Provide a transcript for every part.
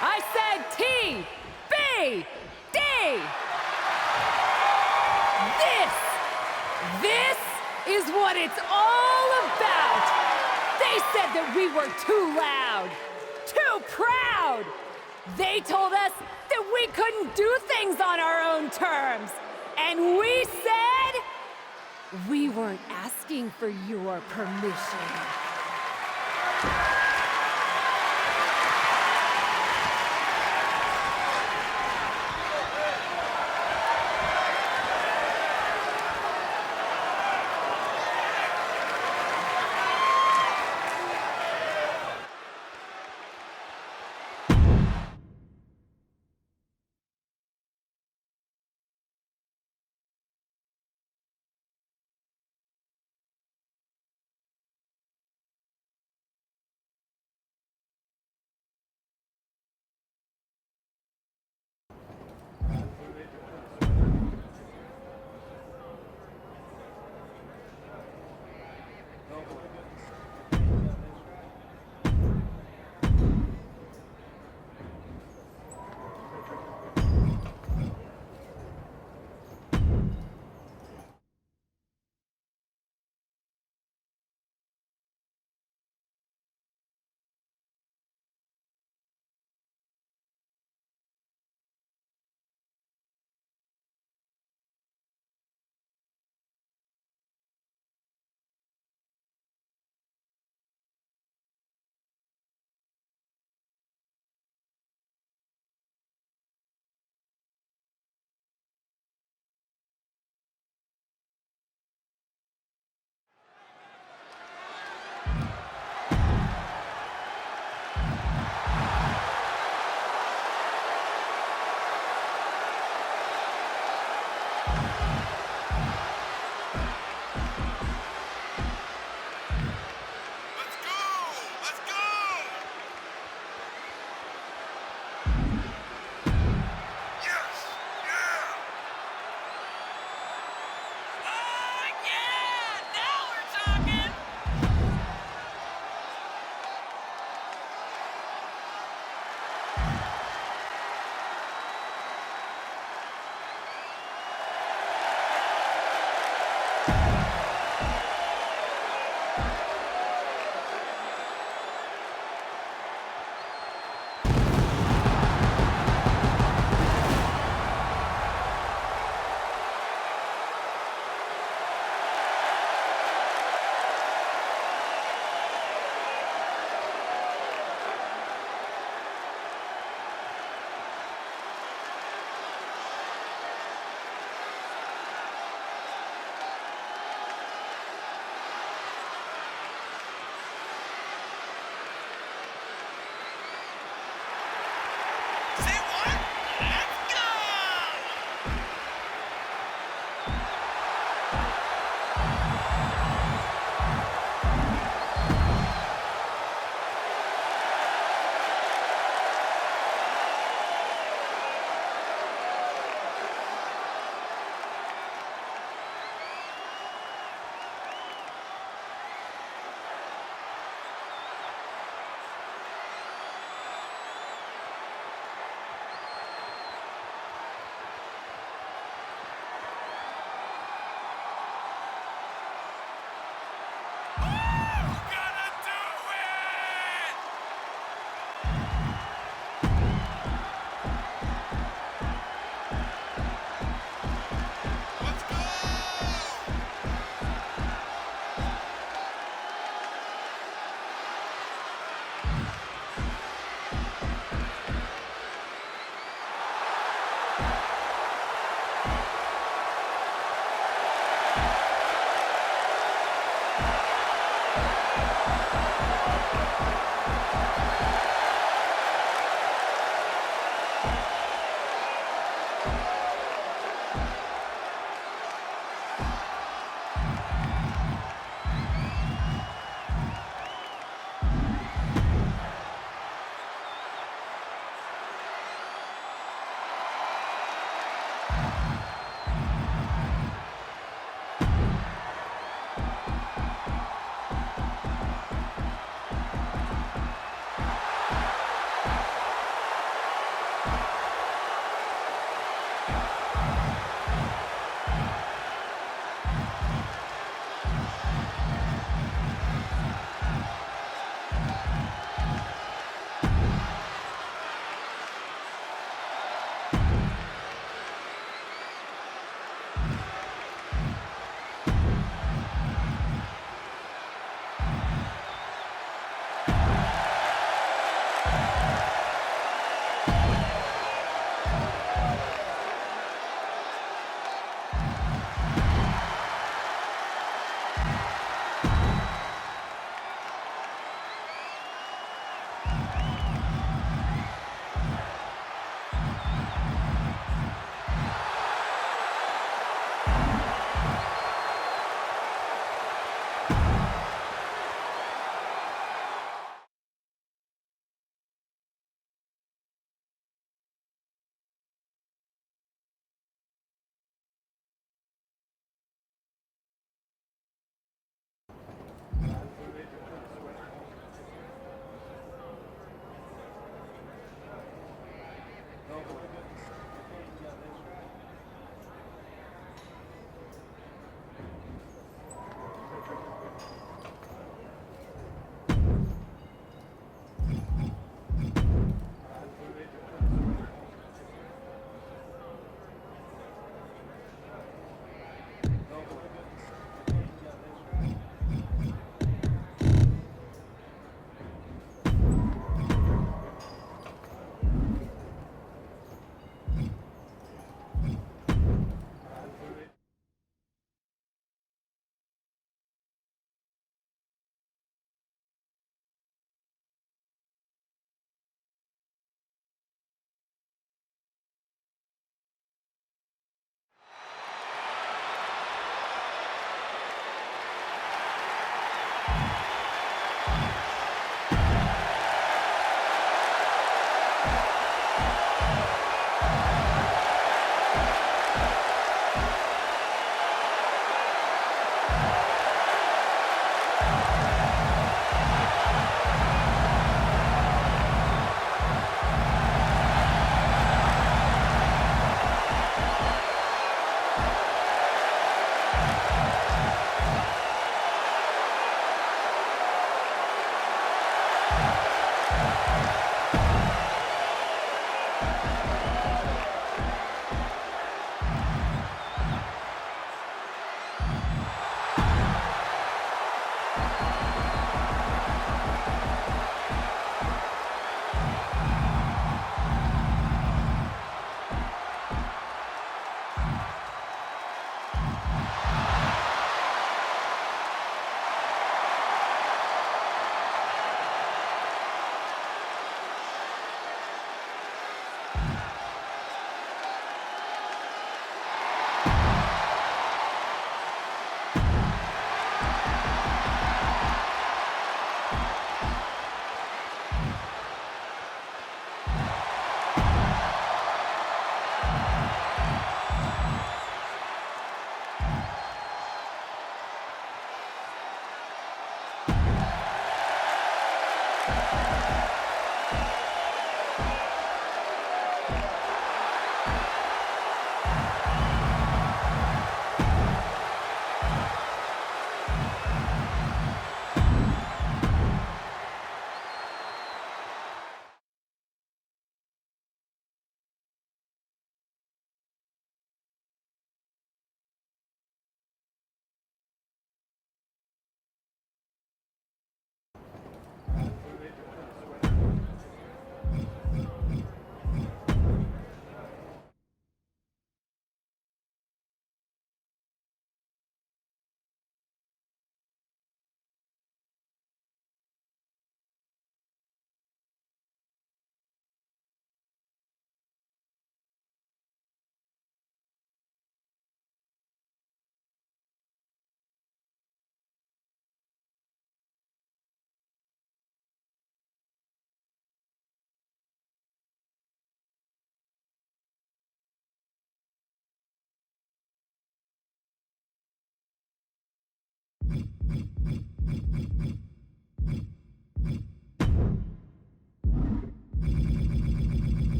I said TBD! This is what it's all about! They said that we were too loud, too proud! They told us that we couldn't do things on our own terms! And we said, we weren't asking for your permission.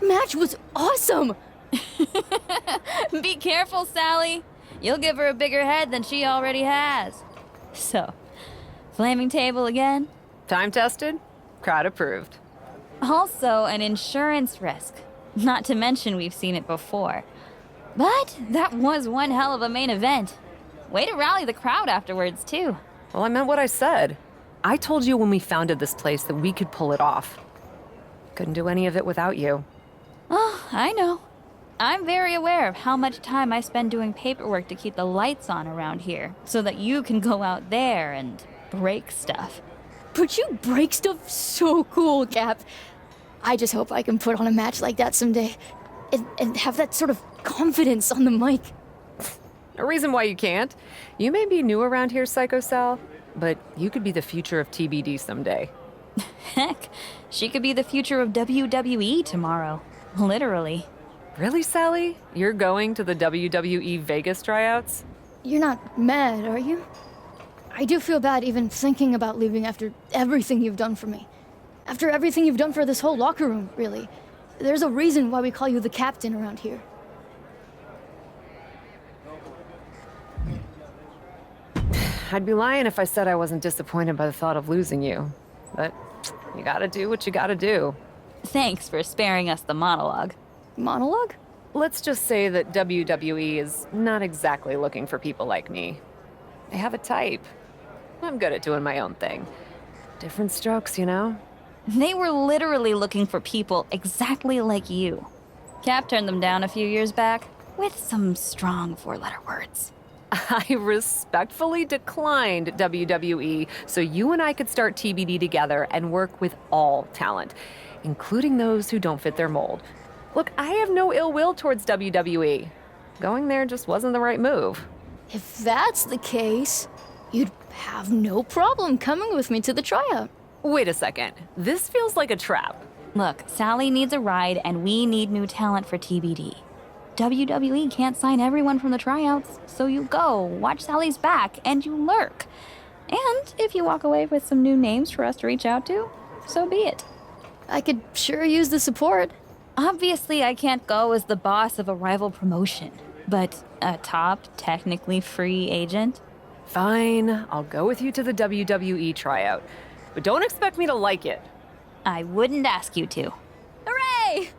match was awesome! Be careful, Sally. You'll give her a bigger head than she already has. So, flaming table again? Time tested, crowd approved. Also an insurance risk. Not to mention we've seen it before. But that was one hell of a main event. Way to rally the crowd afterwards, too. Well, I meant what I said. I told you when we founded this place that we could pull it off. Couldn't do any of it without you. Oh, I know. I'm very aware of how much time I spend doing paperwork to keep the lights on around here, so that you can go out there and break stuff. But you break stuff so cool, Cap. I just hope I can put on a match like that someday. And have that sort of confidence on the mic. A reason why you can't. You may be new around here, Psycho Sal, but you could be the future of TBD someday. Heck, she could be the future of WWE tomorrow. Literally. Really, Sally? You're going to the WWE Vegas tryouts? You're not mad, are you? I do feel bad even thinking about leaving after everything you've done for me. After everything you've done for this whole locker room, really. There's a reason why we call you the captain around here. I'd be lying if I said I wasn't disappointed by the thought of losing you. But you gotta do what you gotta do. Thanks for sparing us the monologue. Monologue? Let's just say that WWE is not exactly looking for people like me. They have a type. I'm good at doing my own thing. Different strokes, you know? They were literally looking for people exactly like you. Cap turned them down a few years back with some strong four-letter words. I respectfully declined WWE so you and I could start TBD together and work with all talent, including those who don't fit their mold. Look, I have no ill will towards WWE. Going there just wasn't the right move. If that's the case, you'd have no problem coming with me to the tryout. Wait a second. This feels like a trap. Look, Sally needs a ride and we need new talent for TBD. WWE can't sign everyone from the tryouts, so you go, watch Sally's back, and you lurk. And if you walk away with some new names for us to reach out to, so be it. I could sure use the support. Obviously, I can't go as the boss of a rival promotion, but a top, technically free agent? Fine, I'll go with you to the WWE tryout. But don't expect me to like it. I wouldn't ask you to. Hooray!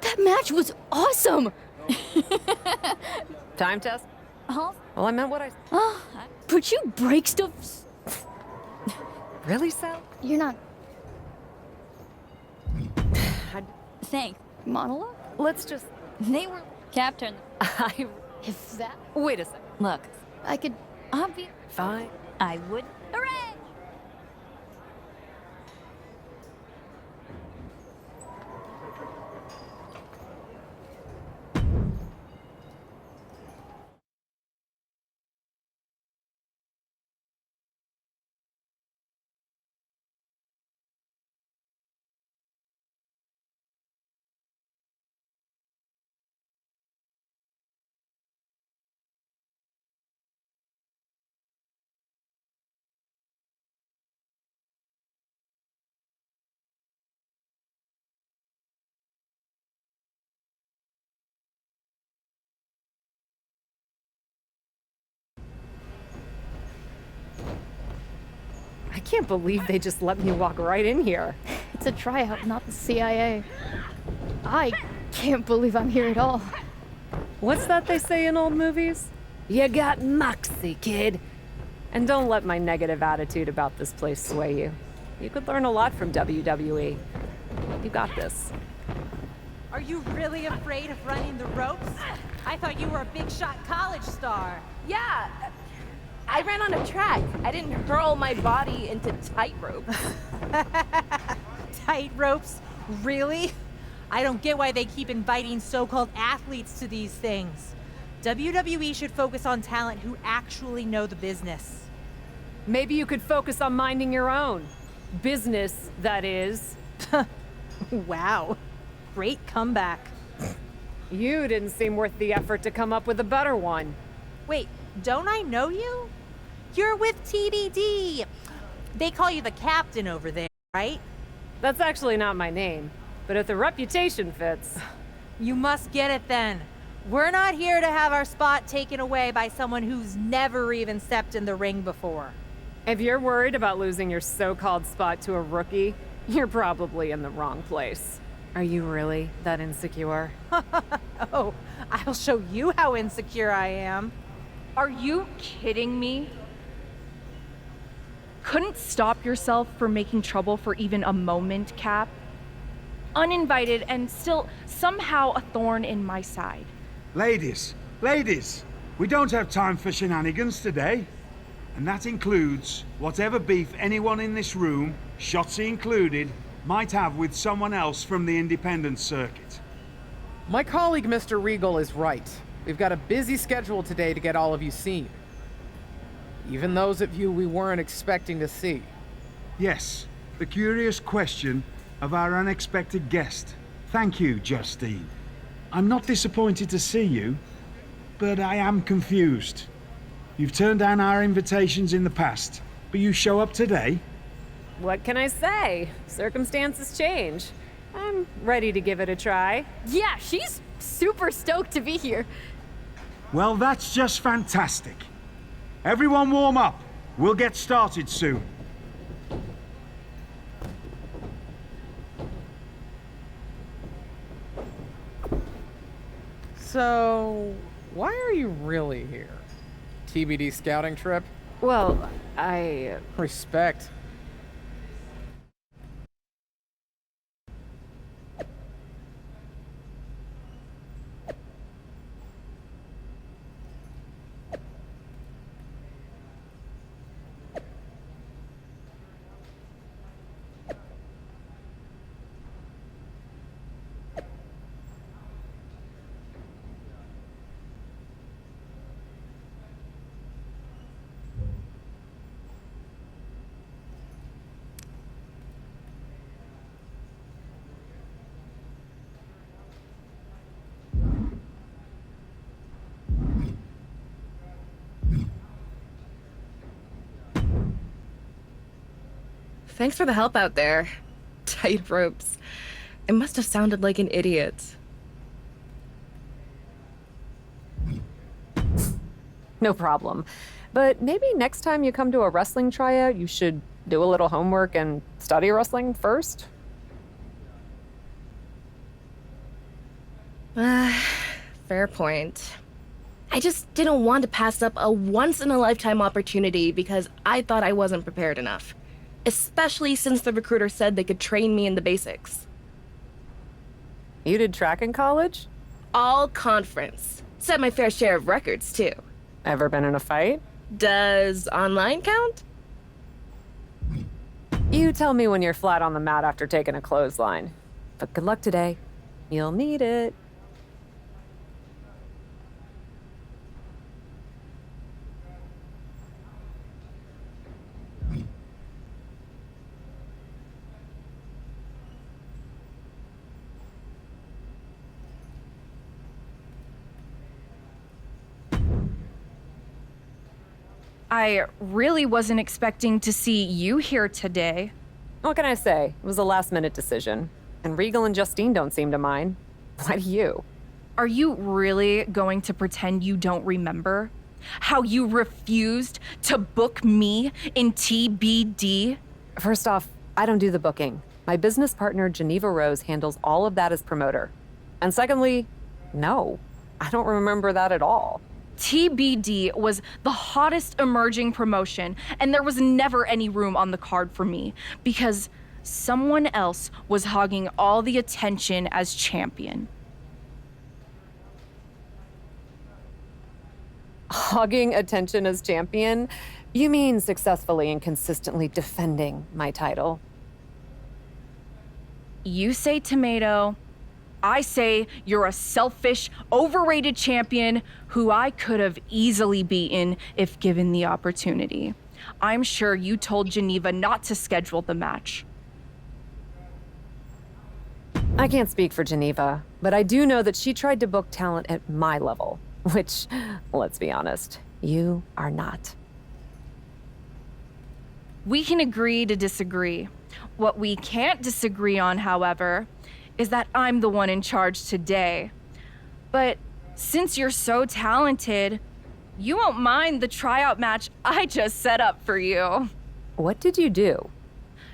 That match was awesome! Time test? Huh? Well, I meant what I... Oh, but you break stuff. Really, Sal? You're not Thanks. monologue? Let's just... They were captain. If that. Wait a sec. Look, I could. obvious. Fine. I would. Hooray! I can't believe they just let me walk right in here. It's a tryout, not the CIA. I can't believe I'm here at all. What's that they say in old movies? You got moxie, kid. And don't let my negative attitude about this place sway you. You could learn a lot from WWE. You got this. Are you really afraid of running the ropes? I thought you were a big shot college star. Yeah, I ran on a track. I didn't hurl my body into tightrope. Tight ropes? Really? I don't get why they keep inviting so-called athletes to these things. WWE should focus on talent who actually know the business. Maybe you could focus on minding your own. Business, that is. Wow. Great comeback. You didn't seem worth the effort to come up with a better one. Wait, don't I know you? You're with TBD. They call you the captain over there, right? That's actually not my name, but if the reputation fits... You must get it then. We're not here to have our spot taken away by someone who's never even stepped in the ring before. If you're worried about losing your so-called spot to a rookie, you're probably in the wrong place. Are you really that insecure? Oh, I'll show you how insecure I am. Are you kidding me? Couldn't stop yourself from making trouble for even a moment, Cap? Uninvited and still somehow a thorn in my side. Ladies, we don't have time for shenanigans today. And that includes whatever beef anyone in this room, Shotzi included, might have with someone else from the independent circuit. My colleague Mr. Regal is right. We've got a busy schedule today to get all of you seen. Even those of you we weren't expecting to see. Yes, the curious question of our unexpected guest. Thank you, Justine. I'm not disappointed to see you, but I am confused. You've turned down our invitations in the past, but you show up today? What can I say? Circumstances change. I'm ready to give it a try. Yeah, she's super stoked to be here. Well, that's just fantastic. Everyone warm up. We'll get started soon. So, why are you really here? TBD scouting trip? Well, Respect. Thanks for the help out there. Tight ropes. I must have sounded like an idiot. no problem. But maybe next time you come to a wrestling tryout, you should do a little homework and study wrestling first. Fair point. I just didn't want to pass up a once-in-a-lifetime opportunity because I thought I wasn't prepared enough. Especially since the recruiter said they could train me in the basics. You did track in college? All conference. Set my fair share of records, too. Ever been in a fight? Does online count? You tell me when you're flat on the mat after taking a clothesline. But good luck today. You'll need it. I really wasn't expecting to see you here today. What can I say? It was a last-minute decision. And Regal and Justine don't seem to mind. Why do you? Are you really going to pretend you don't remember? How you refused to book me in TBD? First off, I don't do the booking. My business partner, Geneva Rose, handles all of that as promoter. And secondly, no, I don't remember that at all. TBD was the hottest emerging promotion, and there was never any room on the card for me because someone else was hogging all the attention as champion. Hogging attention as champion? You mean successfully and consistently defending my title? You say tomato, I say you're a selfish, overrated champion who I could have easily beaten if given the opportunity. I'm sure you told Geneva not to schedule the match. I can't speak for Geneva, but I do know that she tried to book talent at my level, which, let's be honest, you are not. We can agree to disagree. What we can't disagree on, however, is that I'm the one in charge today. But since you're so talented, you won't mind the tryout match I just set up for you. What did you do?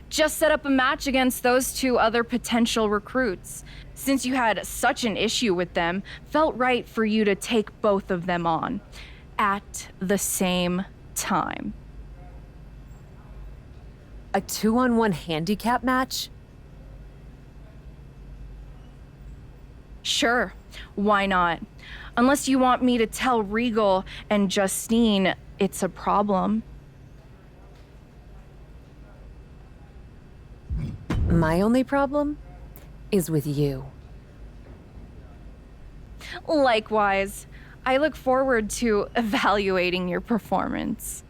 Just set up a match against those two other potential recruits. Since you had such an issue with them, felt right for you to take both of them on at the same time. A 2-on-1 handicap match? Sure, why not? Unless you want me to tell Regal and Justine it's a problem. My only problem is with you. Likewise, I look forward to evaluating your performance.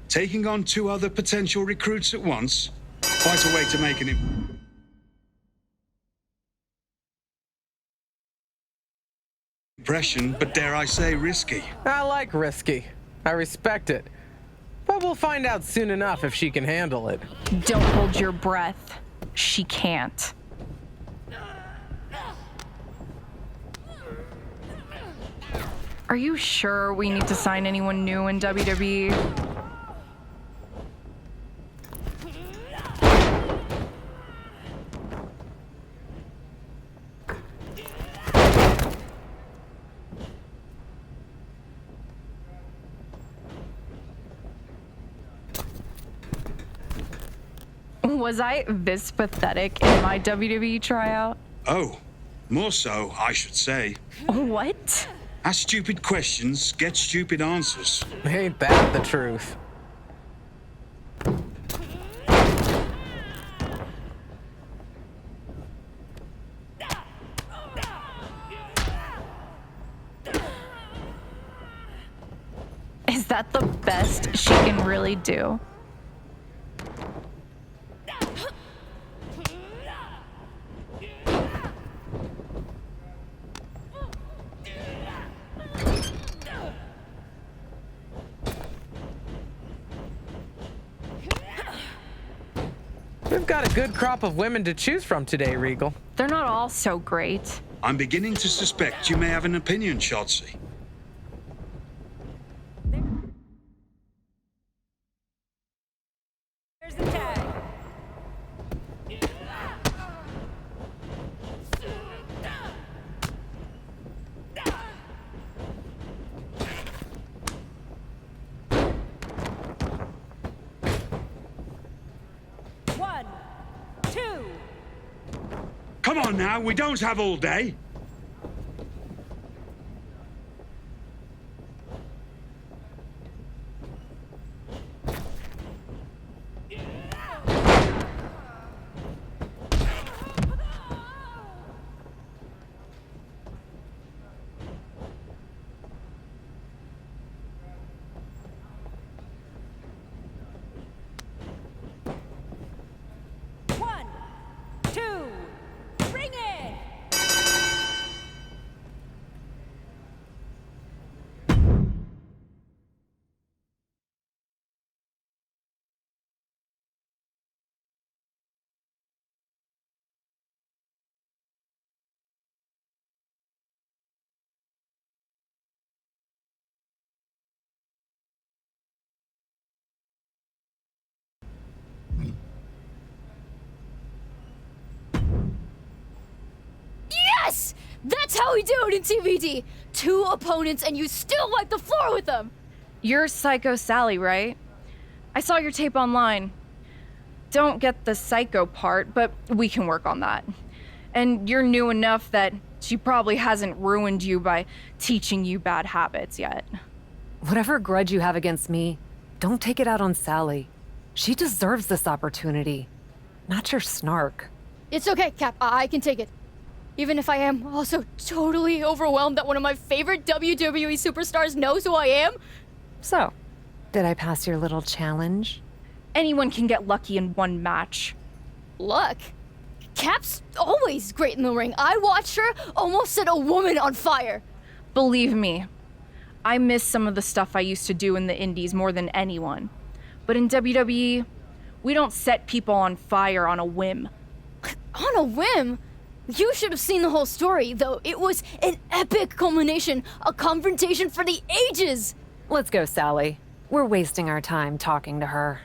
Taking on 2 other potential recruits at once? Quite a way to make an impression, but dare I say risky. I like risky. I respect it. But we'll find out soon enough if she can handle it. Don't hold your breath. She can't. Are you sure we need to sign anyone new in WWE? Was I this pathetic in my WWE tryout? Oh, more so, I should say. What? Ask stupid questions, get stupid answers. Ain't that the truth? Is that the best she can really do? We've got a good crop of women to choose from today, Regal. They're not all so great. I'm beginning to suspect you may have an opinion, Shotzi. There's the tag. One, two. Come on now, we don't have all day. One, two, bring it! Yes! That's how we do it in TVD! 2 opponents and you still wipe the floor with them! You're Psycho Sally, right? I saw your tape online. Don't get the psycho part, but we can work on that. And you're new enough that she probably hasn't ruined you by teaching you bad habits yet. Whatever grudge you have against me, don't take it out on Sally. She deserves this opportunity, not your snark. It's okay, Cap. I can take it. Even if I am also totally overwhelmed that one of my favorite WWE superstars knows who I am. So, did I pass your little challenge? Anyone can get lucky in one match. Luck. Cap's always great in the ring. I watched her almost set a woman on fire. Believe me, I miss some of the stuff I used to do in the indies more than anyone. But in WWE, we don't set people on fire on a whim. On a whim? You should have seen the whole story, though. It was an epic culmination, a confrontation for the ages. Let's go, Sally. We're wasting our time talking to her.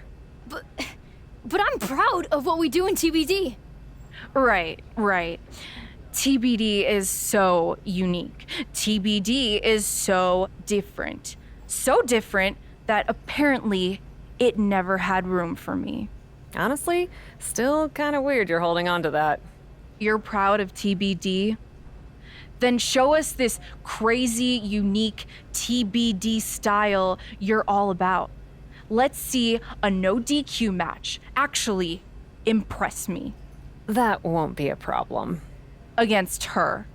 But I'm proud of what we do in TBD. Right. TBD is so unique. TBD is so different. So different that apparently it never had room for me. Honestly, still kind of weird you're holding on to that. You're proud of TBD? Then show us this crazy, unique TBD style you're all about. Let's see a no DQ match. Actually, impress me. That won't be a problem. Against her.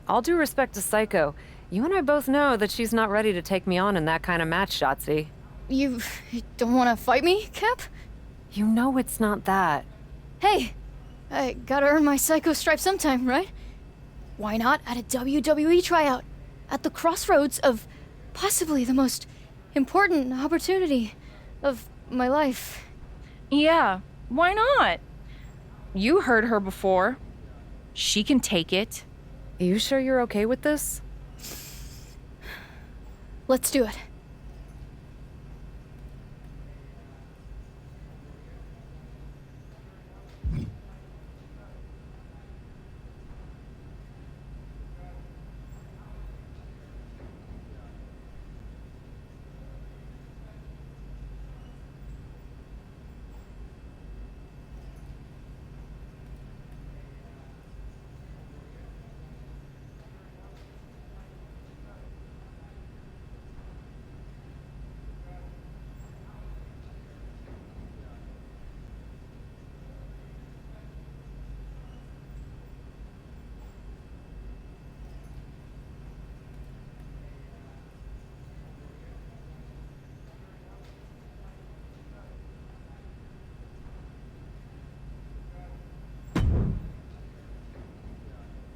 All due respect to Psycho, you and I both know that she's not ready to take me on in that kind of match, Shotzi. You don't want to fight me, Cap? You know it's not that. Hey, I gotta earn my Psycho stripe sometime, right? Why not at a WWE tryout? At the crossroads of possibly the most important opportunity of my life. Yeah, why not? You heard her before. She can take it. You sure you're okay with this? Let's do it.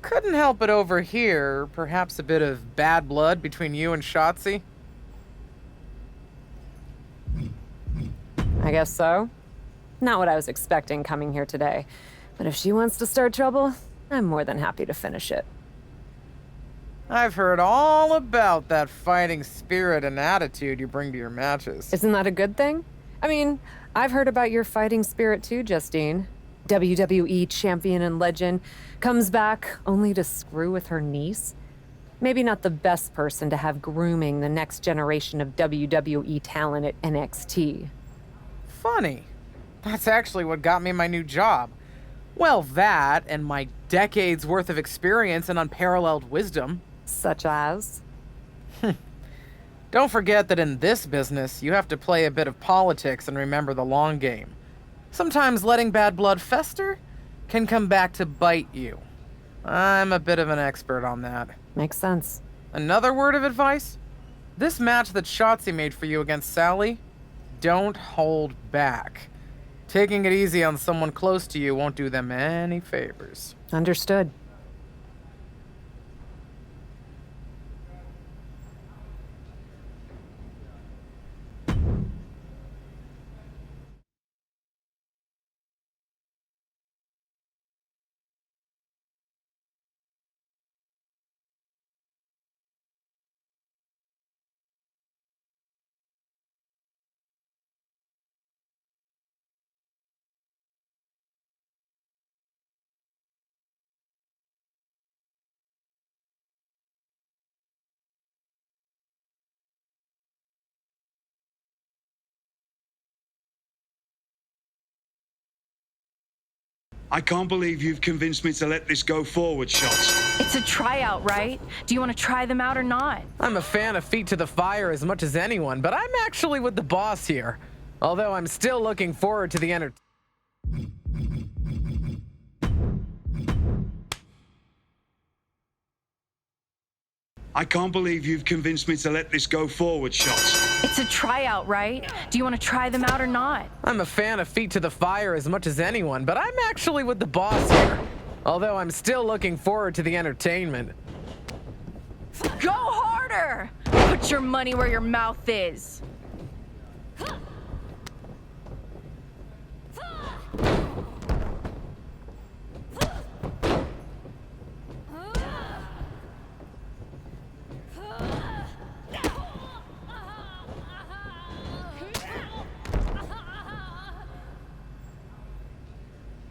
Couldn't help but overhear perhaps a bit of bad blood between you and Shotzi. I guess so. Not what I was expecting coming here today. But if she wants to start trouble, I'm more than happy to finish it. I've heard all about that fighting spirit and attitude you bring to your matches. Isn't that a good thing? I mean, I've heard about your fighting spirit too, Justine. WWE champion and legend comes back only to screw with her niece. Maybe not the best person to have grooming the next generation of WWE talent at NXT. Funny. That's actually what got me my new job. Well, that and my decades worth of experience and unparalleled wisdom. Such as? Don't forget that in this business, you have to play a bit of politics and remember the long game. Sometimes letting bad blood fester can come back to bite you. I'm a bit of an expert on that. Makes sense. Another word of advice? This match that Shotzi made for you against Sally, don't hold back. Taking it easy on someone close to you won't do them any favors. Understood. I can't believe you've convinced me to let this go forward, Shots. It's a tryout, right? Do you want to try them out or not? I'm a fan of Feet to the Fire as much as anyone, but I'm actually with the boss here. Although I'm still looking forward to the entertainment. I can't believe you've convinced me to let this go forward, Shots. It's a tryout, right? Do you want to try them out or not? I'm a fan of Feet to the Fire as much as anyone, but I'm actually with the boss here. Although I'm still looking forward to the entertainment. Go harder! Put your money where your mouth is.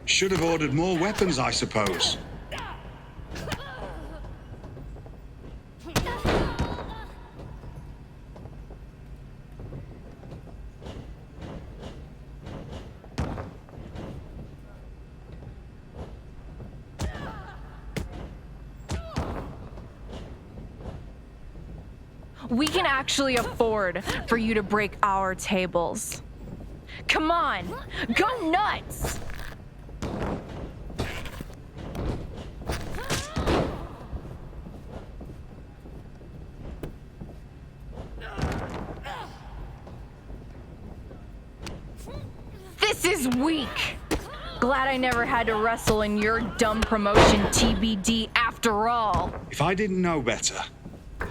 Should have ordered more weapons, I suppose. We can actually afford for you to break our tables. Come on, go nuts! This is weak. Glad I never had to wrestle in your dumb promotion TBD after all. If I didn't know better,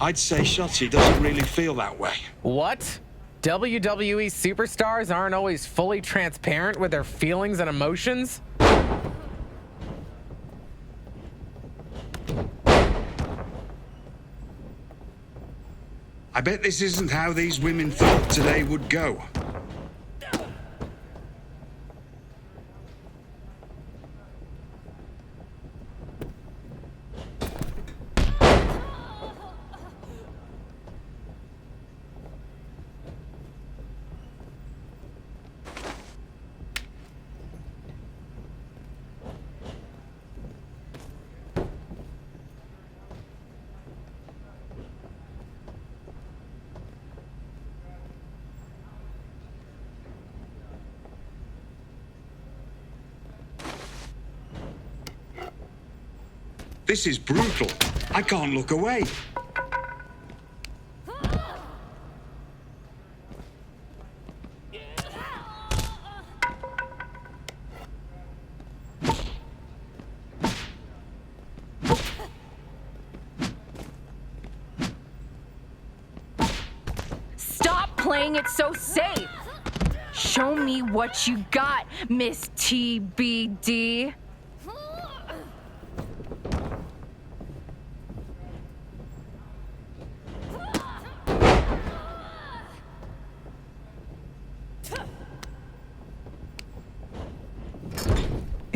I'd say Shotzi doesn't really feel that way. What? WWE superstars aren't always fully transparent with their feelings and emotions? I bet this isn't how these women thought today would go. This is brutal. I can't look away. Stop playing it so safe. Show me what you got, Miss TBD.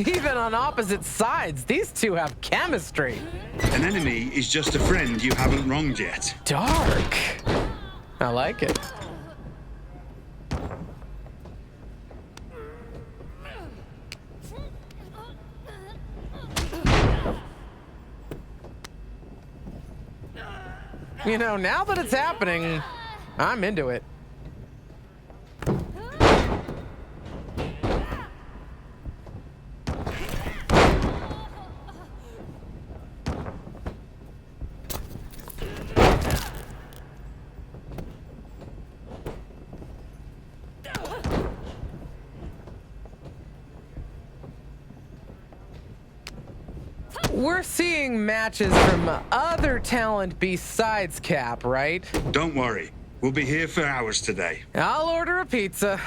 Even on opposite sides, these two have chemistry. An enemy is just a friend you haven't wronged yet. Dark. I like it. You know, now that it's happening, I'm into it. We're seeing matches from other talent besides Cap, right? Don't worry. We'll be here for hours today. I'll order a pizza.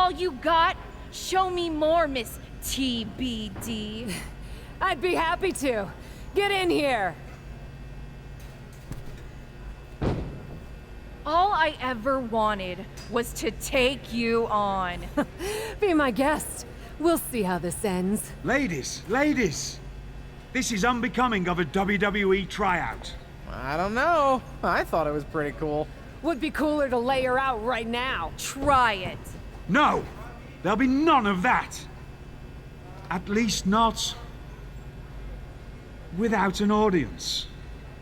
all you got? Show me more, Miss TBD. I'd be happy to. Get in here. All I ever wanted was to take you on. Be my guest. We'll see how this ends. Ladies, ladies! This is unbecoming of a WWE tryout. I don't know. I thought it was pretty cool. Would be cooler to lay her out right now. Try it. No! There'll be none of that! At least not... without an audience.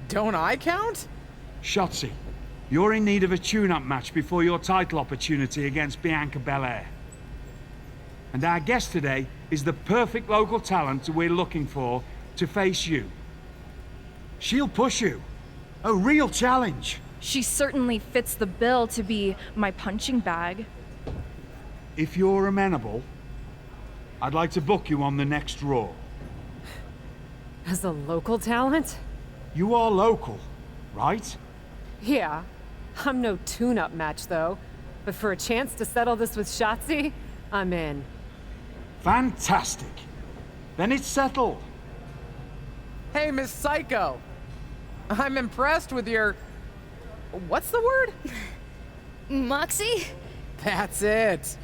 Don't I count? Shotzi, you're in need of a tune-up match before your title opportunity against Bianca Belair. And our guest today is the perfect local talent we're looking for to face you. She'll push you. A real challenge. She certainly fits the bill to be my punching bag. If you're amenable, I'd like to book you on the next Raw. As a local talent? You are local, right? Yeah. I'm no tune-up match, though. But for a chance to settle this with Shotzi, I'm in. Fantastic. Then it's settled. Hey, Miss Psycho. I'm impressed with your... What's the word? Moxie? That's it.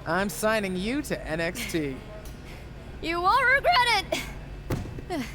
I'm signing you to NXT. You won't regret it!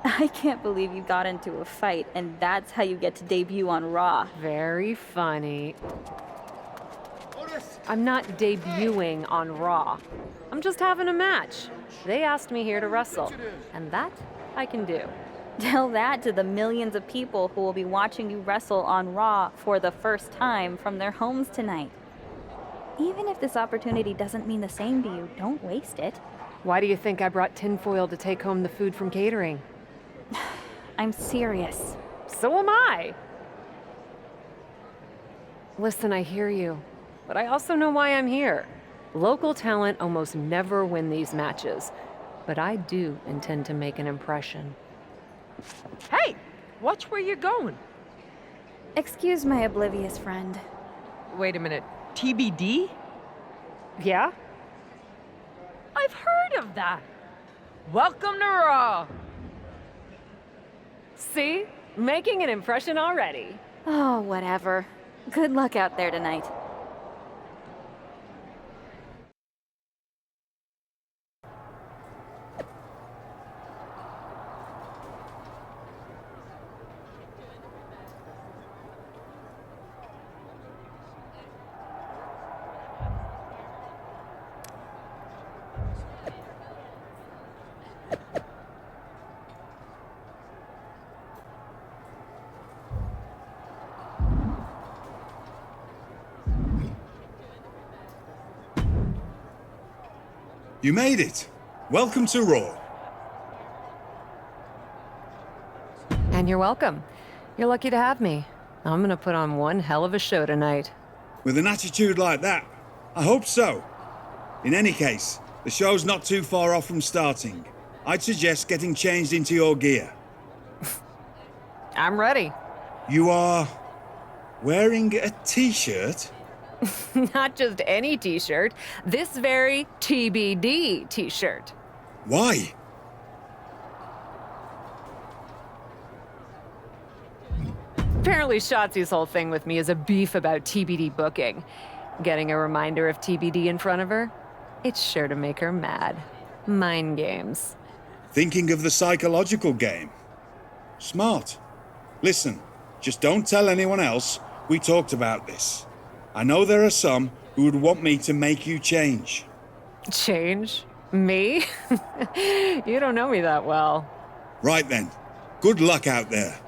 I can't believe you got into a fight, and that's how you get to debut on Raw. Very funny. I'm not debuting on Raw. I'm just having a match. They asked me here to wrestle, and that I can do. Tell that to the millions of people who will be watching you wrestle on Raw for the first time from their homes tonight. Even if this opportunity doesn't mean the same to you, don't waste it. Why do you think I brought tinfoil to take home the food from catering? I'm serious. So am I. Listen, I hear you, but I also know why I'm here. Local talent almost never win these matches, but I do intend to make an impression. Hey, watch where you're going. Excuse my oblivious friend. Wait a minute. TBD? Yeah? I've heard of that. Welcome to Raw. See? Making an impression already. Oh, whatever. Good luck out there tonight. You made it. Welcome to Raw. And you're welcome. You're lucky to have me. I'm gonna put on one hell of a show tonight. With an attitude like that, I hope so. In any case, the show's not too far off from starting. I'd suggest getting changed into your gear. I'm ready. You are wearing a t-shirt? Not just any t-shirt, this very TBD t-shirt. Why? Apparently Shotzi's whole thing with me is a beef about TBD booking. Getting a reminder of TBD in front of her? It's sure to make her mad. Mind games. Thinking of the psychological game? Smart. Listen, just don't tell anyone else we talked about this. I know there are some who would want me to make you change. Change? Me? You don't know me that well. Right then. Good luck out there.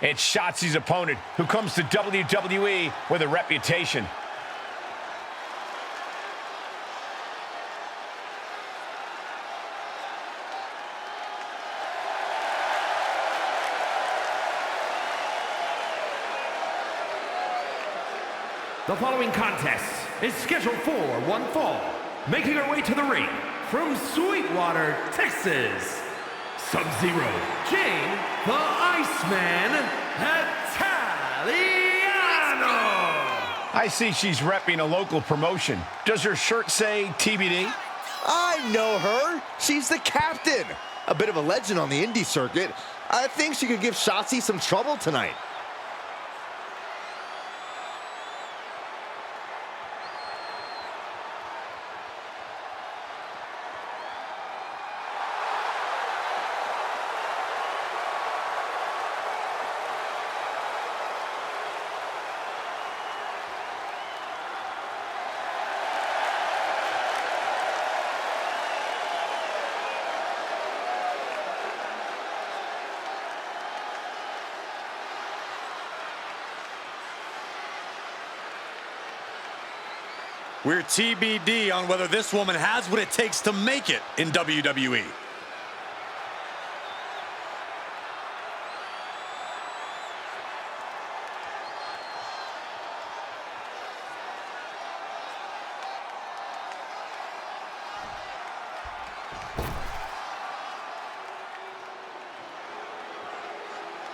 It's Shotzi's opponent, who comes to WWE with a reputation. The following contest is scheduled for one fall. Making her way to the ring from Sweetwater, Texas, Sub-Zero, King the Iceman Italiano. I see she's repping a local promotion. Does her shirt say TBD? I know her. She's the captain. A bit of a legend on the indie circuit. I think she could give Shotzi some trouble tonight. We're TBD on whether this woman has what it takes to make it in WWE.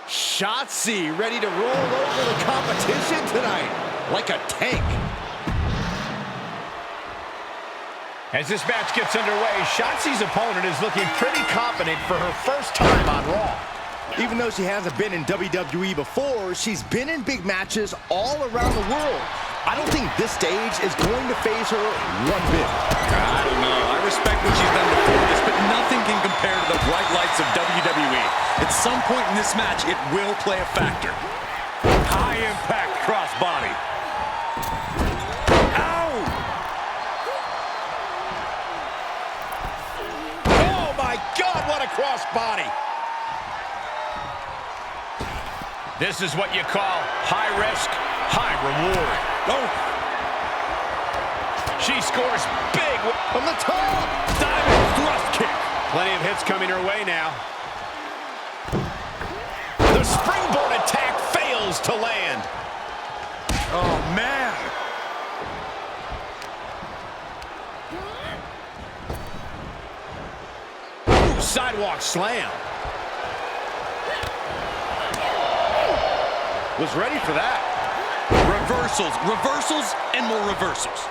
Shotzi ready to roll over the competition tonight like a tank. As this match gets underway, Shotzi's opponent is looking pretty confident for her first time on Raw. Even though she hasn't been in WWE before, she's been in big matches all around the world. I don't think this stage is going to faze her one bit. I don't know. I respect what she's done before this, but nothing can compare to the bright lights of WWE. At some point in this match, it will play a factor. High impact crossbody. What a crossbody. This is what you call high risk, high reward. Oh. She scores big from the top. Diamond thrust kick. Plenty of hits coming her way now. The springboard attack fails to land. Oh, man. Sidewalk slam. Was ready for that. Reversals, reversals, and more reversals.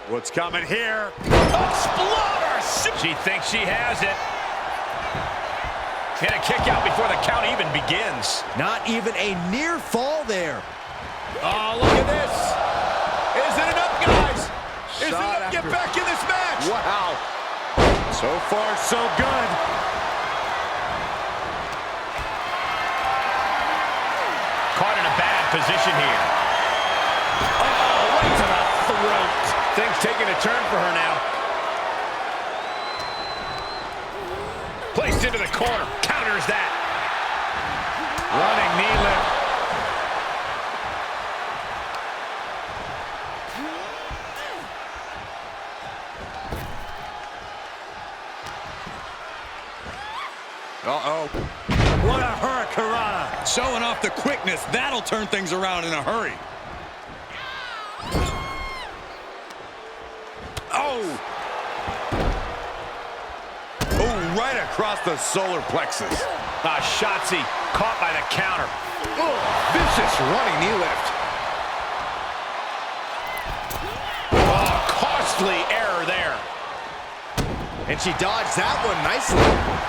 What's coming here? Exploder! She thinks she has it. And a kick out before the count even begins. Not even a near fall there. Oh, look at this. Is it enough, guys? Is it enough to get back in this match? Wow. So far, so good. Caught in a bad position here. Oh, right to the throat. Things taking a turn for her now. Placed into the corner. Counters that. Running knee lift. Uh-oh. What a hurricanrana. Showing off the quickness. That'll turn things around in a hurry. Oh. Oh, right across the solar plexus. Shotzi caught by the counter. Oh, vicious running knee lift. Oh, costly error there. And she dodged that one nicely.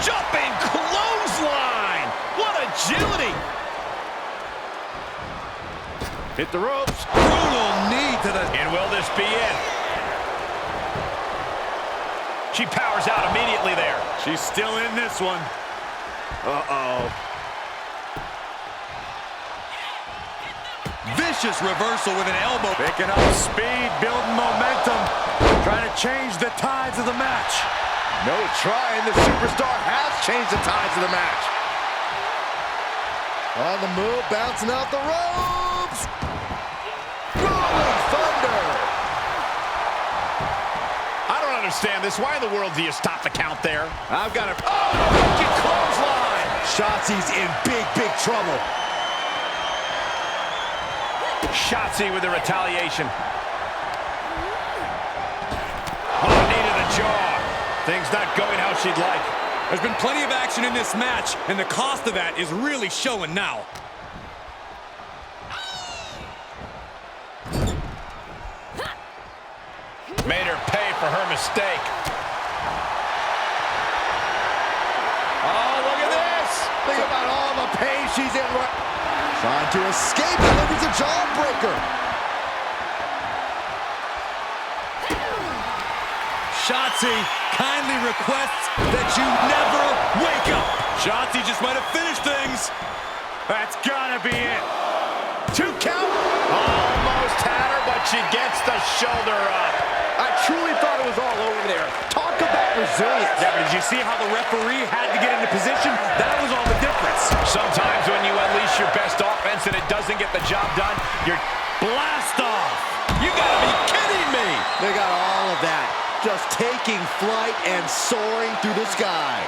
Jumping clothesline. What agility. Hit the ropes. Brutal knee to the... And will this be it? She powers out immediately there. She's still in this one. Uh-oh. Vicious reversal with an elbow. Picking up speed, building momentum. Trying to change the tides of the match. No trying. The superstar has changed the tides of the match. On the move, bouncing out the ropes. Rolling thunder. I don't understand this. Why in the world do you stop the count there? I've got a... Oh, wicked clothesline. Shotzi's in big, big trouble. Shotzi with the retaliation. Oh, knee to the jaw. Things not going how she'd like. There's been plenty of action in this match, and the cost of that is really showing now. Made her pay for her mistake. Oh, look at this. Think about all the pain she's in. Trying to escape, delivers a jawbreaker. Shotzi kindly requests that you never wake up. Shotzi just might have finished things. That's gotta be it. 2 count. Almost had her, but she gets the shoulder up. I truly thought it was all over there. Talk about resilience. Yeah, but did you see how the referee had to get into position? That was all the difference. Sometimes when you unleash your best offense and it doesn't get the job done, you're Blast off. You gotta be kidding me. They got all of that. Just taking flight and soaring through the sky.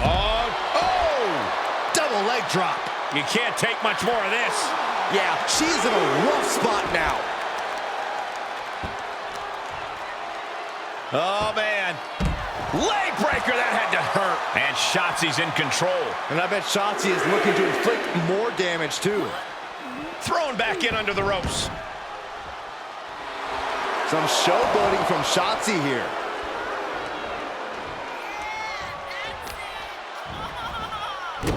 Oh! Double leg drop. You can't take much more of this. Yeah, she's in a rough spot now. Oh, man. Leg breaker, that had to hurt. And Shotzi's in control. And I bet Shotzi is looking to inflict more damage, too. Thrown back in under the ropes. Some showboating from Shotzi here.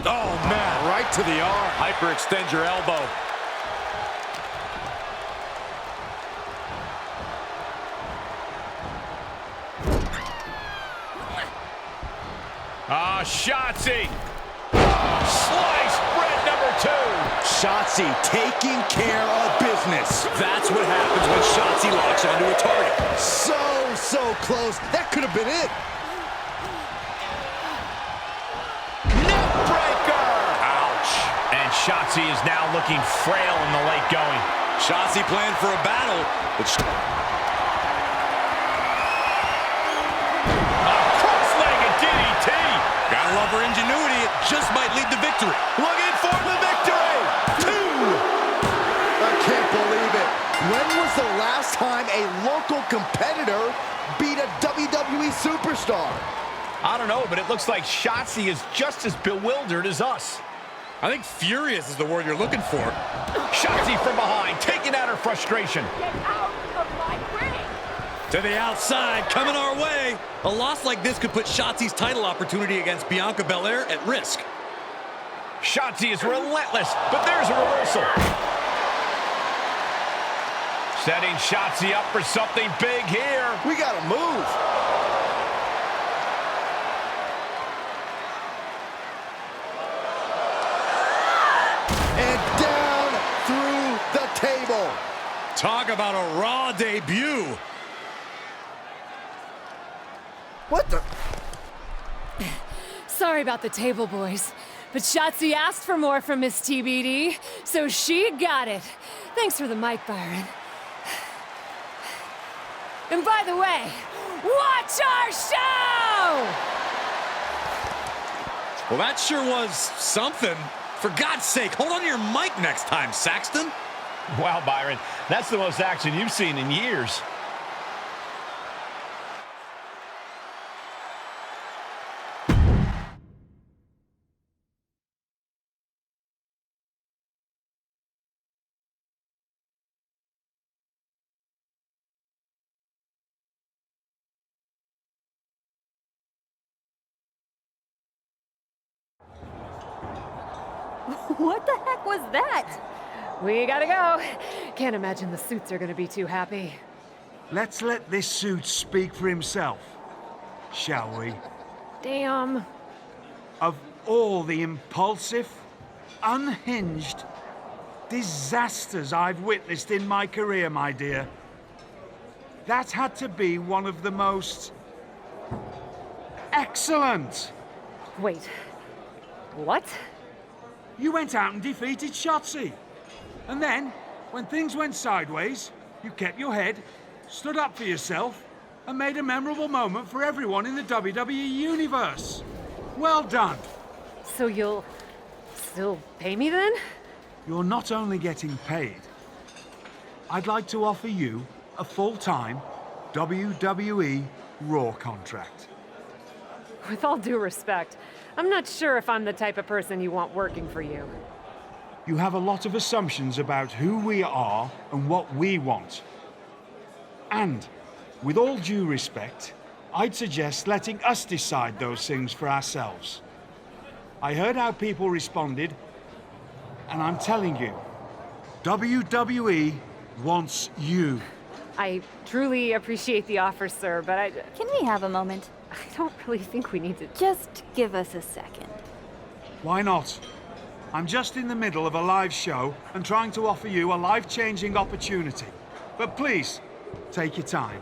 Oh, man. Right to the arm. Hyperextend your elbow. Ah, Shotzi. Slice bread number 2. Shotzi taking care of business. That's what happens when Shotzi locks onto a target. So close. That could have been it. Neck breaker. Ouch. And Shotzi is now looking frail in the late going. Shotzi planned for a battle, but cross-legged DDT. gotta love her ingenuity. It just might lead to victory. Looking for the victory. 2. I can't believe it. When was the last time a local competitor beat a WWE superstar? I don't know, but it looks like Shotzi is just as bewildered as us. I think furious is the word you're looking for. Shotzi from behind, taking out her frustration. Get out of my ring! To the outside, coming our way. A loss like this could put Shotzi's title opportunity against Bianca Belair at risk. Shotzi is relentless, but there's a reversal. Setting Shotzi up for something big here. We gotta move. And down through the table. Talk about a Raw debut. What the? Sorry about the table, boys. But Shotzi asked for more from Miss TBD, so she got it. Thanks for the mic, Byron. And by the way, watch our show! Well, that sure was something. For God's sake, hold on to your mic next time, Saxton. Wow, Byron, that's the most action you've seen in years. What the heck was that? We gotta go. Can't imagine the suits are gonna be too happy. Let's let this suit speak for himself, shall we? Damn. Of all the impulsive, unhinged, disasters I've witnessed in my career, my dear. That had to be one of the most... excellent! Wait. What? You went out and defeated Shotzi. And then, when things went sideways, you kept your head, stood up for yourself, and made a memorable moment for everyone in the WWE Universe. Well done. So you'll still pay me then? You're not only getting paid, I'd like to offer you a full-time WWE Raw contract. With all due respect, I'm not sure if I'm the type of person you want working for you. You have a lot of assumptions about who we are and what we want. And, with all due respect, I'd suggest letting us decide those things for ourselves. I heard how people responded, and I'm telling you, WWE wants you. I truly appreciate the offer, sir, but I Can we have a moment? don't really think we need to... Just give us a second. Why not? I'm just in the middle of a live show and trying to offer you a life-changing opportunity. But please, take your time.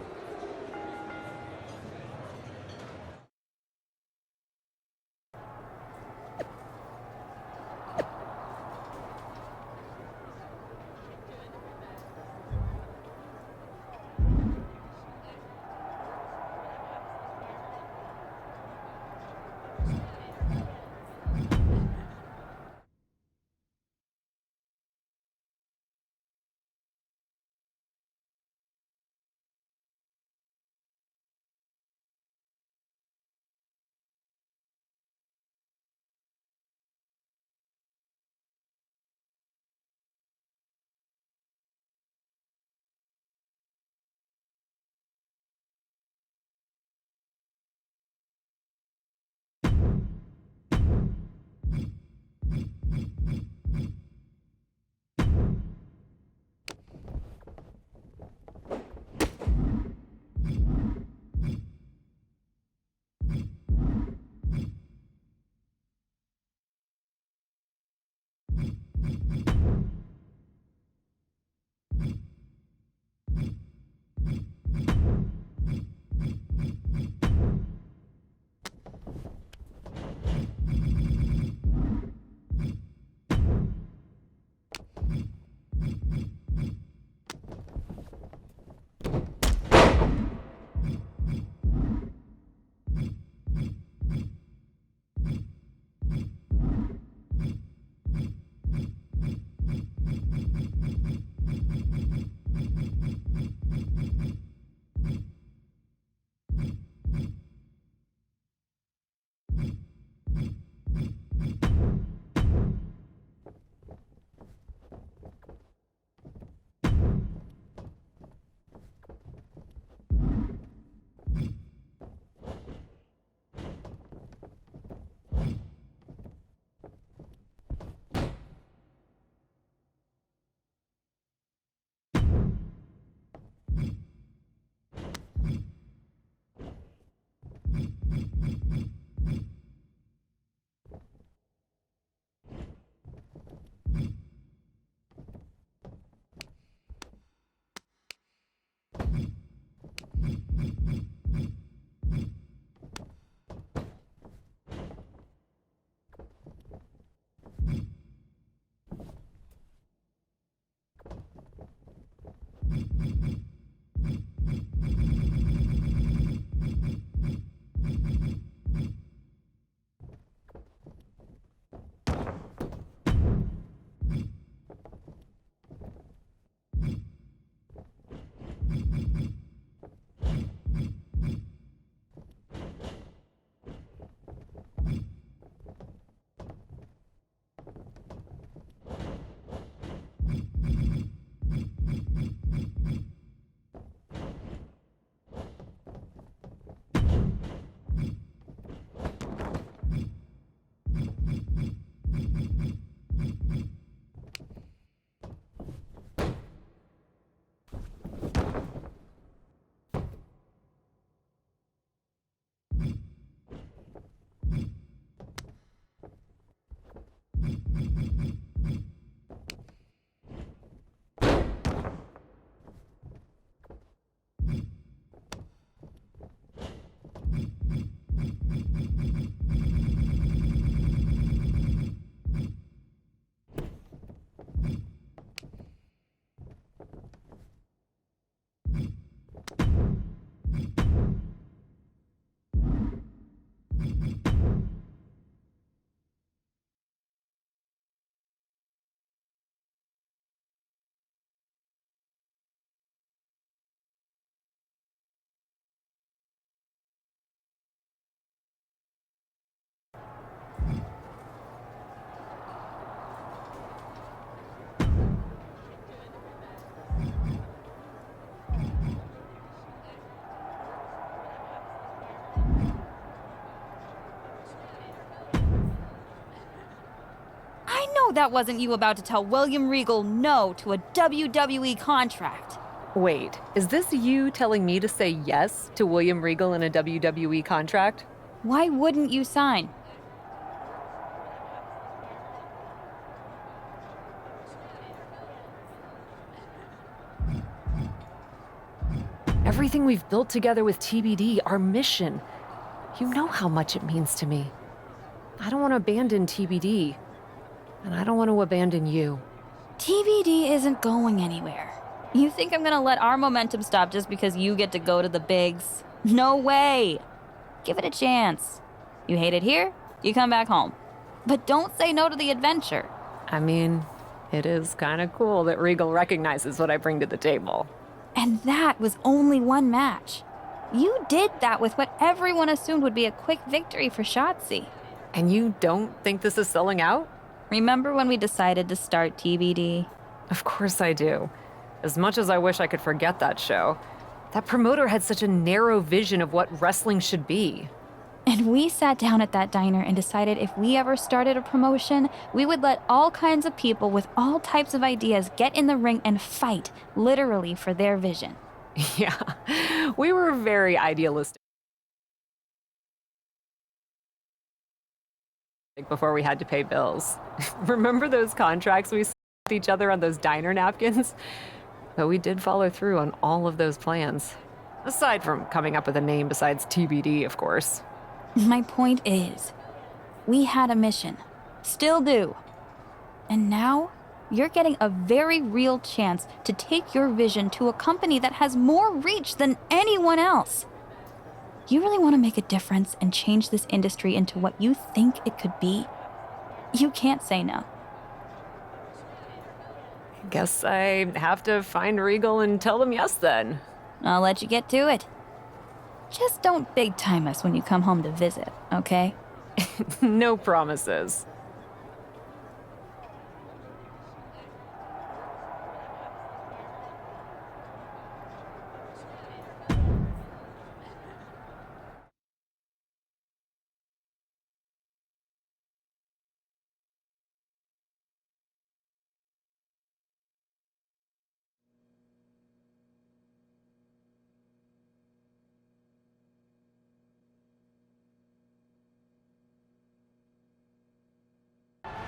I know that wasn't you about to tell William Regal no to a WWE contract. Wait, is this you telling me to say yes to William Regal in a WWE contract? Why wouldn't you sign? Everything we've built together with TBD, our mission. You know how much it means to me. I don't want to abandon TBD. And I don't want to abandon you. TBD isn't going anywhere. You think I'm gonna let our momentum stop just because you get to go to the bigs? No way! Give it a chance. You hate it here, you come back home. But don't say no to the adventure. I mean, it is kind of cool that Regal recognizes what I bring to the table. And that was only one match. You did that with what everyone assumed would be a quick victory for Shotzi. And you don't think this is selling out? Remember when we decided to start TBD? Of course I do. As much as I wish I could forget that show, that promoter had such a narrow vision of what wrestling should be. And we sat down at that diner and decided if we ever started a promotion, we would let all kinds of people with all types of ideas get in the ring and fight, literally, for their vision. Yeah, we were very idealistic before we had to pay bills. Remember those contracts we signed with each other on those diner napkins? But we did follow through on all of those plans. Aside from coming up with a name besides TBD, of course. My point is, we had a mission. Still do. And now, you're getting a very real chance to take your vision to a company that has more reach than anyone else. You really want to make a difference and change this industry into what you think it could be? You can't say no. Guess I have to find Regal and tell them yes then. I'll let you get to it. Just don't big time us when you come home to visit, okay? No promises.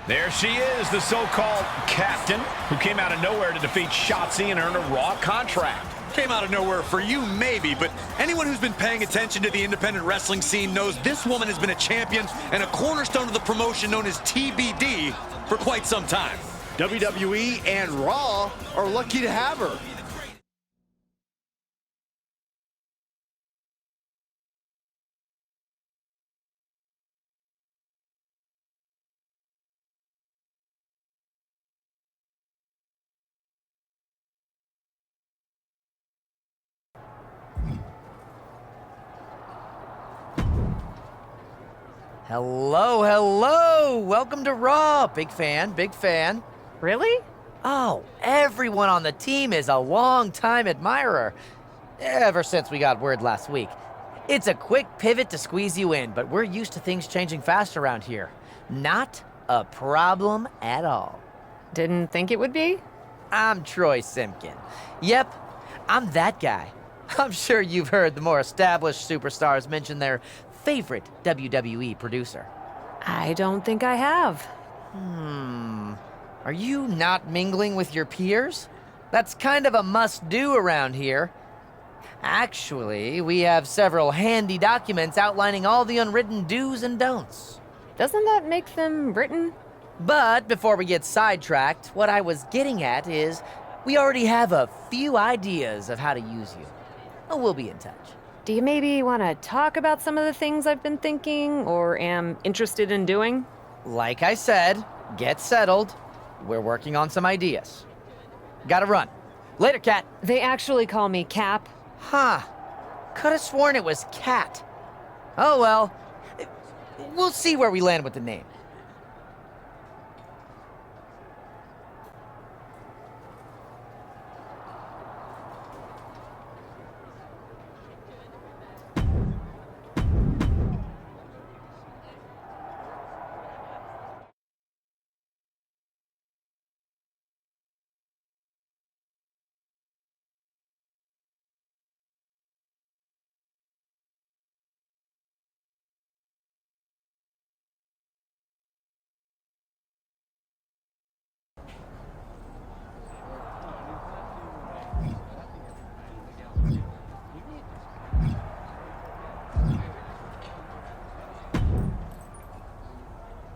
There she is, the so-called captain, who came out of nowhere to defeat Shotzi and earn a Raw contract. Came out of nowhere for you, maybe, but anyone who's been paying attention to the independent wrestling scene knows this woman has been a champion and a cornerstone of the promotion known as TBD for quite some time. WWE and Raw are lucky to have her. Hello, hello! Welcome to Raw! Big fan, big fan. Really? Oh, everyone on the team is a long-time admirer. Ever since we got word last week. It's a quick pivot to squeeze you in, but we're used to things changing fast around here. Not a problem at all. Didn't think it would be? I'm Troy Simpkin. Yep, I'm that guy. I'm sure you've heard the more established superstars mention their favorite WWE producer. I don't think I have. Are you not mingling with your peers? That's kind of a must-do around here. Actually, we have several handy documents outlining all the unwritten do's and don'ts. Doesn't that make them written? But before we get sidetracked, what I was getting at is we already have a few ideas of how to use you. We'll be in touch. Do you maybe want to talk about some of the things I've been thinking or am interested in doing? Like I said, get settled. We're working on some ideas. Gotta run. Later, Cat. They actually call me Cap. Huh. Could have sworn it was Cat. Oh well. We'll see where we land with the name.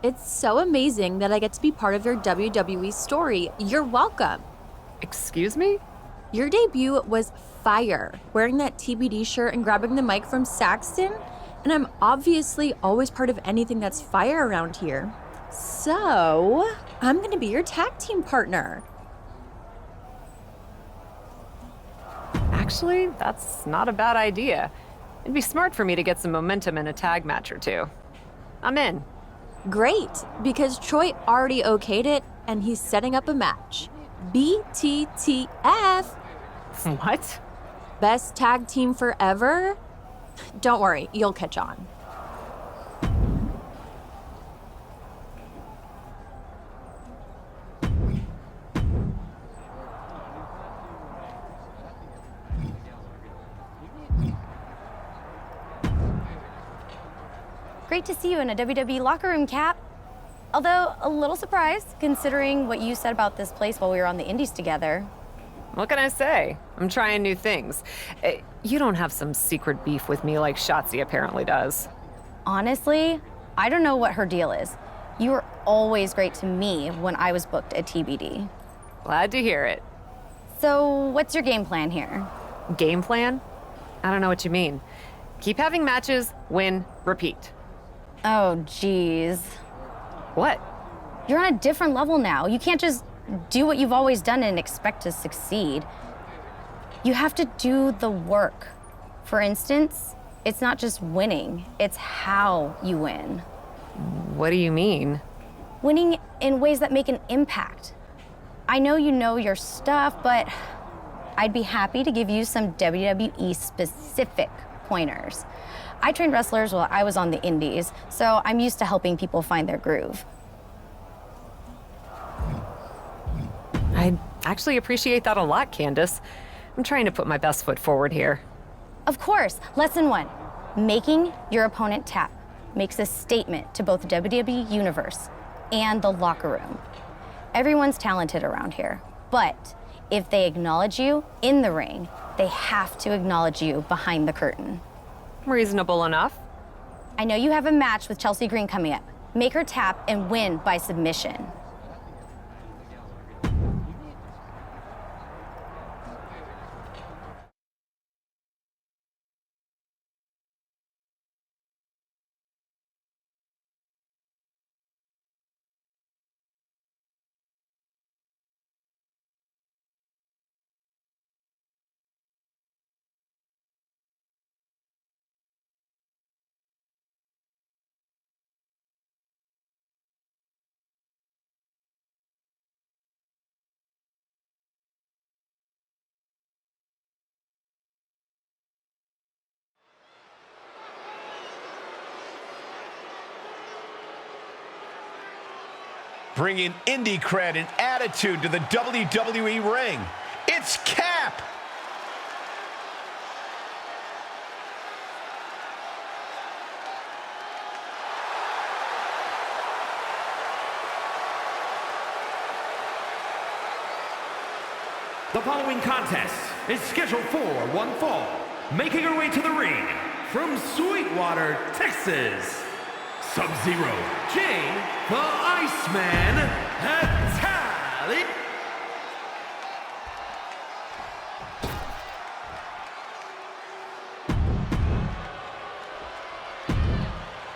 It's so amazing that I get to be part of your WWE story. You're welcome. Excuse me? Your debut was fire, wearing that TBD shirt and grabbing the mic from Saxton. And I'm obviously always part of anything that's fire around here. So, I'm gonna be your tag team partner. Actually, that's not a bad idea. It'd be smart for me to get some momentum in a tag match or two. I'm in. Great, because Troy already okayed it, and he's setting up a match. BTTF. What? Best tag team forever? Don't worry, you'll catch on. Great to see you in a WWE locker room, Cap. Although, a little surprised, considering what you said about this place while we were on the Indies together. What can I say? I'm trying new things. You don't have some secret beef with me like Shotzi apparently does. Honestly, I don't know what her deal is. You were always great to me when I was booked at TBD. Glad to hear it. So, what's your game plan here? Game plan? I don't know what you mean. Keep having matches, win, repeat. Oh, geez. What? You're on a different level now. You can't just do what you've always done and expect to succeed. You have to do the work. For instance, it's not just winning, it's how you win. What do you mean? Winning in ways that make an impact. I know you know your stuff, but I'd be happy to give you some WWE specific pointers. I trained wrestlers while I was on the Indies, so I'm used to helping people find their groove. I actually appreciate that a lot, Candace. I'm trying to put my best foot forward here. Of course. Lesson 1. Making your opponent tap makes a statement to both the WWE Universe and the locker room. Everyone's talented around here, but if they acknowledge you in the ring, they have to acknowledge you behind the curtain. Reasonable enough. I know you have a match with Chelsea Green coming up. Make her tap and win by submission. Bringing indie cred and attitude to the WWE ring. It's Cap! The following contest is scheduled for one fall. Making her way to the ring from Sweetwater, Texas, Sub-Zero, Jane, the Iceman, Hatali.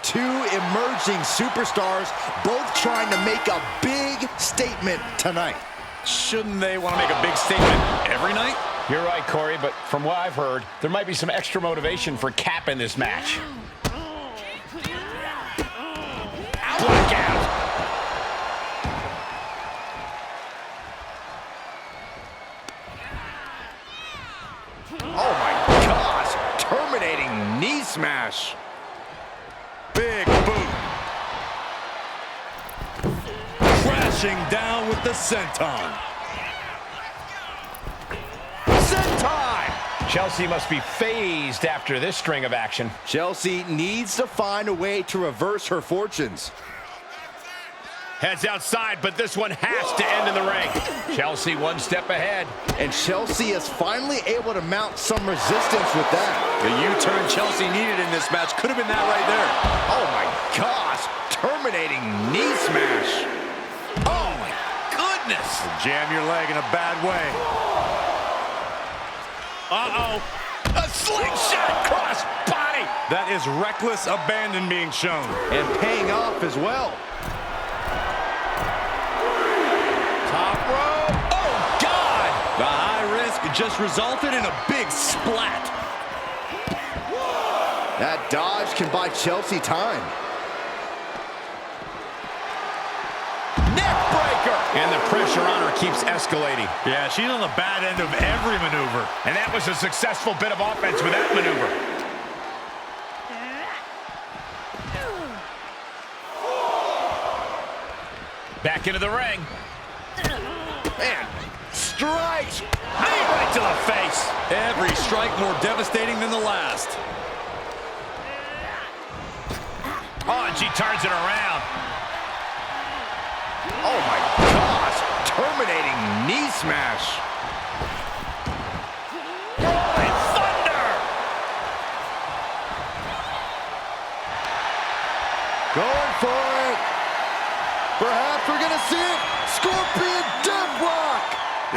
Two emerging superstars, both trying to make a big statement tonight. Shouldn't they want to make a big statement every night? You're right, Corey, but from what I've heard, there might be some extra motivation for Cap in this match. Blackout! Oh my gosh, terminating knee smash. Big boot. Crashing down with the senton. Senton! Chelsea must be phased after this string of action. Chelsea needs to find a way to reverse her fortunes. Heads outside, but this one has to end in the ring. Chelsea one step ahead. And Chelsea is finally able to mount some resistance with that. The U-turn Chelsea needed in this match could have been that right there. Oh my gosh, terminating knee smash. Oh, my goodness. Jam your leg in a bad way. Uh-oh. A slingshot cross body. That is reckless abandon being shown. And paying off as well. Top rope. Oh, God. The high risk just resulted in a big splat. That dodge can buy Chelsea time. And the pressure on her keeps escalating. Yeah, she's on the bad end of every maneuver. And that was a successful bit of offense with that maneuver. Back into the ring. Man, strike! Knee right to the face. Every strike more devastating than the last. Oh, and she turns it around. Oh my gosh, terminating knee smash. Rolling thunder! Going for it. Perhaps we're gonna see it. Scorpion deathlock.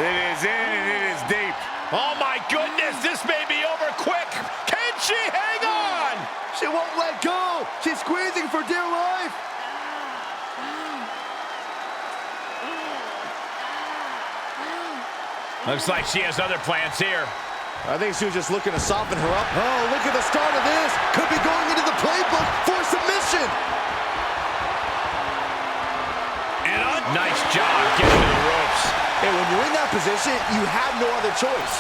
It is in and it is deep. Oh my goodness, this may be over quick. Can she hang on? She won't let go. She's squeezing for dear life. Looks like she has other plans here. I think she was just looking to soften her up. Oh, look at the start of this. Could be going into the playbook for submission. And a nice job getting to the ropes. And when you're in that position, you have no other choice.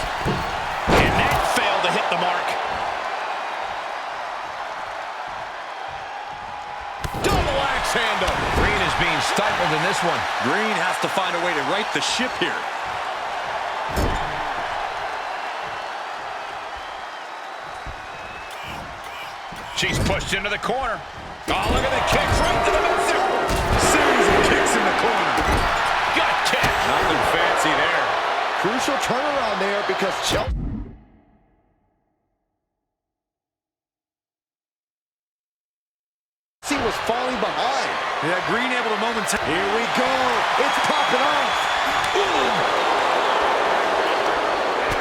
And that failed to hit the mark. Double axe handle. Green is being stifled in this one. Green has to find a way to right the ship here. She's pushed into the corner. Oh, look at the kicks right to the midsection. Series of kicks in the corner. Gut kick. Nothing fancy there. Crucial turnaround there because Chelsea was falling behind. Yeah, Green able to momentarily. Here we go. It's popping off.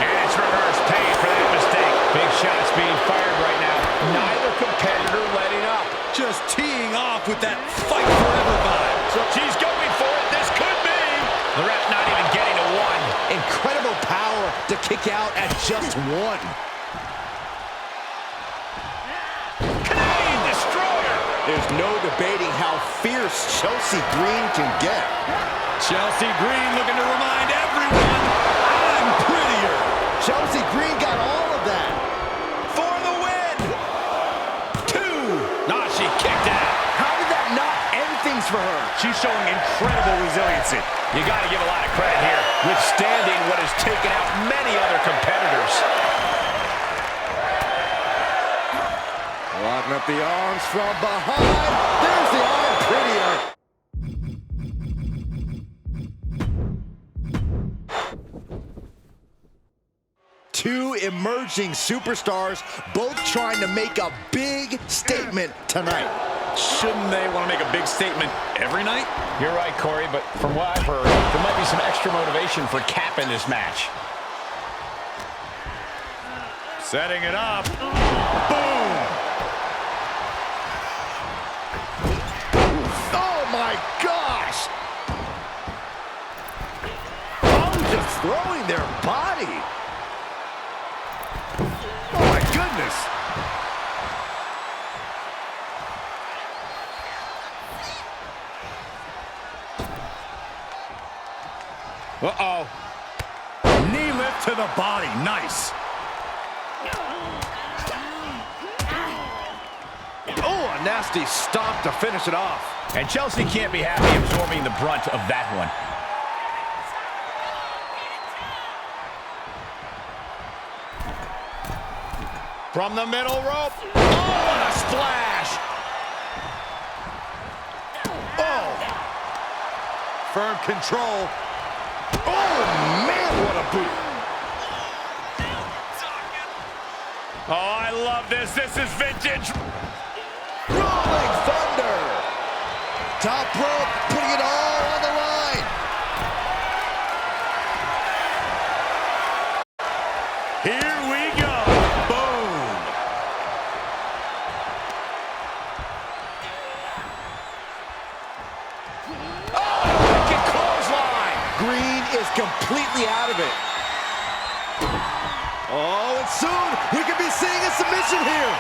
And it's reverse pay for that mistake. Big shots being fired right now. Neither competitor letting up. Just teeing off with that fight forever vibe. So she's going for it. This could be. The ref not even getting to one. Incredible power to kick out at just one. Canadian destroyer. There's no debating how fierce Chelsea Green can get. Chelsea Green looking to remind everyone, I'm prettier. Chelsea Green got all of that. For the win. 2. Nah, she kicked out. How did that not end things for her? She's showing incredible resiliency. You got to give a lot of credit here, withstanding what has taken out many other competitors. Locking up the arms from behind. There's the arm prettier. Two emerging superstars, both trying to make a big statement tonight. Shouldn't they want to make a big statement every night? You're right, Corey, but from what I've heard, there might be some extra motivation for Cap in this match. Setting it up. Boom! Oh my gosh! Oh, just throwing their body. Oh my goodness! Uh-oh. Knee lift to the body. Nice. Oh, a nasty stomp to finish it off. And Chelsea can't be happy absorbing the brunt of that one. From the middle rope. Oh, what a splash! Oh! Firm control. Oh, man, what a boot. Oh, I love this. This is vintage. Rolling thunder. Top rope, putting it all on the line. Here we go. Boom. Oh, wicked clothesline. Green is completely out of it. Oh, and soon we could be seeing a submission here.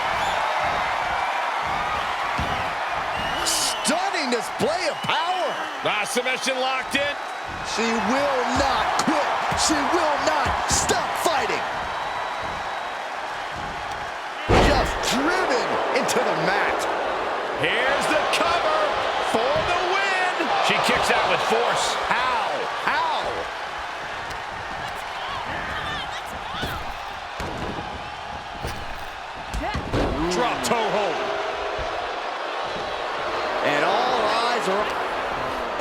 Stunning display of power. Submission locked in. She will not quit. She will not stop fighting. Just driven into the mat. Here's the cover for the win. She kicks out with force. How? How? Drop toe hold. And all eyes are...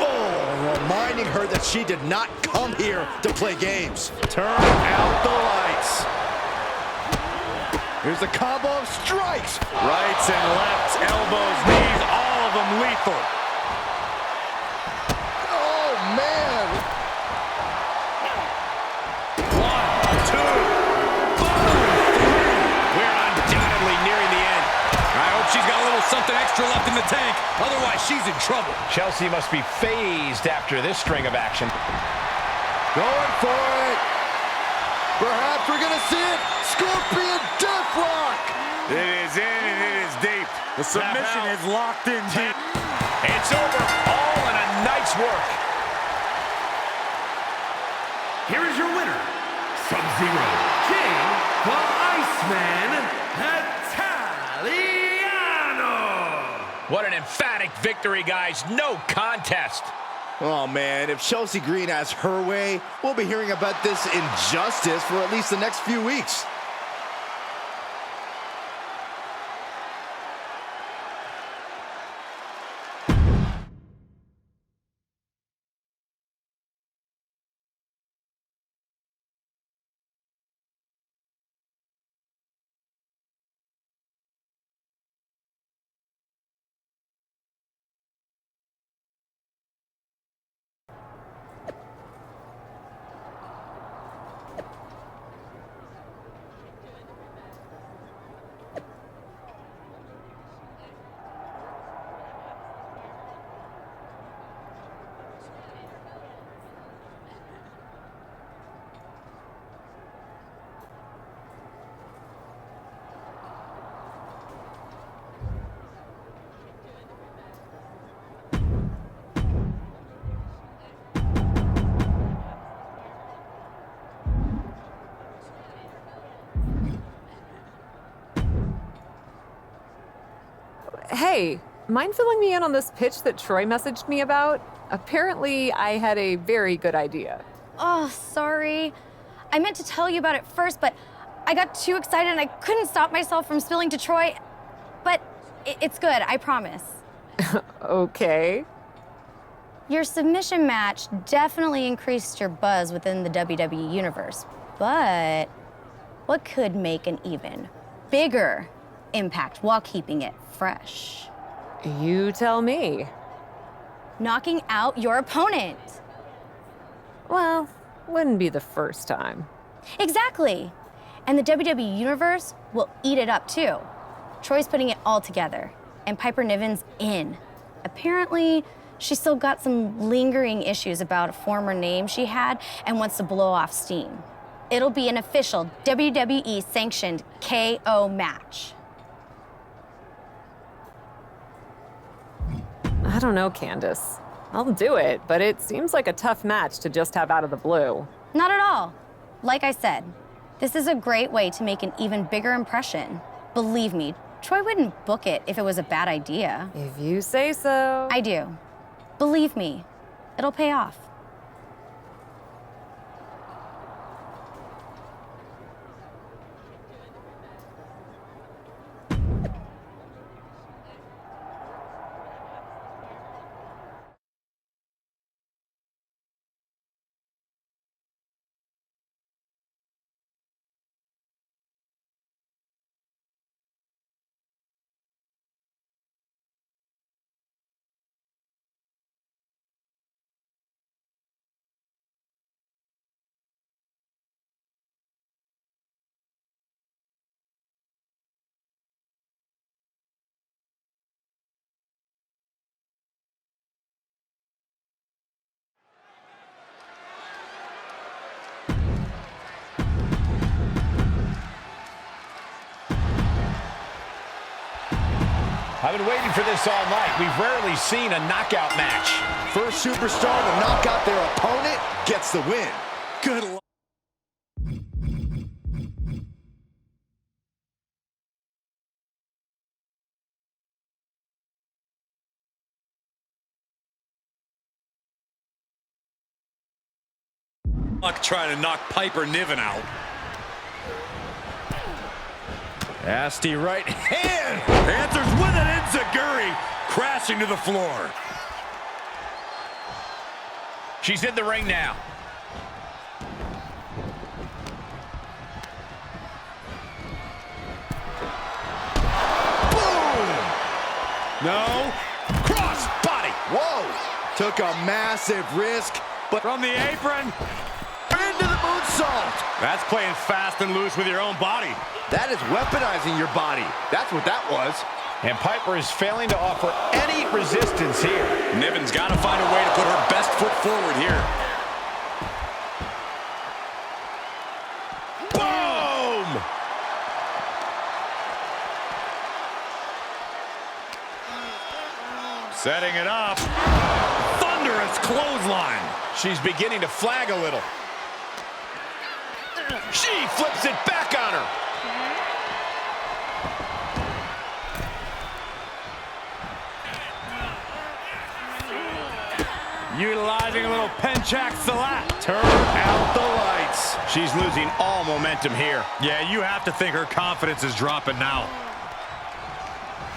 Oh, reminding her that she did not come here to play games. Turn out the lights. Here's the combo of strikes. Rights and lefts, elbows, knees, all of them lethal. Oh, man. 1, 2, boom, 3. We're undoubtedly nearing the end. I hope she's got a little something extra left in the tank. Otherwise, she's in trouble. Chelsea must be phased after this string of action. Going for it. Perhaps we're going to see it. Scorpion Death Rock. It is in and it is deep. The submission is locked in deep. It's over. All in a night's work. Here is your winner, Sub-Zero, King the Iceman Italiano. What an emphatic victory, guys. No contest. Oh, man, if Chelsea Green has her way, we'll be hearing about this injustice for at least the next few weeks. Hey, mind filling me in on this pitch that Troy messaged me about? Apparently, I had a very good idea. Oh, sorry. I meant to tell you about it first, but I got too excited and I couldn't stop myself from spilling to Troy. But it's good, I promise. Okay. Your submission match definitely increased your buzz within the WWE Universe. But what could make an even bigger impact while keeping it fresh? You tell me. Knocking out your opponent. Well, wouldn't be the first time. Exactly. And the WWE Universe will eat it up too. Troy's putting it all together, and Piper Niven's in. Apparently, she's still got some lingering issues about a former name she had and wants to blow off steam. It'll be an official WWE sanctioned KO match. I don't know, Candace. I'll do it, but it seems like a tough match to just have out of the blue. Not at all. Like I said, this is a great way to make an even bigger impression. Believe me, Troy wouldn't book it if it was a bad idea. If you say so. I do. Believe me, it'll pay off. I've been waiting for this all night. We've rarely seen a knockout match. First superstar to knock out their opponent gets the win. Good luck. Trying to knock Piper Niven out. Nasty right hand. Answers with an enziguri, crashing to the floor. She's in the ring now. Boom! No. Cross body. Whoa! Took a massive risk, but From the apron. into the moonsault. That's playing fast and loose with your own body. That is weaponizing your body. That's what that was. And Piper is failing to offer any resistance here. Niven's got to find a way to put her best foot forward here. Boom! Setting it up. Thunderous clothesline. She's beginning to flag a little. She flips it back on her. Utilizing a little penchak salat. Turn out the lights. She's losing all momentum here. Yeah, you have to think her confidence is dropping now.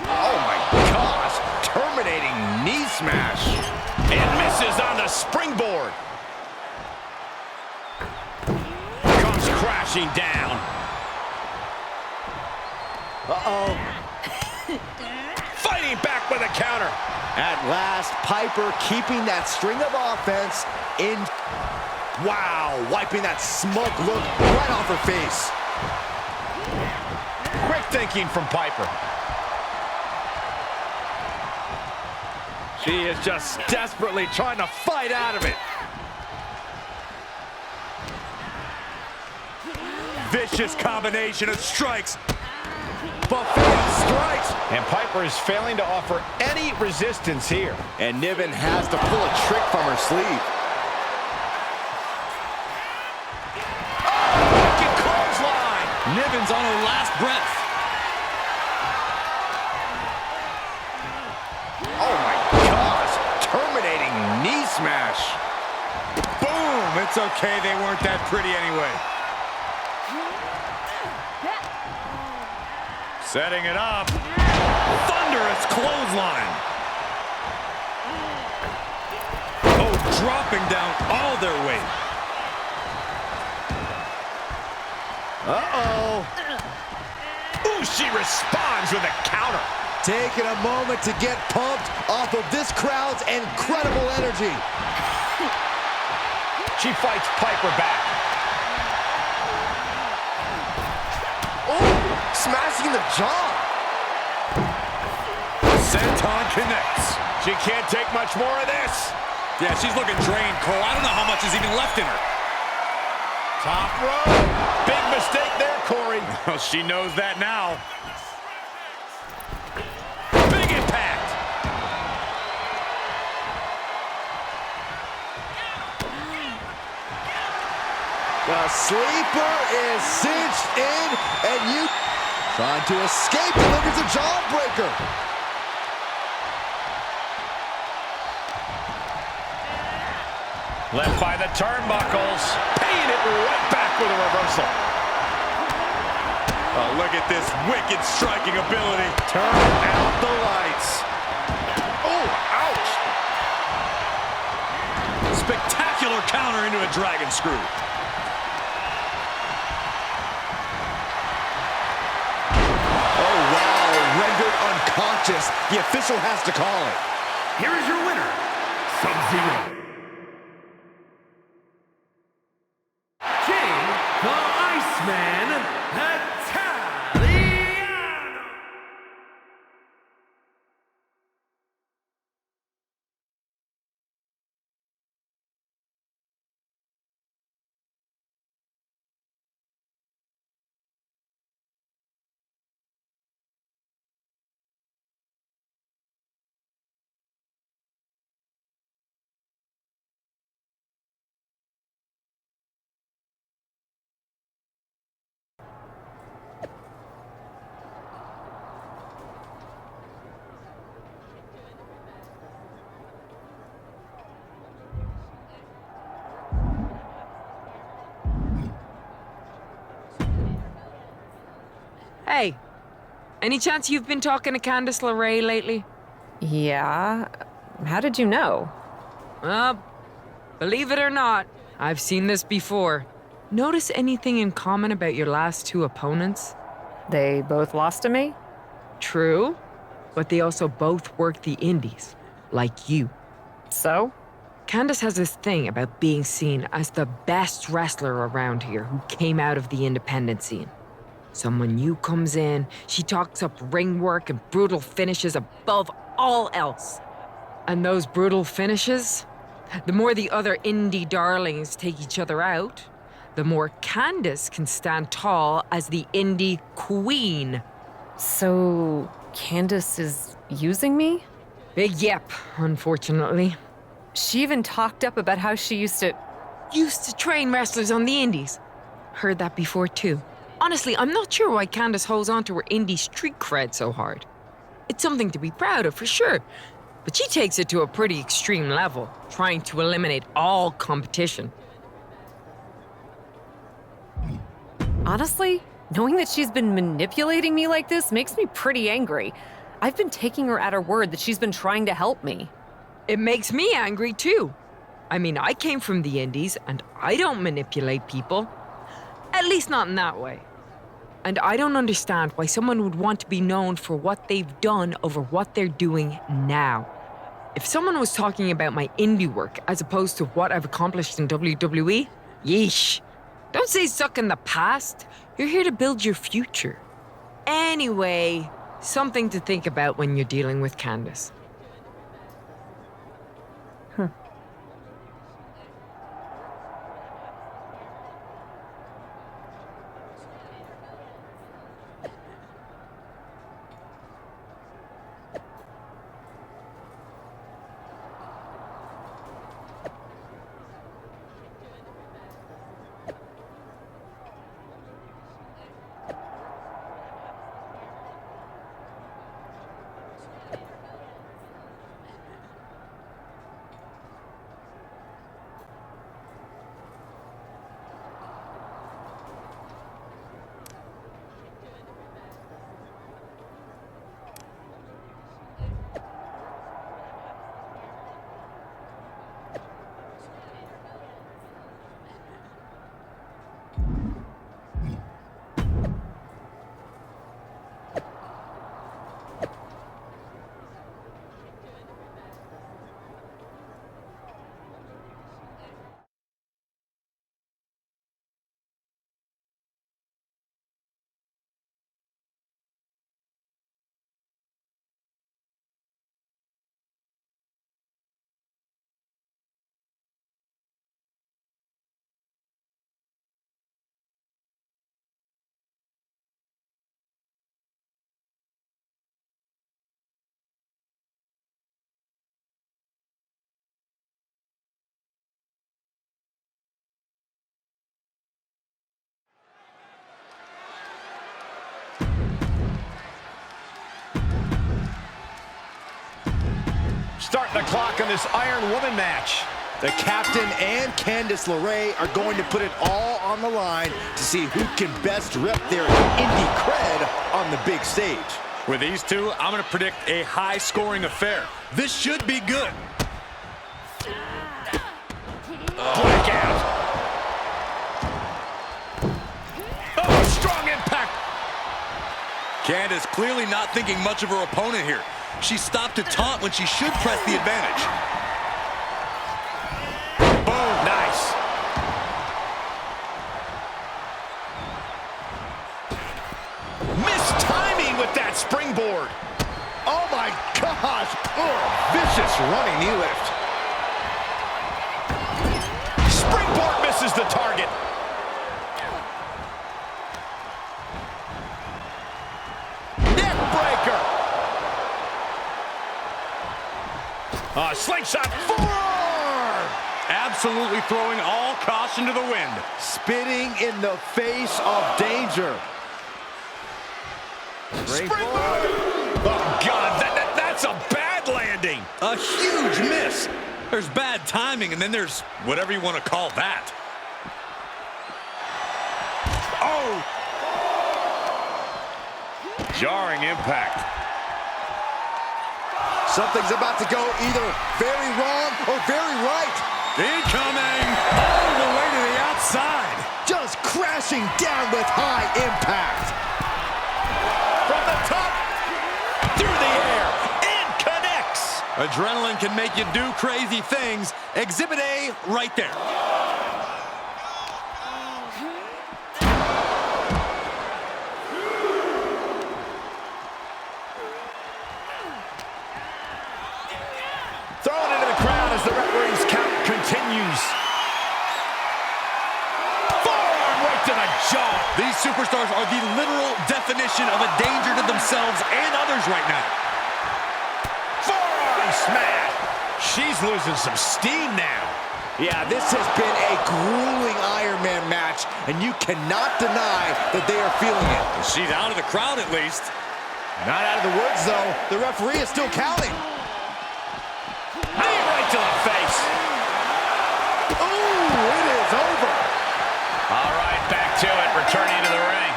Oh my gosh! Terminating knee smash. And misses on the springboard. Comes crashing down. Uh-oh. Fighting back with a counter. At last, Piper keeping that string of offense in. Wow, wiping that smug look right off her face. Quick thinking from Piper. She is just desperately trying to fight out of it. Vicious combination of strikes. Buffet of strikes. And Piper is failing to offer any resistance here. And Niven has to pull a trick from her sleeve. Wicked clothesline. Niven's on her last breath. Oh my gosh, terminating knee smash. Boom! It's okay, they weren't that pretty anyway. Setting it up. Thunderous clothesline. Oh, dropping down all their weight. Uh-oh. Ooh, she responds with a counter. Taking a moment to get pumped off of this crowd's incredible energy. She fights Piper back. Oh, smashing the jaw. Senton connects. She can't take much more of this. Yeah, she's looking drained, Cole. I don't know how much is even left in her. Top row. Big mistake there, Corey. Well, she knows that now. Big impact. The sleeper is cinched in, and you trying to escape, delivers a jawbreaker. Left by the turnbuckles. Paying it right back with a reversal. Oh, look at this wicked striking ability. Turn out the lights. Oh, ouch. Spectacular counter into a dragon screw. Oh, wow, rendered unconscious. The official has to call it. Here is your winner, Sub-Zero. The Iceman Hey, any chance you've been talking to Candice LeRae lately? Yeah. How did you know? Believe it or not, I've seen this before. Notice anything in common about your last two opponents? They both lost to me? True, but they also both work the indies, like you. So? Candice has this thing about being seen as the best wrestler around here who came out of the independent scene. So when you comes in, she talks up ring work and brutal finishes above all else. And those brutal finishes, the more the other indie darlings take each other out, the more Candice can stand tall as the indie queen. So, Candice is using me? Big yep, unfortunately. She even talked up about how she used to train wrestlers on the indies. Heard that before too. Honestly, I'm not sure why Candice holds on to her indie street cred so hard. It's something to be proud of for sure, but she takes it to a pretty extreme level, trying to eliminate all competition. Honestly, knowing that she's been manipulating me like this makes me pretty angry. I've been taking her at her word that she's been trying to help me. It makes me angry too. I mean, I came from the indies and I don't manipulate people. At least not in that way. And I don't understand why someone would want to be known for what they've done over what they're doing now. If someone was talking about my indie work as opposed to what I've accomplished in WWE, yeesh. Don't say stuck in the past. You're here to build your future. Anyway, something to think about when you're dealing with Candice. Starting the clock on this Iron Woman match. The captain and Candice LeRae are going to put it all on the line to see who can best rep their indie cred on the big stage. With these two, I'm going to predict a high-scoring affair. This should be good. Blackout. Oh, strong impact. Candice clearly not thinking much of her opponent here. She stopped to taunt when she should press the advantage. Boom, nice. Missed timing with that springboard. Oh my gosh! Vicious running knee lift. Springboard misses the target. Neck breaker. Slingshot forearm. Absolutely throwing all caution to the wind. Spitting in the face of danger. Springboard. Oh, God, that's a bad landing. A huge miss. There's bad timing, and then there's whatever you want to call that. Oh. Jarring impact. Something's about to go either very wrong or very right. Incoming! All the way to the outside. Just crashing down with high impact. From the top, through the air, and connects. Adrenaline can make you do crazy things. Exhibit A right there. Thrown into the crowd as the referee's count continues. Forearm right to the jaw. These superstars are the literal definition of a danger to themselves and others right now. Forearm smash. She's losing some steam now. Yeah, this has been a grueling Iron Man match, and you cannot deny that they are feeling it. She's out of the crowd at least. Not out of the woods, though. The referee is still counting. Knee right to the face. Ooh, it is over. All right, back to it, returning to the ring.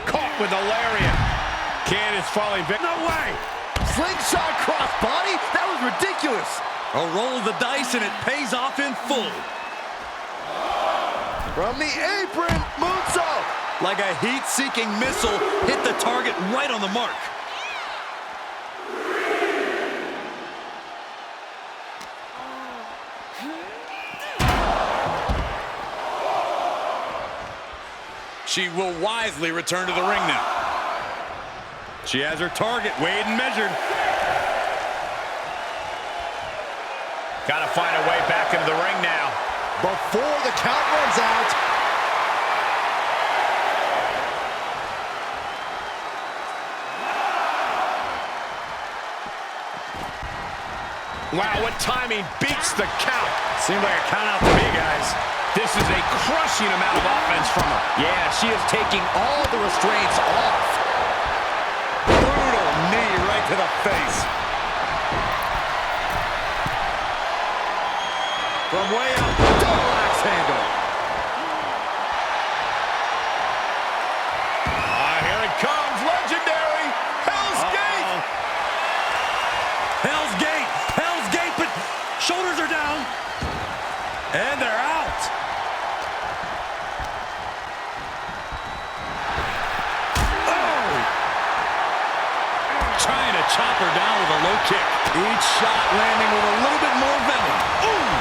Caught with a lariat. Candace falling back. No way! Slingshot crossbody? That was ridiculous. A roll of the dice, and it pays off in full. From the apron, moonsault. Like a heat-seeking missile, hit the target right on the mark. She will wisely return to the ring now. She has her target weighed and measured. Gotta find a way back into the ring now. Before the count runs out. Wow, what timing beats the count. Seemed like a count out to me, guys. This is a crushing amount of offense from her. Yeah, she is taking all the restraints off. Brutal knee right to the face. From way up, double axe handle. Here it comes, legendary Hell's Gate. Hell's Gate, Hell's Gate, but shoulders are down. And they're out. Oh! Trying to chop her down with a low kick. Each shot landing with a little bit more venom. Ooh!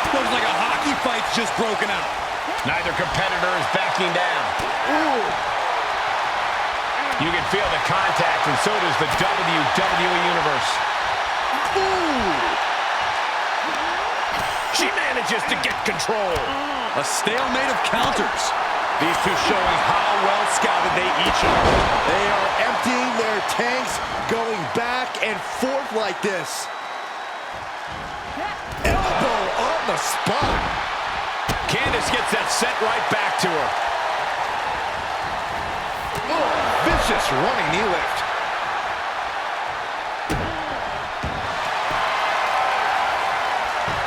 Looks like a hockey fight's just broken out. Neither competitor is backing down. Ooh! You can feel the contact, and so does the WWE Universe. Ooh! She manages to get control. A stalemate of counters. These two showing how well scouted they each are. They are emptying their tanks, going back and forth like this. Elbow on the spot. Candace gets that sent right back to her. Oh, vicious running knee lift.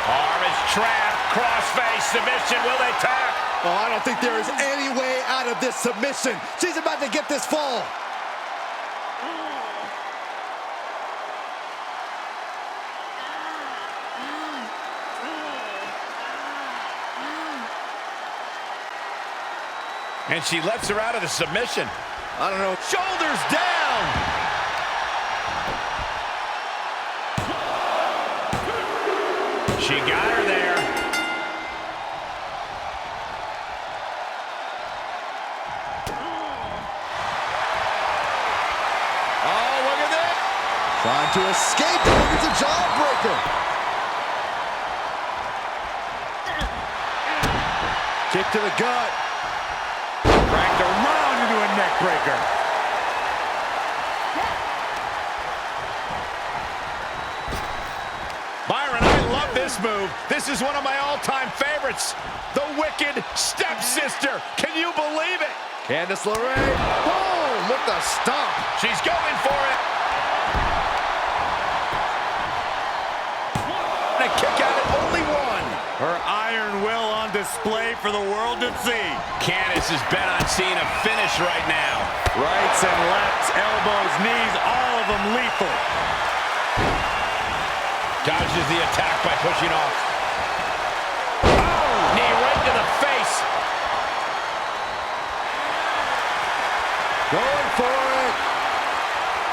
Arm is trapped. Crossface submission. Will they tap? Oh, I don't think there is any way out of this submission. She's about to get this fall. And she lets her out of the submission. I don't know. Shoulders down. She got her there. Oh, look at that. Trying to escape. It's a jawbreaker. Kick to the gut. Cracked around into a neck breaker. Byron, I love this move. This is one of my all-time favorites. The Wicked Stepsister. Can you believe it? Candice LeRae. Boom! With the stomp. She's going for it. And a kick out at only one. Her iron will on display for the world to see. Candice is bent on seeing a finish right now. Rights and lefts, elbows, knees, all of them lethal. Dodges the attack by pushing off. Oh! Knee right to the face. Going for it.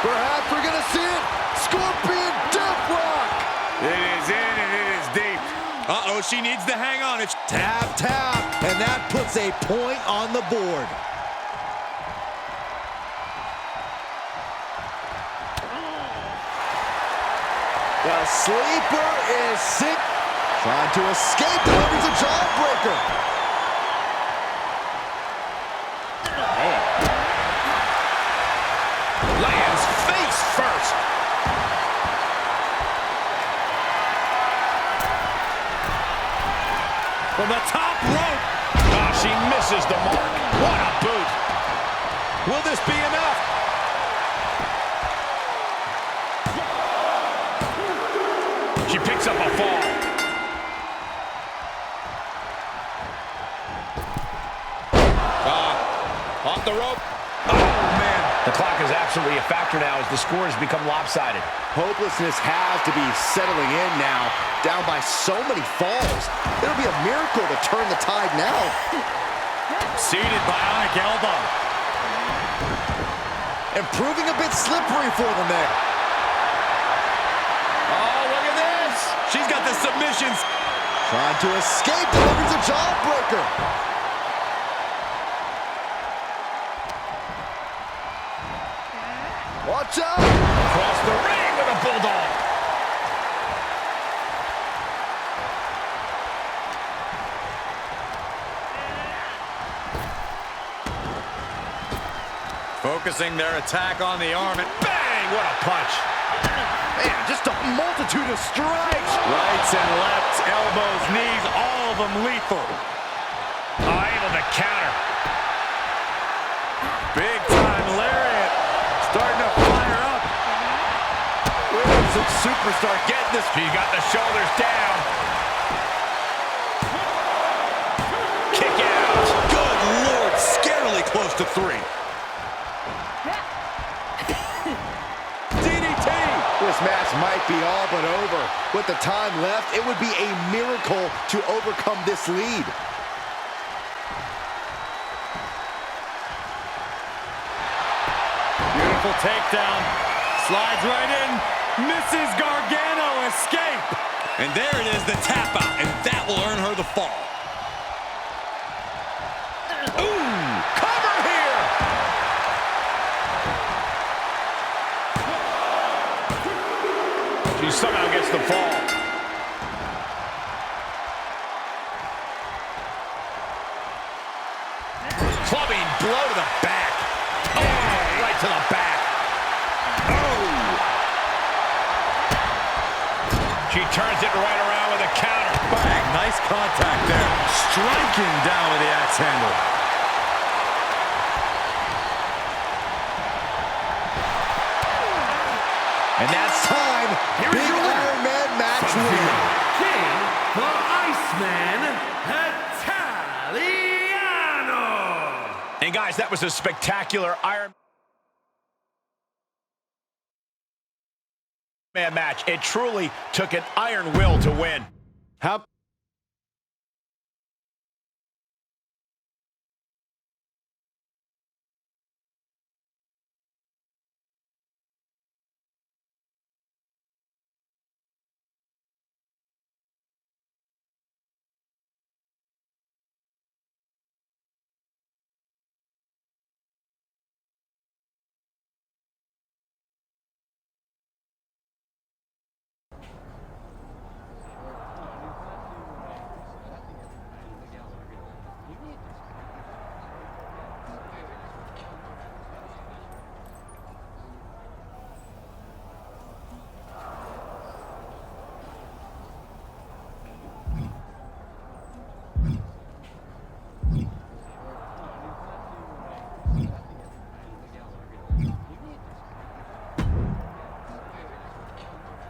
Perhaps we're going to see it. Scorpion Death Rock. It is in and it is deep. Uh-oh, she needs to hang on. It's Tap, tap, and that puts a point on the board. The sleeper is sick. Trying to escape, delivers a jawbreaker. Lands face first. from the top rope. Oh, she misses the mark. What a boot. Will this be enough? She picks up a fall. Off the rope. Oh, man. The clock is absolutely a factor now as the score has become lopsided. Hopelessness has to be settling in now, down by so many falls. It'll be a miracle to turn the tide now. Seated bionic elbow. And proving a bit slippery for them there. Oh, look at this. She's got the submissions. Trying to escape, delivers a jawbreaker. Watch out! Across the ring with a bulldog. Focusing their attack on the arm, and bang! What a punch. Man, just a multitude of strikes. Rights and lefts, elbows, knees, all of them lethal. Able to counter. Big time lariat. Starting to fire up. Williamson superstar getting this. She's got the shoulders down. Kick out. Good Lord, scarily close to 3. DDT. This match might be all but over. With the time left, it would be a miracle to overcome this lead. Beautiful takedown. Slides right in. Misses Gargano. Escape. And there it is, the tap out. And that will earn her the fall. Ooh, cover here. She somehow gets the fall. Clubbing blow to the back. Oh, right to the back. Oh. She turns it right around with a counter. Bang, nice contact there. Striking down with the axe handle. And that's time. Here Big is your winner. Iron Man match winner. King, the Iceman, Italiano. And guys, that was a spectacular Iron Man match. It truly took an iron will to win. How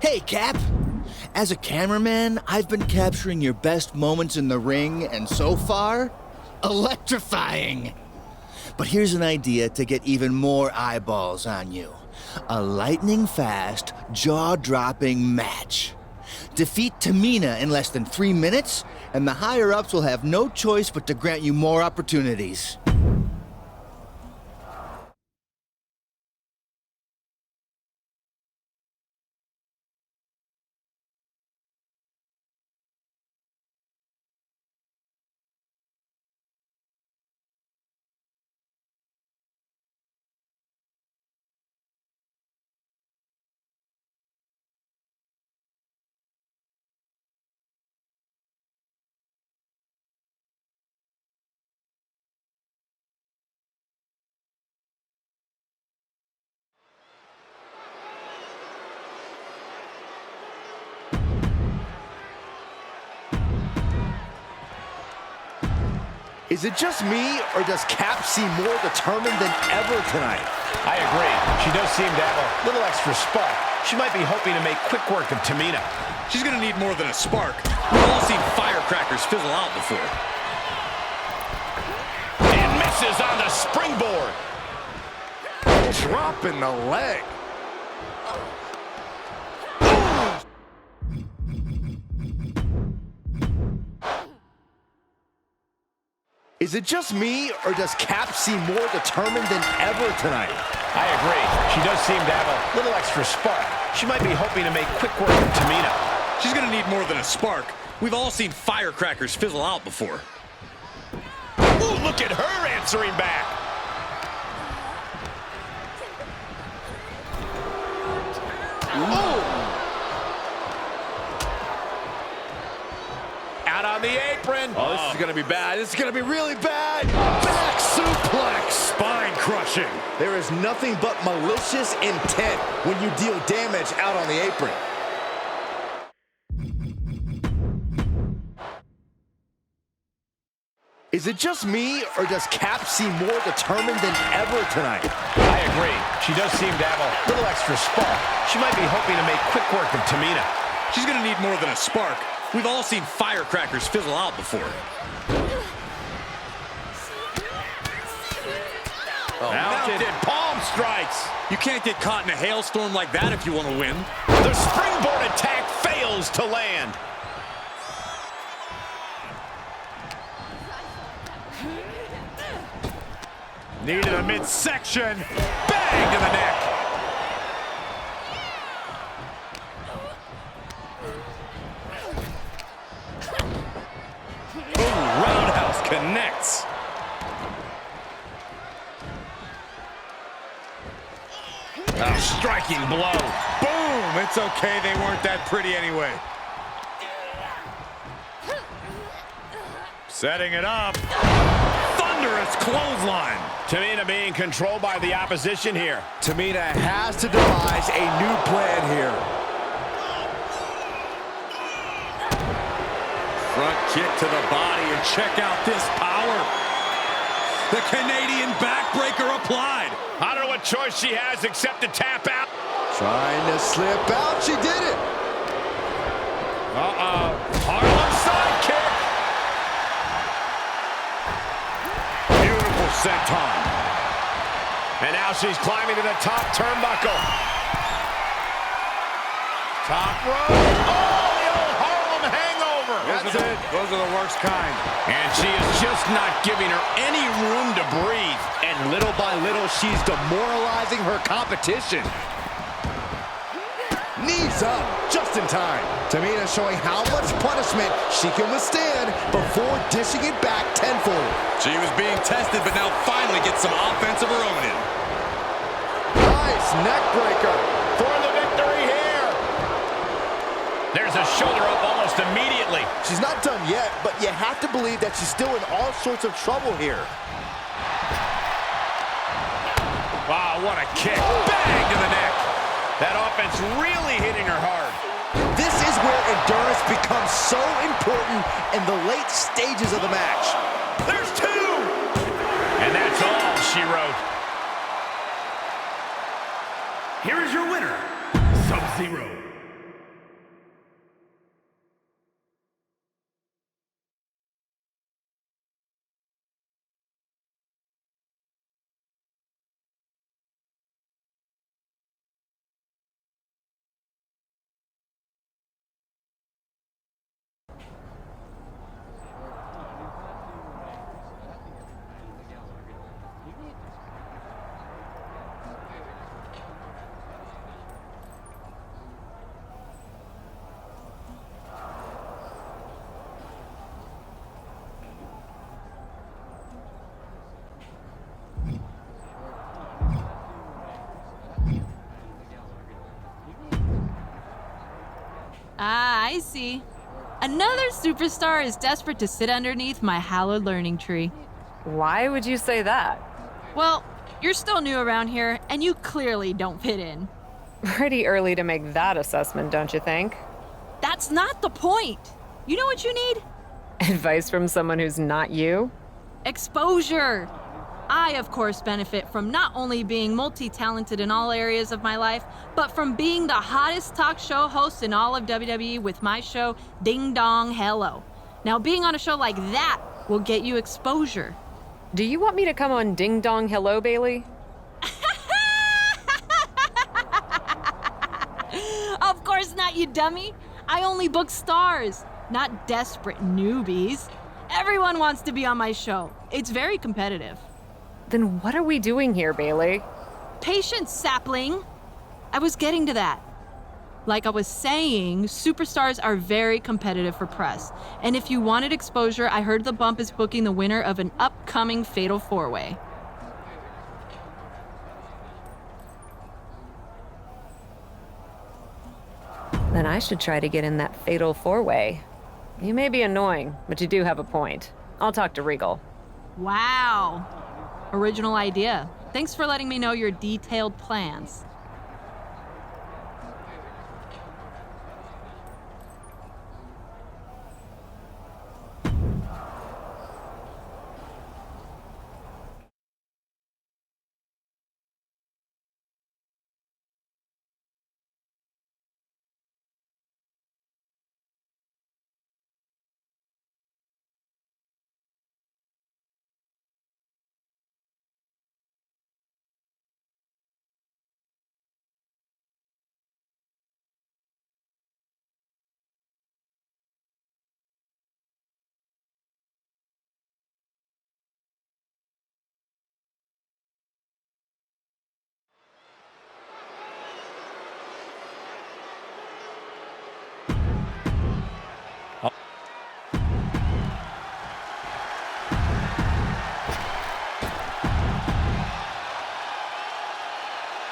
Hey, Cap. As a cameraman, I've been capturing your best moments in the ring, and so far, electrifying. But here's an idea to get even more eyeballs on you. A lightning-fast, jaw-dropping match. Defeat Tamina in less than 3 minutes, and the higher-ups will have no choice but to grant you more opportunities. Is it just me, or does Cap seem more determined than ever tonight? I agree. She does seem to have a little extra spark. She might be hoping to make quick work of Tamina. She's gonna need more than a spark. We've all seen firecrackers fizzle out before. And misses on the springboard. Drop in the leg. Is it just me, or does Cap seem more determined than ever tonight? I agree. She does seem to have a little extra spark. She might be hoping to make quick work of Tamina. She's gonna need more than a spark. We've all seen firecrackers fizzle out before. Ooh, look at her answering back. Ooh. Out on the apron. Oh, this is going to be bad. This is going to be really bad. Back suplex. Spine crushing. There is nothing but malicious intent when you deal damage out on the apron. Is it just me, or does Cap seem more determined than ever tonight? I agree. She does seem to have a little extra spark. She might be hoping to make quick work of Tamina. She's gonna need more than a spark. We've all seen firecrackers fizzle out before. Mounted palm strikes. You can't get caught in a hailstorm like that if you want to win. The springboard attack fails to land. Knee to the midsection. Bang to the neck. Ooh, roundhouse connects. A striking blow. Boom! It's okay, they weren't that pretty anyway. Setting it up. Thunderous clothesline. Tamina being controlled by the opposition here. Tamina has to devise a new plan here. Front kick to the body, and check out this power. The Canadian backbreaker applied. I don't know what choice she has except to tap out. Trying to slip out. She did it. Uh-oh. Harlem sidekick. Beautiful senton. And now she's climbing to the top turnbuckle. Top rope. Oh, the old Harlem hangover. That's it. Those are the worst kind. And she is just not giving her any room to breathe. And little by little, she's demoralizing her competition. Knees up, just in time. Tamina showing how much punishment she can withstand before dishing it back tenfold. She was being tested, but now finally gets some offense of her own in. Nice neck breaker. For the victory here. There's a shoulder up almost immediately. She's not done yet, but you have to believe that she's still in all sorts of trouble here. Wow, what a kick. Bang to the neck. That offense really hitting her hard. This is where endurance becomes so important in the late stages of the match. There's two! And that's all she wrote. Here is your winner, Sub-Zero. see. Another superstar is desperate to sit underneath my hallowed learning tree. Why would you say that? Well, you're still new around here, and you clearly don't fit in. Pretty early to make that assessment, don't you think? That's not the point. You know what you need? Advice from someone who's not you? Exposure. I, of course, benefit from not only being multi-talented in all areas of my life, but from being the hottest talk show host in all of WWE with my show, Ding Dong Hello. Now, being on a show like that will get you exposure. Do you want me to come on Ding Dong Hello, Bailey? Of course not, you dummy. I only book stars, not desperate newbies. Everyone wants to be on my show. It's very competitive. Then what are we doing here, Bailey? Patience, sapling. I was getting to that. Like I was saying, superstars are very competitive for press. And if you wanted exposure, I heard The Bump is booking the winner of an upcoming Fatal 4-Way. Then I should try to get in that Fatal 4-Way. You may be annoying, but you do have a point. I'll talk to Regal. Wow. Original idea. Thanks for letting me know your detailed plans.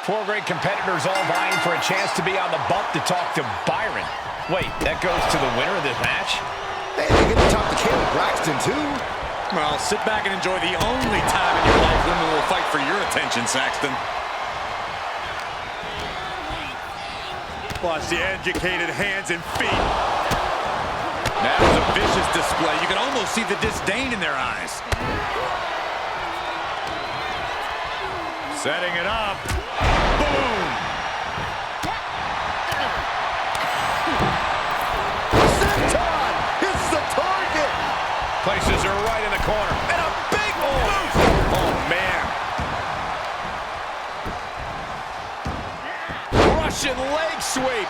Four great competitors all vying for a chance to be on the bump to talk to Byron. Wait, that goes to the winner of this match? Hey, they get to talk to Caleb Braxton, too. Well, sit back and enjoy the only time in your life women will fight for your attention, Saxton. Watch the educated hands and feet. That was a vicious display. You can almost see the disdain in their eyes. Setting it up. Boom! Senton hits the target! Places her right in the corner. And a big boost! Oh, man. Russian leg sweep.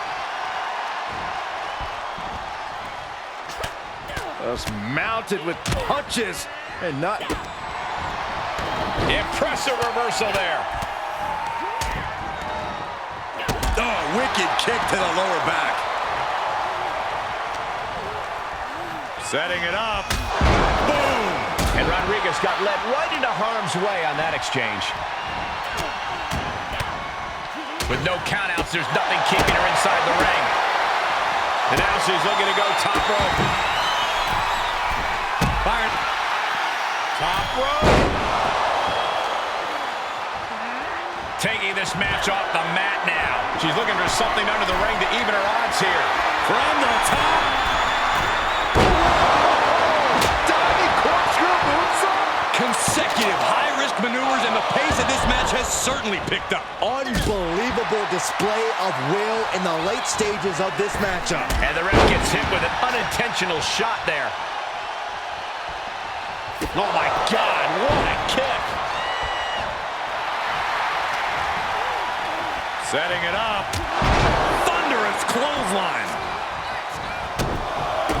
Just mounted with punches and not... Impressive reversal there. Oh, wicked kick to the lower back. Setting it up. Boom! And Rodriguez got led right into harm's way on that exchange. With no countouts, there's nothing keeping her inside the ring. And now she's looking to go top rope. Byron. Top rope. Taking this match off the mat now. She's looking for something under the ring to even her odds here. From the top. Diving corkscrew moonsault. Consecutive high-risk maneuvers, and the pace of this match has certainly picked up. Unbelievable display of will in the late stages of this matchup. And the ref gets hit with an unintentional shot there. Oh my God, what a kick. Setting it up. Thunderous clothesline.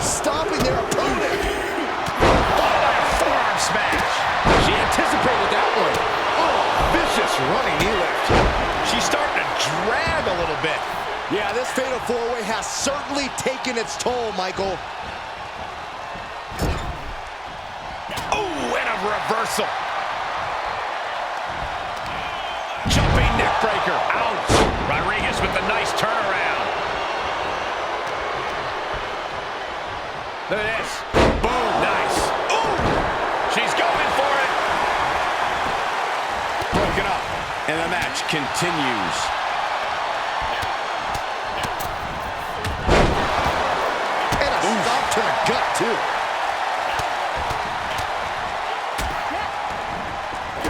Stopping their opponent. Forearm smash. She anticipated that one. Oh, vicious running knee lift. She's starting to drag a little bit. Yeah, this Fatal 4-Way has certainly taken its toll, Michael. Oh, and a reversal. Jumping neck breaker. Ouch. Rodriguez with the nice turnaround. Look at this. Boom, nice. Ooh! She's going for it. Broken up. And the match continues. And a stop to the gut, too.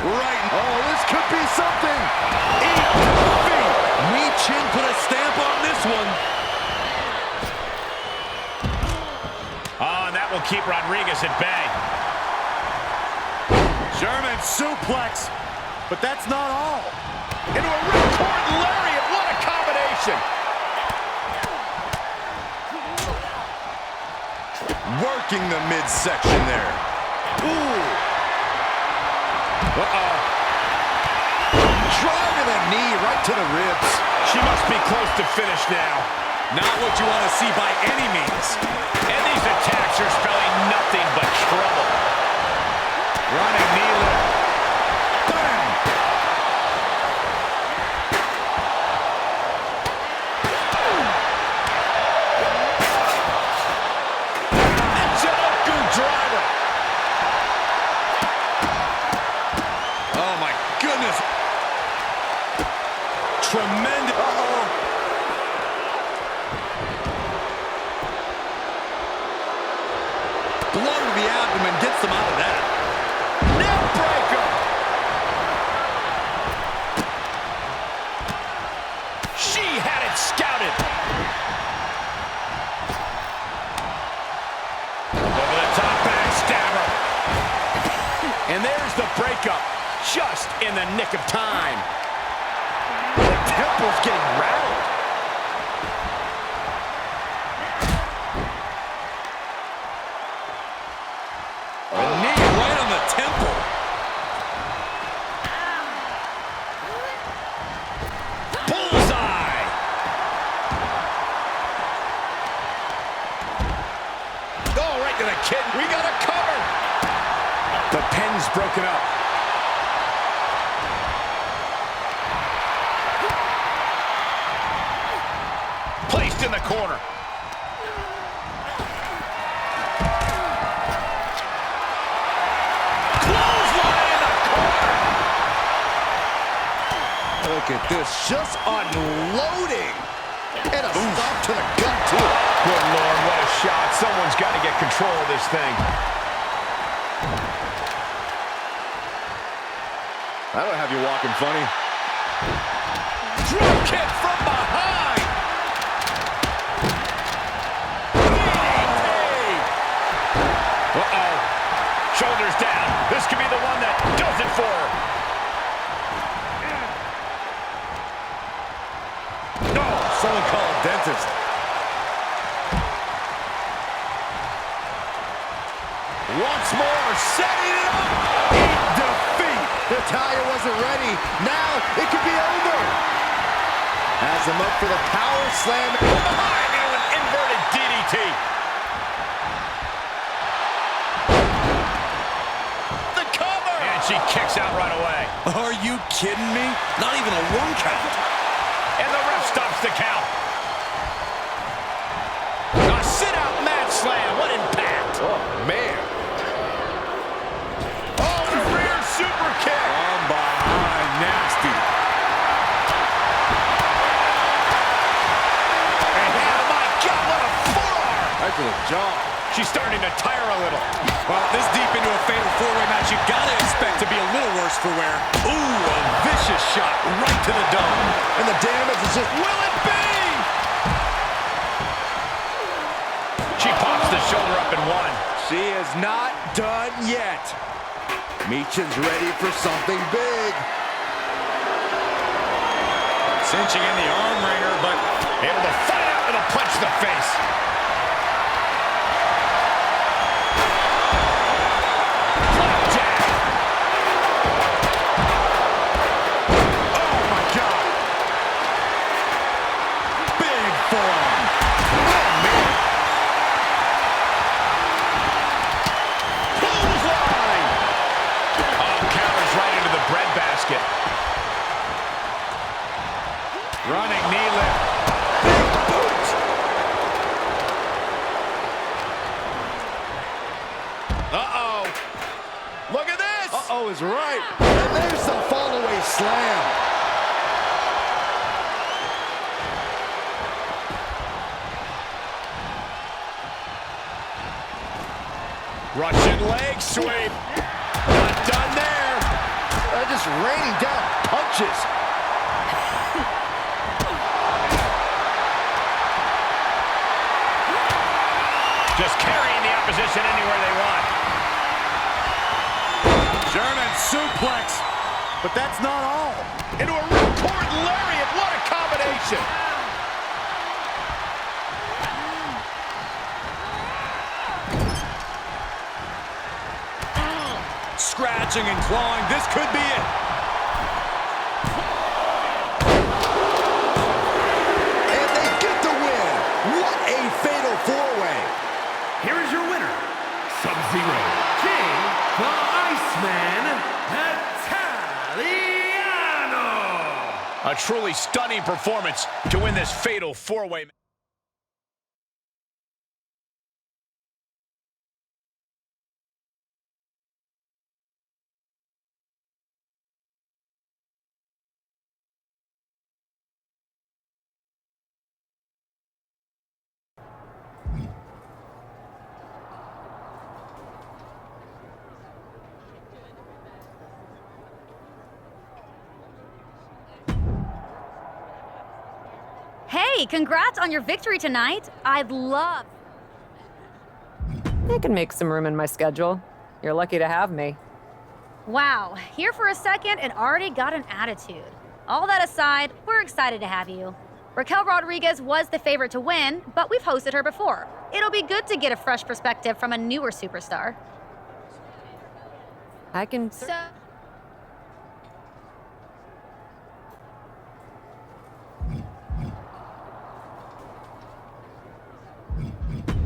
Right. Oh, this could be something. Eat defeat. Michin put a stamp on this one. Oh, and that will keep Rodriguez at bay. German suplex. But that's not all. Into a ripcord lariat. What a combination. Working the midsection there. Ooh. Uh-oh. Driving a knee right to the ribs. She must be close to finish now. Not what you want to see by any means. And these attacks are spelling nothing but trouble. Running knee lift. Bam! Michinoku driver. Oh, my goodness. Tremendous. Uh-oh. Blow to the abdomen gets them out of that. Neck breaker. She had it scouted. Over the top backstabber. And there's the breakup. Just in the nick of time. The temple's getting rattled. A knee right on the temple. Bullseye. Oh, right to the kidney. We got a cover. The pin's broken up. Placed in the corner. Clothesline in the corner. Look at this, just unloading. And a stop to the gut, too. Good Lord, what a shot. Someone's got to get control of this thing. That'll have you walking funny. Drop kick from behind. Uh-oh. Shoulders down. This could be the one that does it for her. No, someone call a dentist. Once more, setting it up. Eat defeat. Natalya wasn't ready. Now it could be over. Has him up for the power slam. From behind into an inverted DDT. The cover. And she kicks out right away. Are you kidding me? Not even a 1 count. And the ref stops the count. A sit-out mat slam. What impact. Oh, man. Oh, the rear super kick. From behind, nasty. And oh my God, what a forearm. Right to the jaw. She's starting to tire a little. Well, this deep into a fatal four-way match, you gotta expect to be a little worse for wear. Ooh, a vicious shot right to the dome. And the damage is just... Will it be? She pops the shoulder up and one. She is not done yet. Michin's ready for something big. Cinching in the arm wringer, but able to fight out with a punch to the face. Flapjack. oh my God. Big forearm. Oh, man. Clothesline. Oh, counters right into the breadbasket. Running knee lift. Big boot. elbow is right. And there's the fallaway slam. Russian leg sweep. Not done there. Just raining down punches. Just carrying the opposition anywhere they want. German suplex. But that's not all. Into a ripcord lariat. What a combination. Scratching and clawing. This could be it. And they get the win. What a fatal four-way. Here is your winner, Sub-Zero King, the Iceman, Italiano. A truly stunning performance to win this fatal four-way. Hey, congrats on your victory tonight. I'd love... I can make some room in my schedule. You're lucky to have me. Wow, here for a second and already got an attitude. All that aside, we're excited to have you. Raquel Rodriguez was the favorite to win, but we've hosted her before. It'll be good to get a fresh perspective from a newer superstar. I can...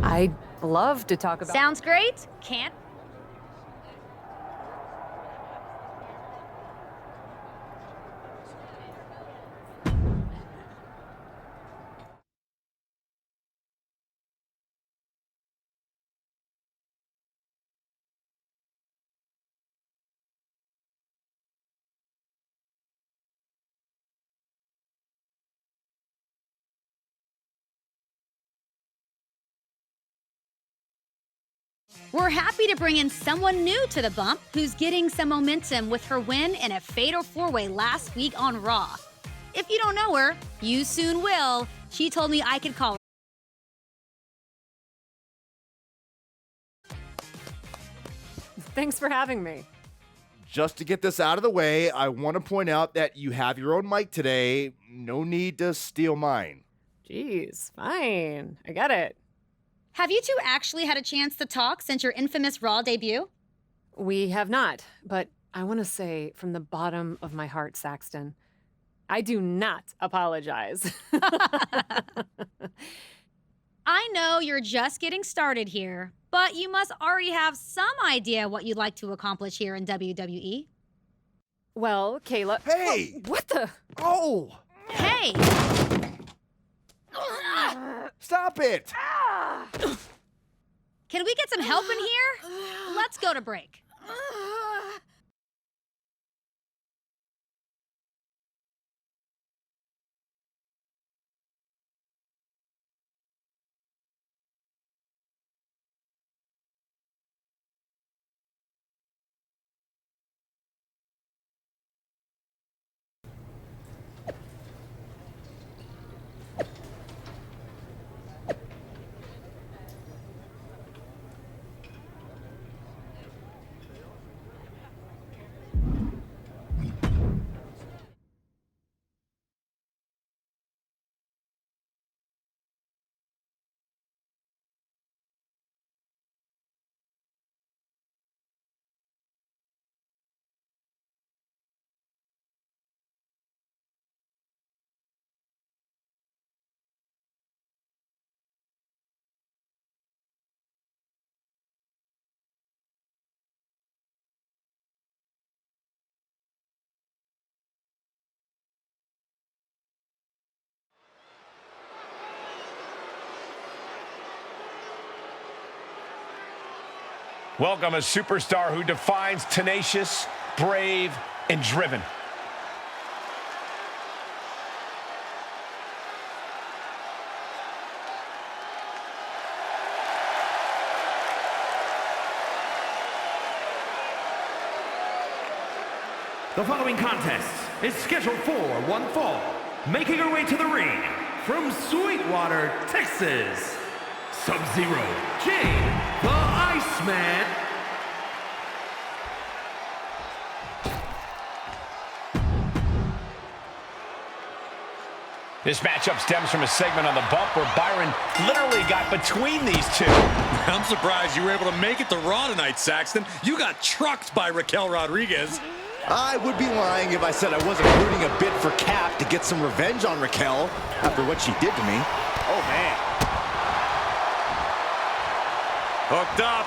I'd love to talk about... Sounds great. Can't... We're happy to bring in someone new to the bump who's getting some momentum with her win in a fatal four-way last week on Raw. If you don't know her, you soon will. She told me I could call her. Thanks for having me. Just to get this out of the way, I want to point out that you have your own mic today. No need to steal mine. Jeez, fine. I get it. Have you two actually had a chance to talk since your infamous Raw debut? We have not, but I want to say from the bottom of my heart, Saxton, I do not apologize. I know you're just getting started here, but you must already have some idea what you'd like to accomplish here in WWE. Well, Kayla... Hey! What the... Oh! Hey! Stop it! Can we get some help in here? Let's go to break. Welcome a superstar who defines tenacious brave, and driven. The following contest is scheduled for one fall. Making her way to the ring from Sweetwater, Texas, Sub-Zero, Jane the Iceman. This matchup stems from a segment on the bump where Byron literally got between these two. I'm surprised you were able to make it to Raw tonight, Saxton. You got trucked by Raquel Rodriguez. I would be lying if I said I wasn't rooting a bit for Cap to get some revenge on Raquel after what she did to me. Oh, man. Hooked up.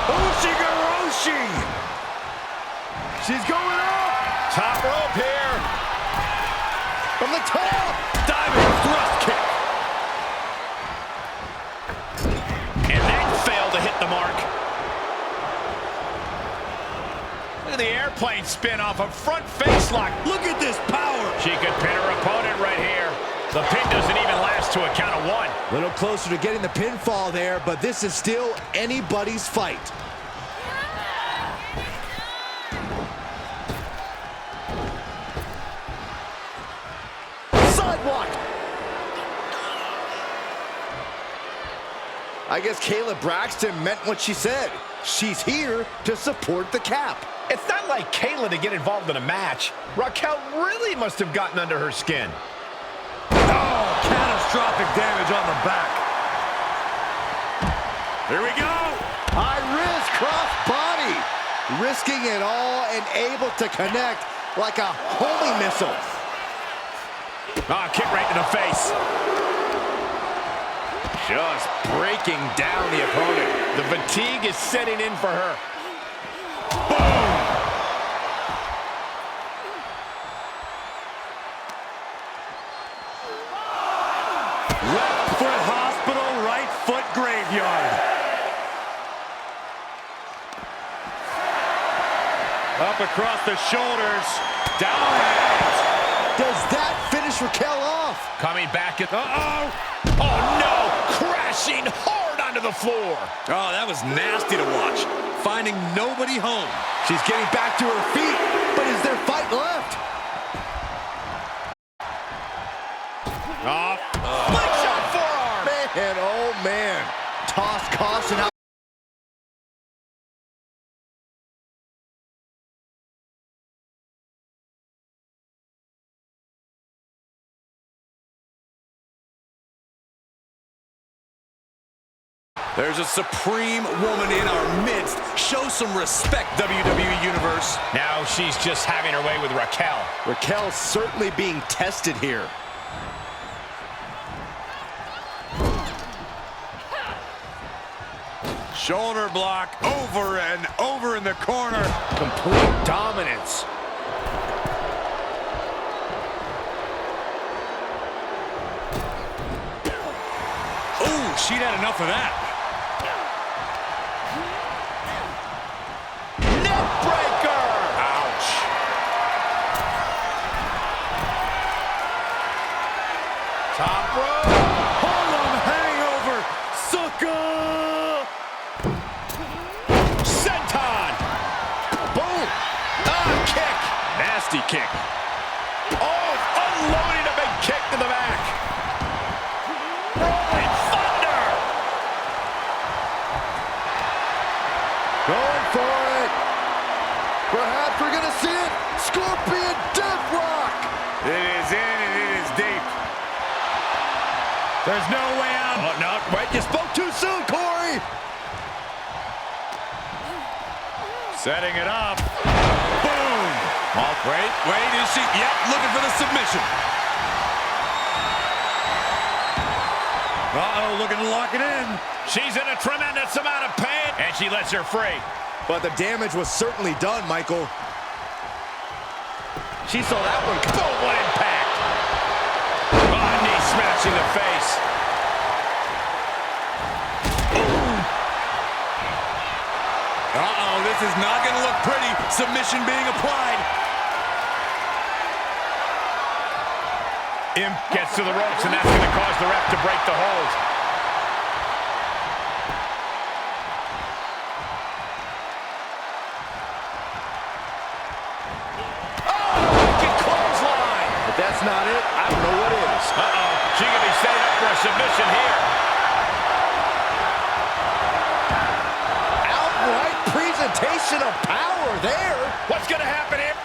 Ushigoroshi! She's going up! Top rope here. From the top! Diving thrust kick. And that failed to hit the mark. Look at the airplane spin off a front face lock. Look at this power. She could pin her opponent right here. The pin doesn't even last to a count of one. A little closer to getting the pinfall there, but this is still anybody's fight. Sidewalk! I guess Kayla Braxton meant what she said. She's here to support the Cap. It's not like Kayla to get involved in a match. Raquel really must have gotten under her skin. Oh, catastrophic damage on the back. Here we go. High risk cross body. Risking it all and able to connect like a homing missile. Ah, kick right to the face. Just breaking down the opponent. The fatigue is setting in for her. Boom! Left foot hospital, right foot graveyard. Up across the shoulders. Down and out. Does that finish Raquel off? Coming back at... Uh-oh! Oh, no! Crashing hard onto the floor. Oh, that was nasty to watch. Finding nobody home. She's getting back to her feet, but is there fight left? Slingshot forearm! Man, oh man. Toss caution out. There's a supreme woman in our midst. Show some respect, WWE Universe. Now she's just having her way with Raquel. Raquel's certainly being tested here. Shoulder block over and over in the corner. Complete dominance. Oh, she'd had enough of that. Neckbreaker! Ouch. Top rope. Harlem hangover. Sucker. Senton. Boom. Kick. Nasty kick. Oh, unloading a big kick to the back. Rolling thunder. Going for it. Perhaps we're going to see it. Scorpion Death Rock. It is in and it is deep. There's no way out. Oh, no, wait, you spoke too soon, Corey. Setting it up. Boom. Oh, wait, is she? Yep, looking for the submission. Uh-oh, looking to lock it in. She's in a tremendous amount of pain, and she lets her free. But the damage was certainly done, Michael. She saw that one. Boom, what impact. Oh, knee smashing the face. Uh-oh, this is not going to look pretty. Submission being applied. Imp gets to the ropes, and that's going to cause the ref to break the hold. That's not it. I don't know what is. Uh-oh. She could be setting up for a submission here. Outright presentation of power there. What's going to happen here?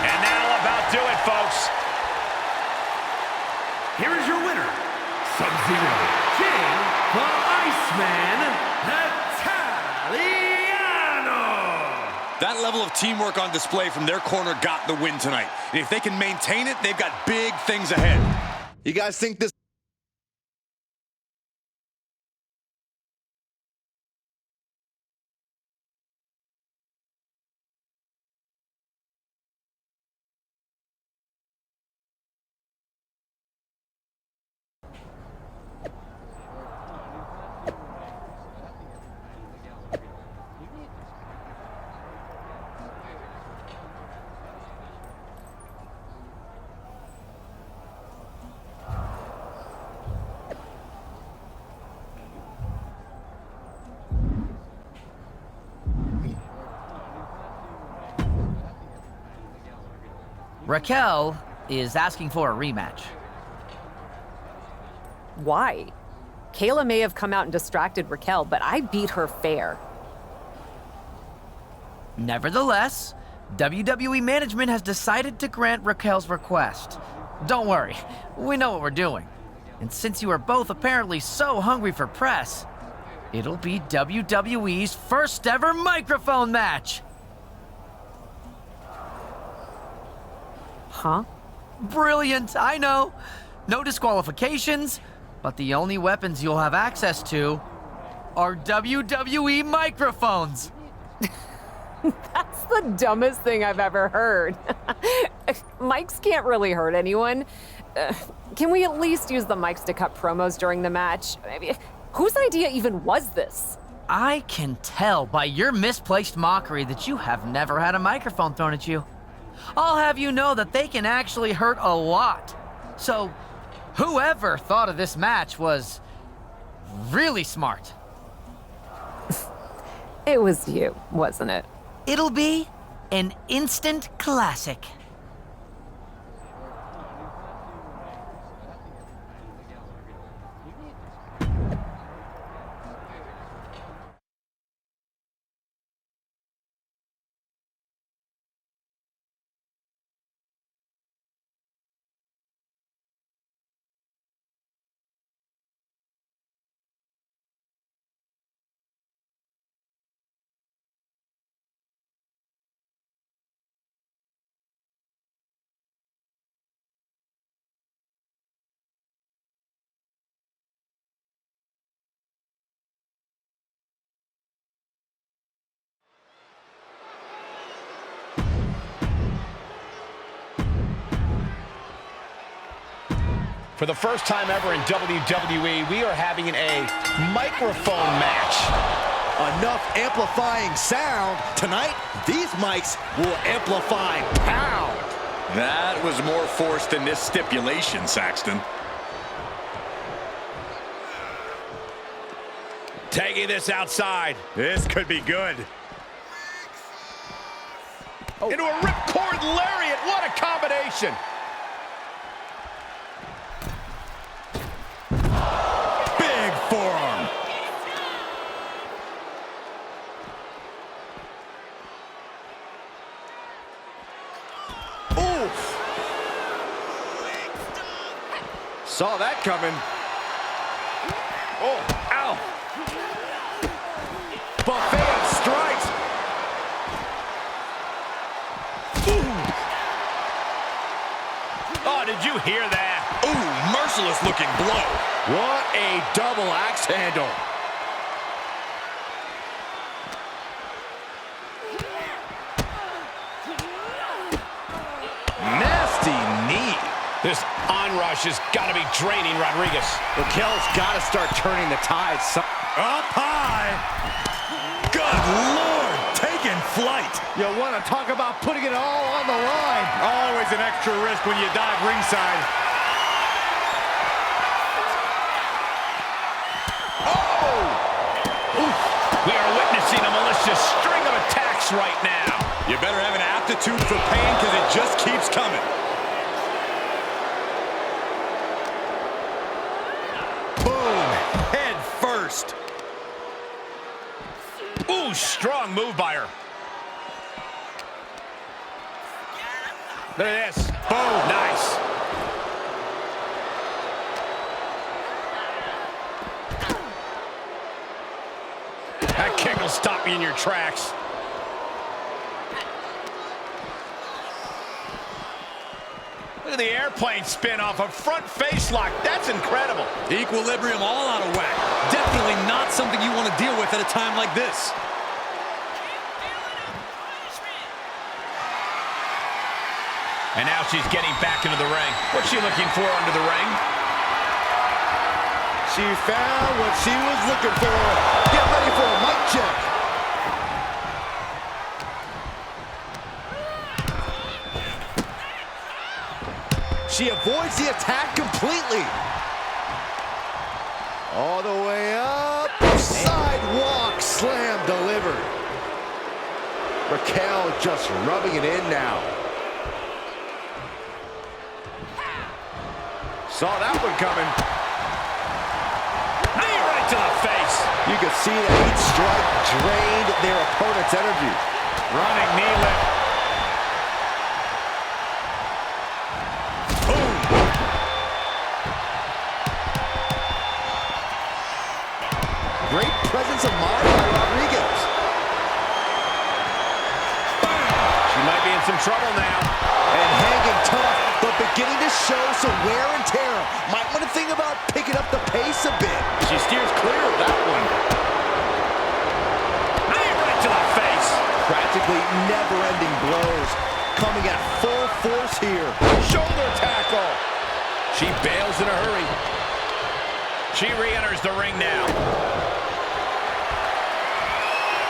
And that'll about do it, folks. Here is your winner, Sub-Zero, King the Iceman, Italiano. That level of teamwork on display from their corner got the win tonight. And if they can maintain it, they've got big things ahead. You guys think this... Raquel is asking for a rematch. Why? Kayla may have come out and distracted Raquel, but I beat her fair. Nevertheless, WWE management has decided to grant Raquel's request. Don't worry, we know what we're doing. And since you are both apparently so hungry for press, it'll be WWE's first ever microphone match. Huh? Brilliant, I know. No disqualifications, but the only weapons you'll have access to are WWE microphones. That's the dumbest thing I've ever heard. Mics can't really hurt anyone. Can we at least use the mics to cut promos during the match? Maybe. Whose idea even was this? I can tell by your misplaced mockery that you have never had a microphone thrown at you. I'll have you know that they can actually hurt a lot. So, whoever thought of this match was really smart. It was you, wasn't it? It'll be an instant classic. For the first time ever in WWE, we are having a microphone match. Enough amplifying sound. Tonight, these mics will amplify pound. That was more force than this stipulation, Saxton. Taking this outside. This could be good. Oh. Into a ripcord lariat. What a combination. Big forearm. Oof. Saw that coming. Oh, ow. Buffet of strikes. Ooh. Oh, did you hear that? Ooh, merciless looking blow. What a double axe handle. Nasty knee. This onrush has got to be draining Rodriguez. Raquel's got to start turning the tide. Up high. Good Lord, taking flight. You want to talk about putting it all on the line. Always an extra risk when you dive ringside. We are witnessing a malicious string of attacks right now. You better have an aptitude for pain because it just keeps coming. Boom, head first. Ooh, strong move by her. Look at this. Boom, nice. That kick will stop you in your tracks. Look at the airplane spin off a front face lock. That's incredible. Equilibrium all out of whack. Definitely not something you want to deal with at a time like this. And now she's getting back into the ring. What's she looking for under the ring? She found what she was looking for. Get ready for a mic check. She avoids the attack completely. All the way up. Sidewalk slam delivered. Raquel just rubbing it in now. Saw that one coming. Knee right to the face. You can see that each strike drained their opponent's energy. Running knee lift. Boom. Great presence of mind by Rodriguez. She might be in some trouble now. And hanging tough, but beginning to show some wear and tear. Might want to think about picking up the pace a bit. She steers clear of that one. Knee right to the face. Practically never-ending blows coming at full force here. Shoulder tackle. She bails in a hurry. She re-enters the ring now.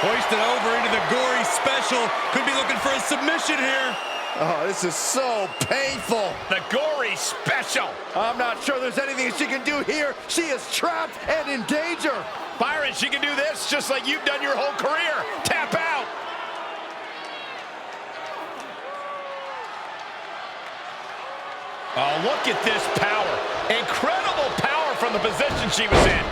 Hoisted over into the gory special. Could be looking for a submission here. Oh, this is so painful. The gory special. I'm not sure there's anything she can do here. She is trapped and in danger. Byron, she can do this just like you've done your whole career. Tap out. Oh, look at this power. Incredible power from the position she was in.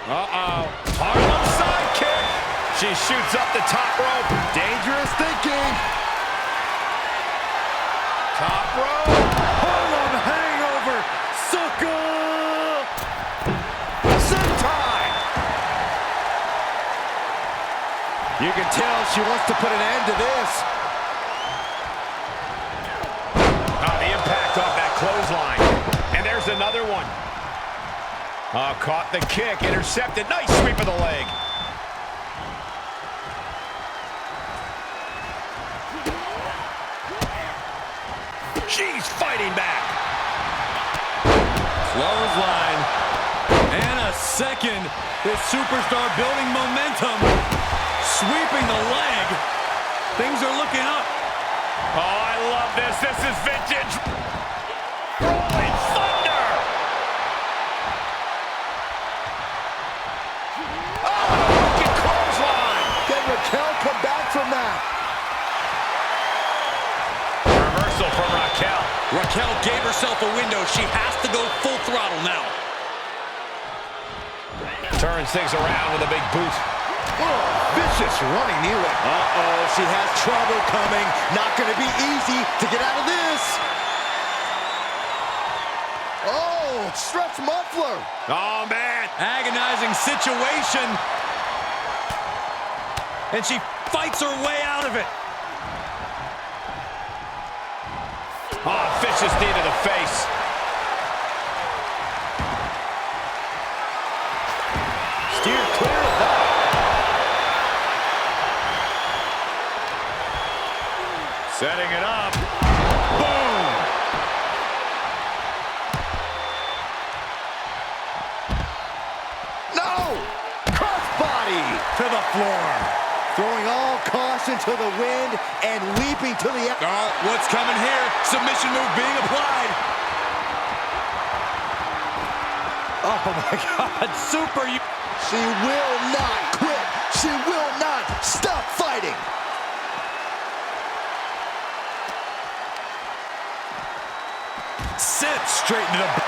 Uh-oh. Harlem sidekick. She shoots up the top rope. Dangerous thinking. Top rope. Harlem hangover. Sucker. Sentai. You can tell she wants to put an end to this. Oh, the impact off that clothesline. And there's another one. Oh, caught the kick. Intercepted. Nice sweep of the leg. She's fighting back. Clothesline. And a second. This superstar building momentum. Sweeping the leg. Things are looking up. Oh, I love this. This is vintage. Rolling thunder. Oh, and a broken clothesline. Can Raquel come back from that? Reversal from Raquel. Raquel gave herself a window. She has to go full throttle now. Turns things around with a big boot. Oh, vicious running knee lift. Uh-oh, she has trouble coming. Not going to be easy to get out of this. Oh, stretch muffler. Oh, man. Agonizing situation. And she fights her way out of it. Oh, vicious knee to the face. Steer clear of that. Setting it up. Boom! No! floor. Throwing all caution to the wind and leaping to the... Oh, what's coming here? Submission move being applied. Oh my God, super. She will not quit. She will not stop fighting. Sits straight into the...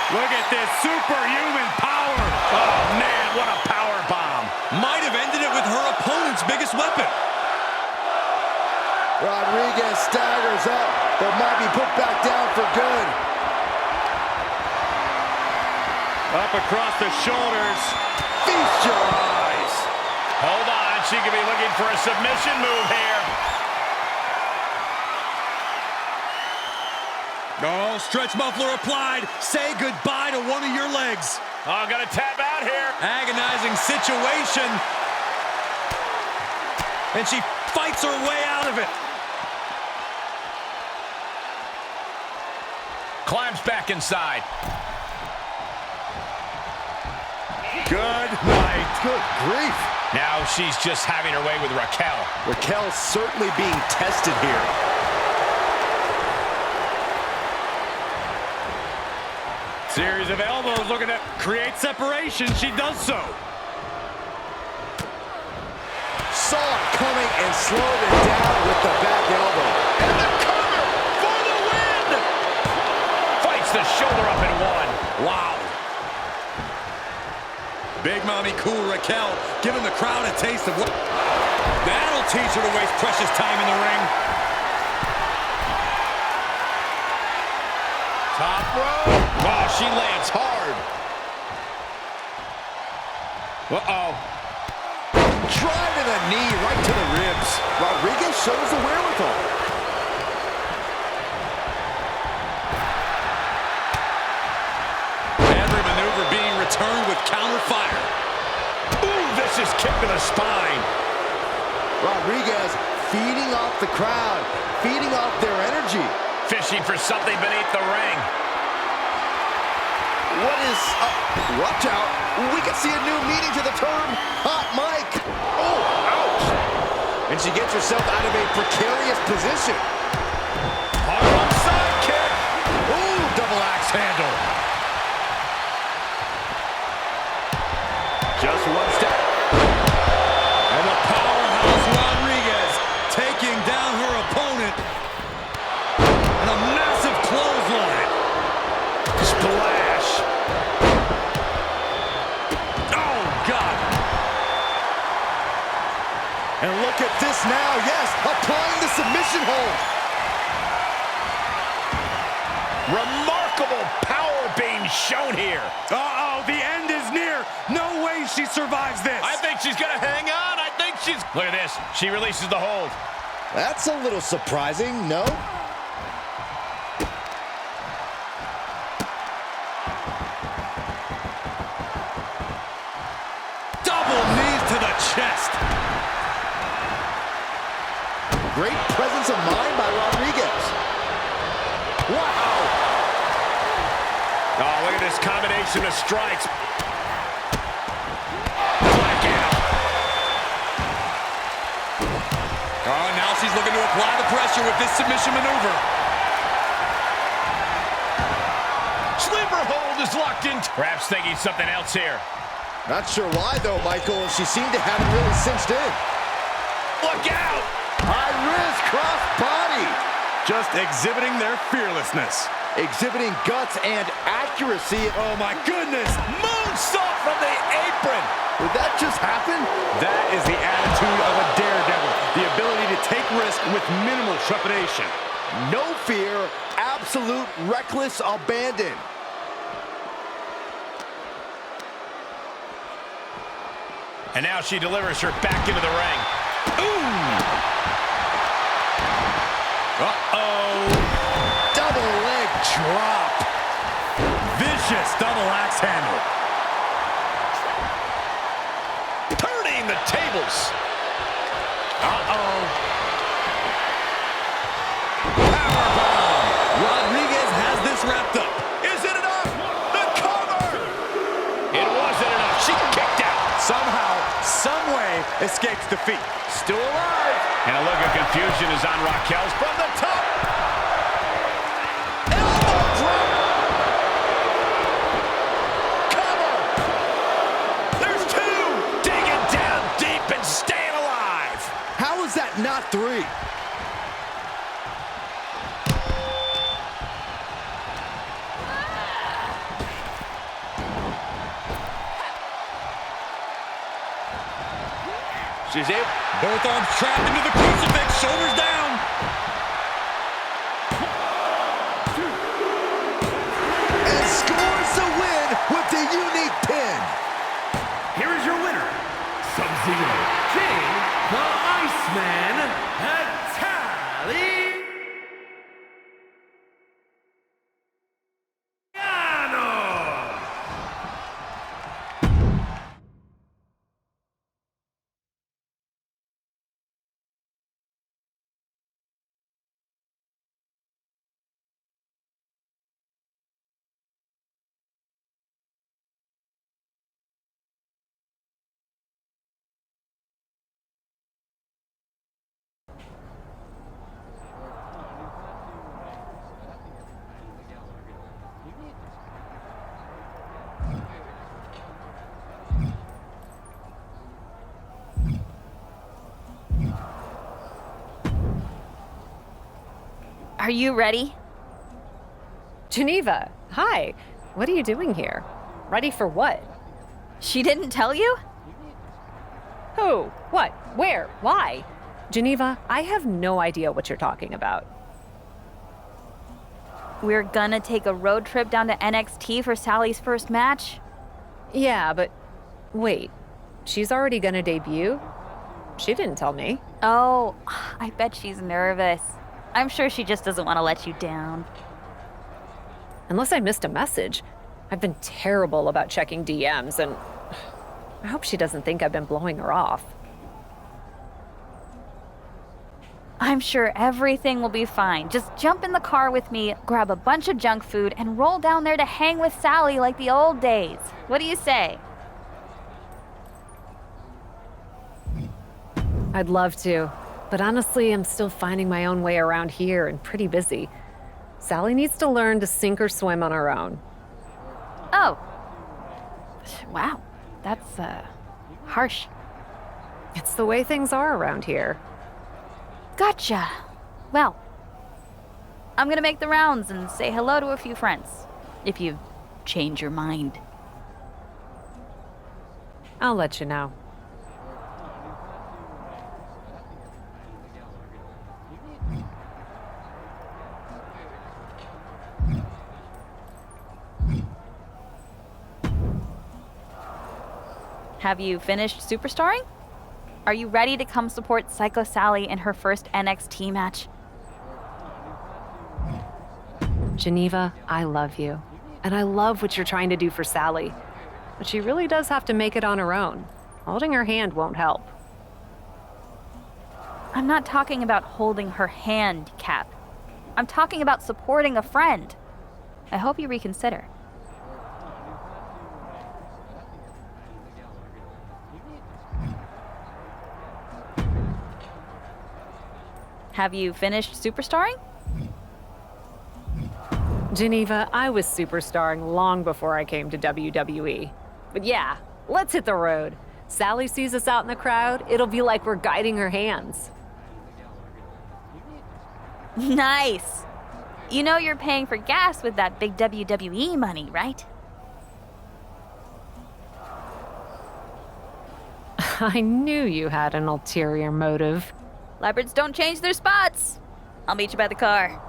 Look at this superhuman power. Oh man, what a power bomb. Might have ended it with her opponent's biggest weapon. Rodriguez staggers up, but might be put back down for good. Up across the shoulders. Feast your eyes. Hold on, she could be looking for a submission move here. Oh, stretch muffler applied. Say goodbye to one of your legs. Oh, gonna tap out here. Agonizing situation. And she fights her way out of it. Climbs back inside. Good night. Good grief. Now she's just having her way with Raquel. Raquel's certainly being tested here. Series of elbows looking to create separation. She does so. Saw it coming and slowed it down with the back elbow. And the cover for the win! Fights the shoulder up in one. Wow. Big Mommy cool Raquel giving the crowd a taste of what... That'll teach her to waste precious time in the ring. Top rope. Oh, she lands hard. Uh-oh. Drive to the knee, right to the ribs. Rodriguez shows the wherewithal. Every maneuver being returned with counter fire. Ooh, vicious kick to the spine. Rodriguez feeding off the crowd, feeding off their energy. Fishing for something beneath the ring. What is... watch out. We can see a new meaning to the term hot mic. Oh, ouch. And she gets herself out of a precarious position. Hard side kick. Ooh, double axe handle. Just one step. And the powerhouse Rodriguez taking down her opponent. And a massive clothesline. Splash. Oh, God. And look at this now. Yes, applying the submission hold. Remarkable power being shown here. Uh-oh, the end is near. No way she survives this. I think she's gonna hang on. I think she's... Look at this. She releases the hold. That's a little surprising, no? Double knees to the chest. Great presence of mind by Rodriguez. Wow. Oh, look at this combination of strikes. Blackout. Oh, now she's looking to apply the pressure with this submission maneuver. Sleeper hold is locked in. Perhaps thinking something else here. Not sure why, though, Michael. She seemed to have it really cinched in. Look out! High risk cross body. Just exhibiting their fearlessness. Exhibiting guts and accuracy. Oh, my goodness. Moonsault from the apron. Did that just happen? That is the attitude of a daredevil. The ability to take risk with minimal trepidation. No fear. Absolute reckless abandon. And now she delivers her back into the ring. Ooh! Uh-oh. Double leg drop. Vicious double axe handle. Turning the tables. Uh-oh. Powerbomb. Rodriguez has this wrapped up. Is it enough? The cover! It wasn't enough. She kicked out. Somehow escapes defeat. Still alive. And a look of confusion is on Raquel's from the top. Elbow drop. Cover. There's two. Digging down deep and staying alive. How is that not 3? She's in. Both arms trapped into the crucifix, shoulders down. And scores the win with the unique pin. Here is your winner, Sub-Zero, Jane the Iceman Italiano. Are you ready? Geneva, hi. What are you doing here? Ready for what? She didn't tell you? Who? What? Where? Why? Geneva, I have no idea what you're talking about. We're gonna take a road trip down to NXT for Sally's first match? Yeah, but wait. She's already gonna debut? She didn't tell me. Oh, I bet she's nervous. I'm sure she just doesn't want to let you down. Unless I missed a message. I've been terrible about checking DMs, and I hope she doesn't think I've been blowing her off. I'm sure everything will be fine. Just jump in the car with me, grab a bunch of junk food, and roll down there to hang with Sally like the old days. What do you say? I'd love to, but honestly, I'm still finding my own way around here and pretty busy. Sally needs to learn to sink or swim on her own. Oh. Wow. That's, harsh. It's the way things are around here. Gotcha. Well, I'm gonna make the rounds and say hello to a few friends. If you change your mind. I'll let you know. Have you finished superstarring? Are you ready to come support Psycho Sally in her first NXT match? Geneva, I love you. And I love what you're trying to do for Sally. But she really does have to make it on her own. Holding her hand won't help. I'm not talking about holding her hand, Cap. I'm talking about supporting a friend. I hope you reconsider. Have you finished superstarring? Geneva, I was superstarring long before I came to WWE. But yeah, let's hit the road. Sally sees us out in the crowd, it'll be like we're guiding her hands. Nice! You know you're paying for gas with that big WWE money, right? I knew you had an ulterior motive. Leopards don't change their spots. I'll meet you by the car.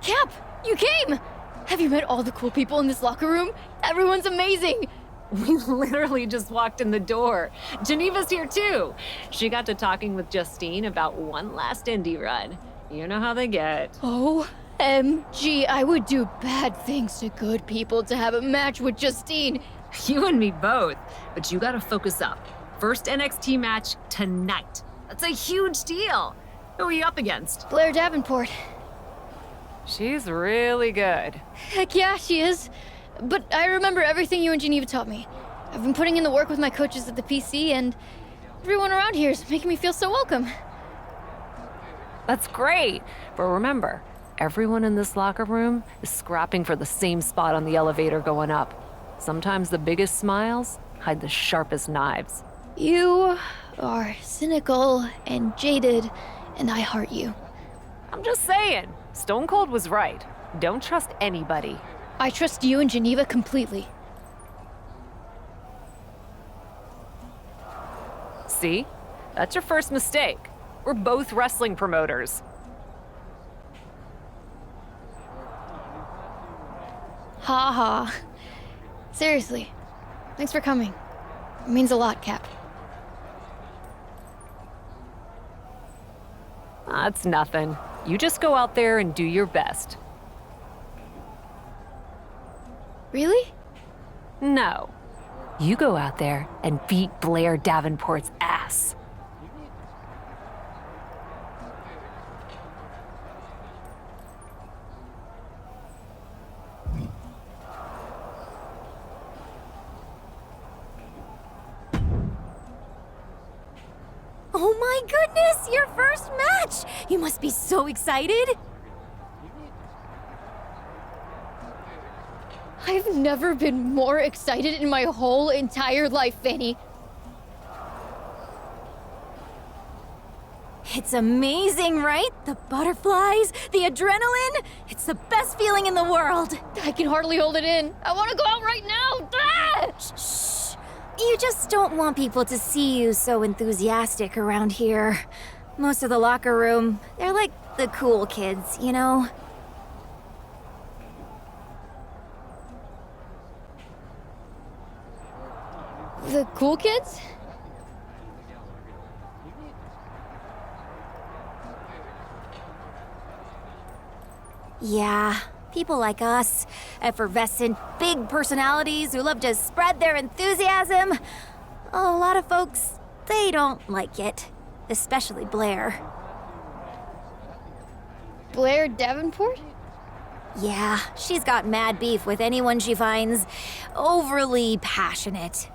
Cap, you came! Have you met all the cool people in this locker room? Everyone's amazing! We literally just walked in the door. Geneva's here too. She got to talking with Justine about one last indie run. You know how they get. OMG, I would do bad things to good people to have a match with Justine. You and me both. But you gotta focus up. First NXT match tonight. That's a huge deal. Who are you up against? Blair Davenport. She's really good. Heck yeah, she is. But I remember everything you and Geneva taught me. I've been putting in the work with my coaches at the PC, and everyone around here is making me feel so welcome. That's great. But remember, everyone in this locker room is scrapping for the same spot on the elevator going up. Sometimes the biggest smiles hide the sharpest knives. You are cynical and jaded, and I heart you. I'm just saying, Stone Cold was right. Don't trust anybody. I trust you and Geneva completely. See? That's your first mistake. We're both wrestling promoters. Ha ha. Seriously, thanks for coming. It means a lot, Cap. That's nothing. You just go out there and do your best. Really? No. You go out there and beat Blair Davenport's ass. Oh my goodness, your first match! You must be so excited! I've never been more excited in my whole entire life, Fanny. It's amazing, right? The butterflies, the adrenaline. It's the best feeling in the world. I can hardly hold it in. I want to go out right now. Ah! Shh. You just don't want people to see you so enthusiastic around here. Most of the locker room, they're like the cool kids, you know? The cool kids? Yeah, people like us, effervescent, big personalities who love to spread their enthusiasm. A lot of folks, they don't like it. Especially Blair. Blair Davenport? Yeah, she's got mad beef with anyone she finds overly passionate.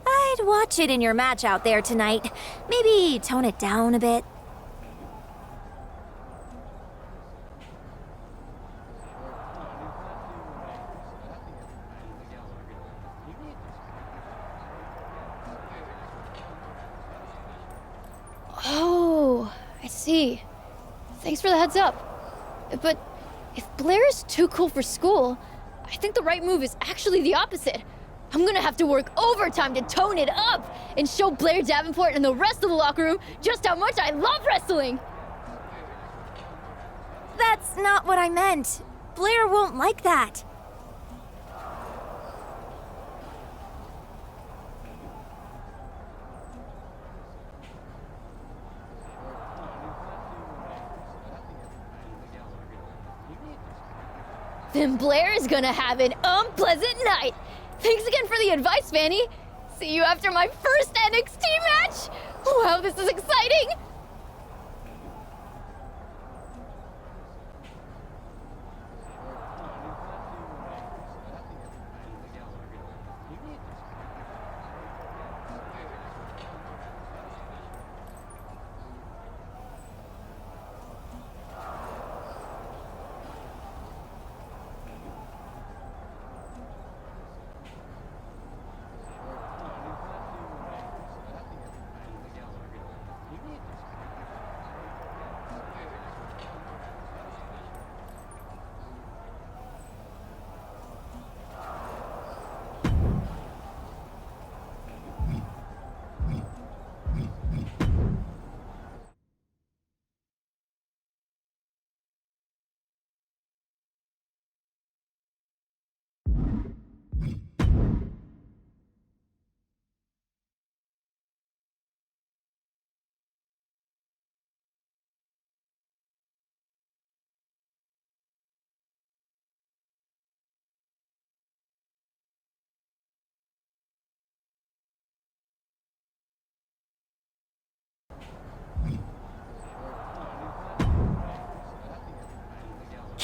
I'd watch it in your match out there tonight. Maybe tone it down a bit. Oh, I see. Thanks for the heads up. But if Blair is too cool for school, I think the right move is actually the opposite. I'm gonna have to work overtime to tone it up and show Blair Davenport and the rest of the locker room just how much I love wrestling. That's not what I meant. Blair won't like that. Then Blair is gonna have an unpleasant night. Thanks again for the advice, Fanny. See you after my first NXT match. Wow, this is exciting.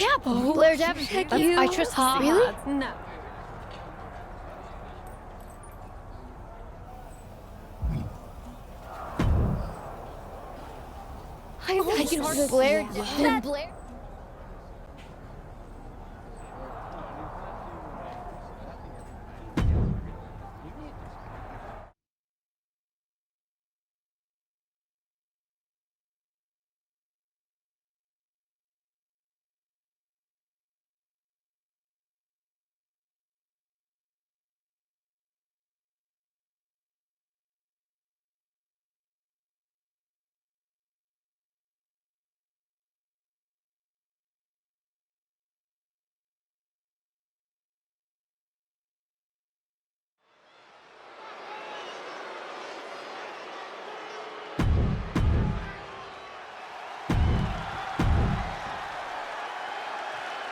tap. Blair tapping. I trust you. Really? No. I can hardly Blair. Blair.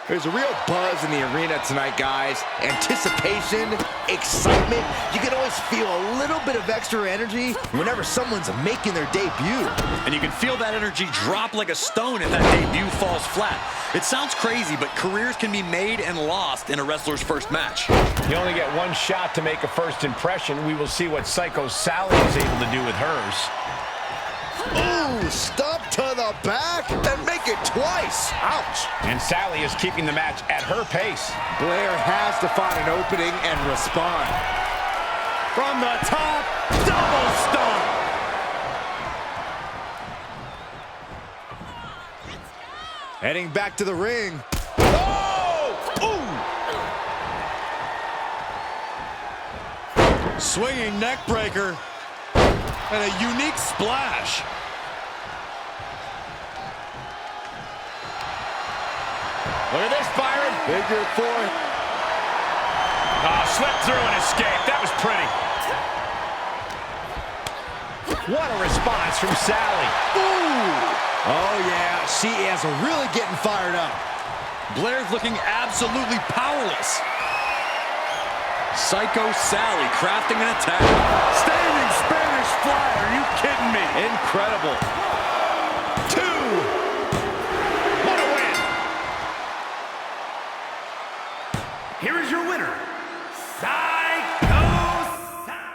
There's a real buzz in the arena tonight, guys. Anticipation, excitement. You can always feel a little bit of extra energy whenever someone's making their debut. And you can feel that energy drop like a stone if that debut falls flat. It sounds crazy, but careers can be made and lost in a wrestler's first match. You only get one shot to make a first impression. We will see what Psycho Sally is able to do with hers. Ooh, stomp to the back and make it twice. Ouch. And Sally is keeping the match at her pace. Blair has to find an opening and respond. From the top, double stomp. Heading back to the ring. Oh! Ooh! Swinging neck breaker. And a unique splash. Look at this, Byron. Figure 4. Oh, slipped through and escaped. That was pretty. What a response from Sally. Ooh! Oh, yeah. She is really getting fired up. Blair's looking absolutely powerless. Psycho Sally crafting an attack. Standing Spanish fly. Are you kidding me? Incredible. 2. What a win. Here is your winner, Psycho Sally.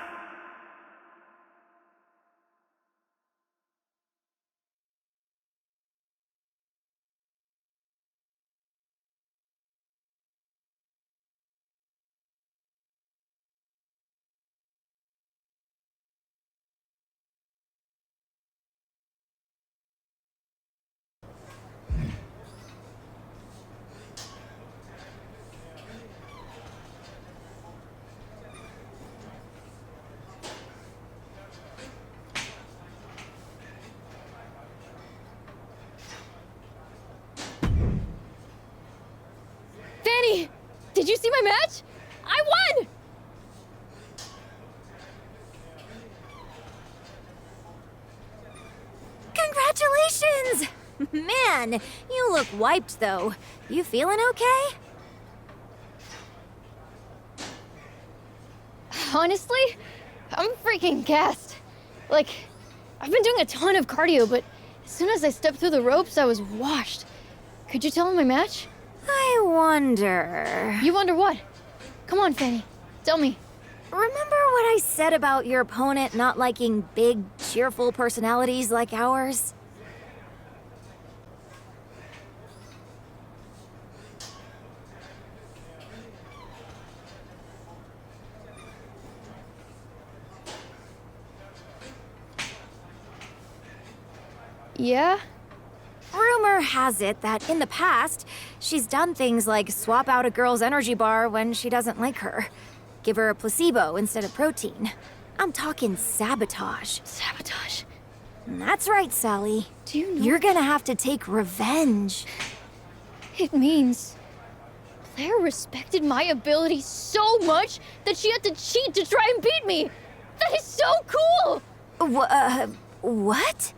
Fanny, did you see my match? I won! Congratulations! Man, you look wiped, though. You feeling okay? Honestly, I'm freaking gassed. Like, I've been doing a ton of cardio, but as soon as I stepped through the ropes, I was washed. Could you tell him my match? I wonder... You wonder what? Come on, Fanny. Tell me. Remember what I said about your opponent not liking big, cheerful personalities like ours? Yeah? Rumor has it that in the past, she's done things like swap out a girl's energy bar when she doesn't like her. Give her a placebo instead of protein. I'm talking sabotage. Sabotage? That's right, Sally. Do you know? You're gonna have to take revenge. It means Blair respected my ability so much that she had to cheat to try and beat me. That is so cool! What?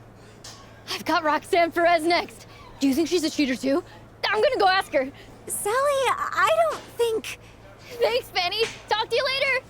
I've got Roxanne Perez next. Do you think she's a cheater too? I'm gonna go ask her. Sally, I don't think... Thanks, Fanny. Talk to you later.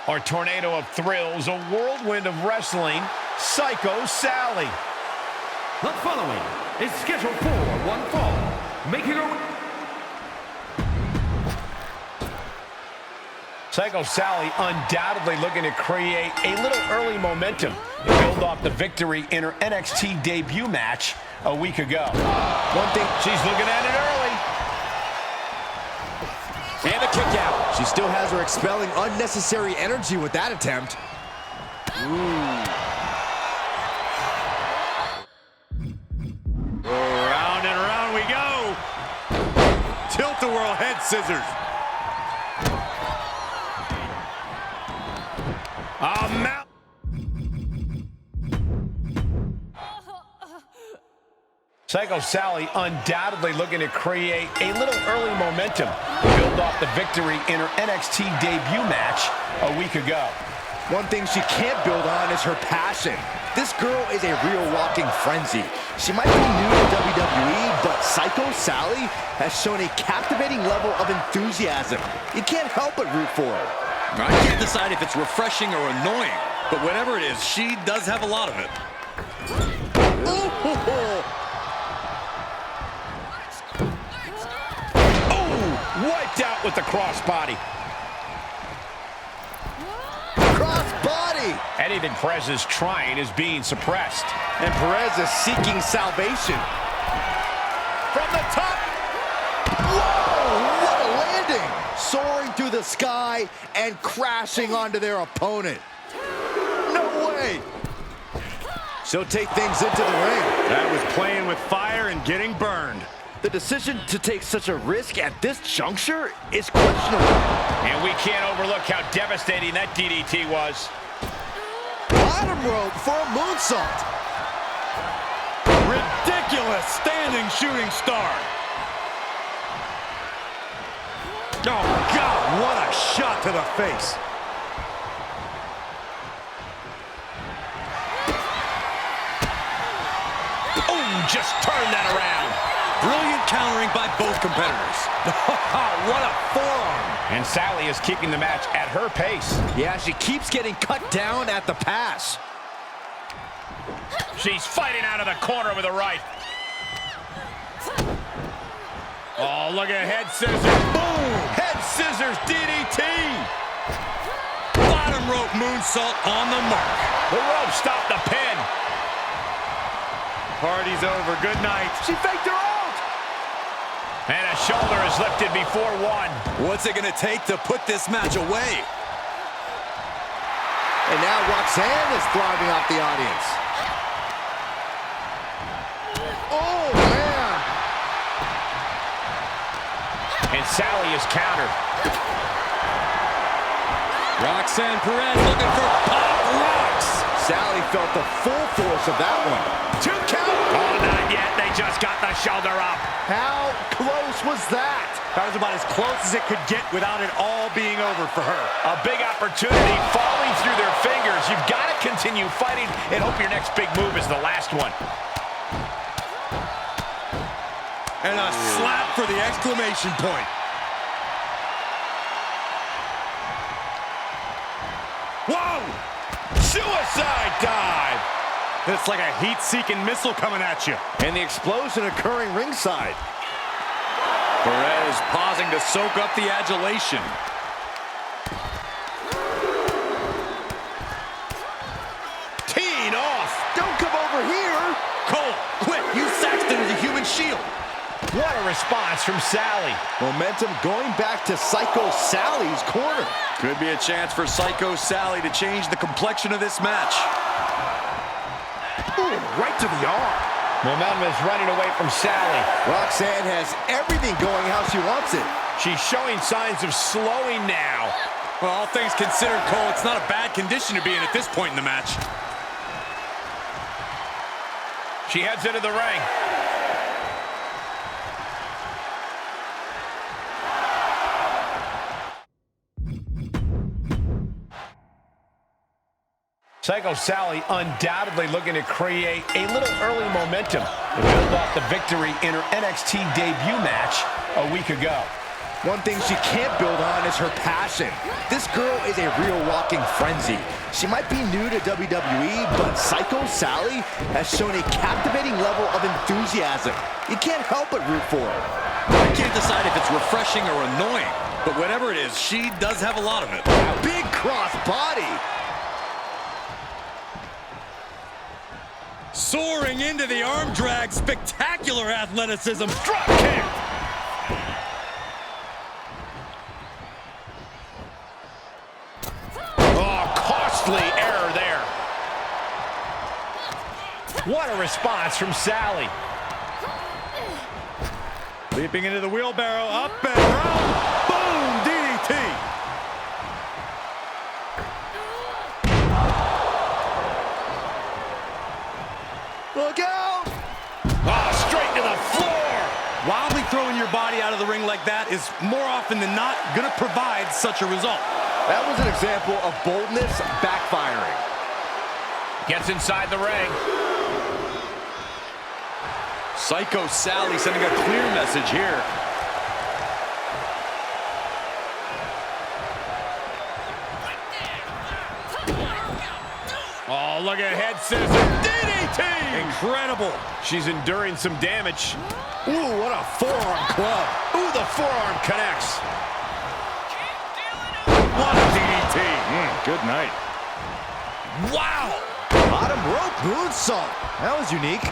Our tornado of thrills, a whirlwind of wrestling, Psycho Sally. The following is scheduled for one fall, making her way... Psycho Sally undoubtedly looking to create a little early momentum to build off the victory in her NXT debut match a week ago. One thing, she's looking at it early. And a kick out. She still has her expelling unnecessary energy with that attempt. Round and round we go. Tilt-a-whirl head scissors. Psycho Sally undoubtedly looking to create a little early momentum to build off the victory in her NXT debut match a week ago. One thing she can't build on is her passion. This girl is a real walking frenzy. She might be new to WWE, but Psycho Sally has shown a captivating level of enthusiasm. You can't help but root for her. I can't decide if it's refreshing or annoying, but whatever it is, she does have a lot of it. Wiped out with the crossbody. Crossbody! Anything Perez is trying is being suppressed. And Perez is seeking salvation. From the top. Whoa! What a landing! Soaring through the sky and crashing onto their opponent. No way! She'll take things into the ring. That was playing with fire and getting burned. The decision to take such a risk at this juncture is questionable. And we can't overlook how devastating that DDT was. Bottom rope for a moonsault. Ridiculous standing shooting star. Oh, God, what a shot to the face. Oh, just turn that around. Brilliant countering by both competitors. What a forearm. And Sally is keeping the match at her pace. Yeah, she keeps getting cut down at the pass. She's fighting out of the corner with a right. Oh, look at head scissors. Boom! Head scissors DDT. Bottom rope moonsault on the mark. The rope stopped the pin. Party's over. Good night. She faked her out. And a shoulder is lifted before one. What's it going to take to put this match away? And now Roxanne is thriving off the audience. Oh, man. And Sally is countered. Roxanne Perez looking for pop rocks. Sally felt the full force of that one. 2 count. Oh, not yet. They just got the shoulder up. How close was that? That was about as close as it could get without it all being over for her. A big opportunity falling through their fingers. You've got to continue fighting and hope your next big move is the last one. And a slap for the exclamation point. Whoa! Suicide dive! It's like a heat-seeking missile coming at you. And the explosion occurring ringside. Perez pausing to soak up the adulation. Teeing off. Don't come over here. Cole, quick, use Saxton as a human shield. What a response from Sally. Momentum going back to Psycho Sally's corner. Could be a chance for Psycho Sally to change the complexion of this match. Ooh, right to the arm. Momentum is running away from Sally. Roxanne has everything going how she wants it. She's showing signs of slowing now. Well, all things considered, Cole, it's not a bad condition to be in at this point in the match. She heads into the ring. Psycho Sally undoubtedly looking to create a little early momentum to build off the victory in her NXT debut match a week ago. One thing she can't build on is her passion. This girl is a real walking frenzy. She might be new to WWE, but Psycho Sally has shown a captivating level of enthusiasm. You can't help but root for her. I can't decide if it's refreshing or annoying, but whatever it is, she does have a lot of it. Big cross body. Soaring into the arm drag, spectacular athleticism, drop kick. Oh, costly error there. What a response from Sally. Leaping into the wheelbarrow, up and around. Boom, DDT. Look out! Oh, straight to the floor. Wildly throwing your body out of the ring like that is more often than not going to provide such a result. That was an example of boldness backfiring. Gets inside the ring. Psycho Sally sending a clear message here. Oh, look at head scissor. DDT! Incredible. She's enduring some damage. Ooh, what a forearm club. Ooh, the forearm connects. What a DDT. Good night. Wow! Bottom rope moonsault. That was unique.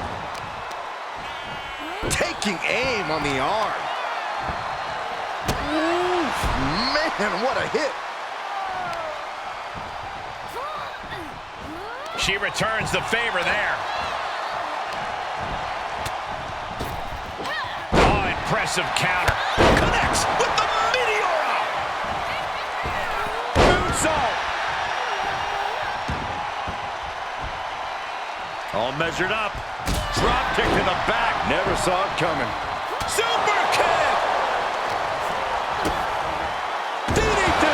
Taking aim on the arm. Ooh, man, what a hit. She returns the favor there. Oh, impressive counter. Connects with the Meteora. Moonsault. All measured up. Drop kick to the back. Never saw it coming. Super kick. DDT.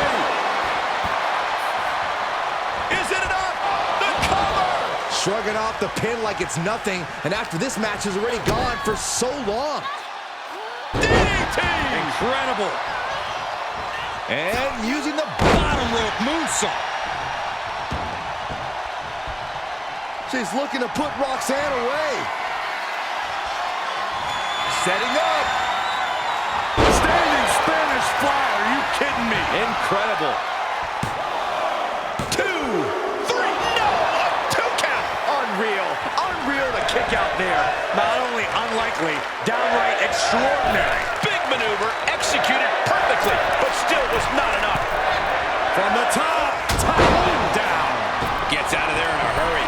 Is it enough? The cover. Shrugging off the pin like it's nothing, and after this match is already gone for so long. DDT. Incredible. And using the Bottom rope moonsault. She's looking to put Roxanne away. Setting up. Standing Spanish fly. Are you kidding me? Incredible. 2, 3, no! A 2 count. Unreal. Unreal to kick out there. Not only unlikely, downright extraordinary. Big maneuver, executed perfectly, but still was not enough. From the top. Towering down. Gets out of there in a hurry.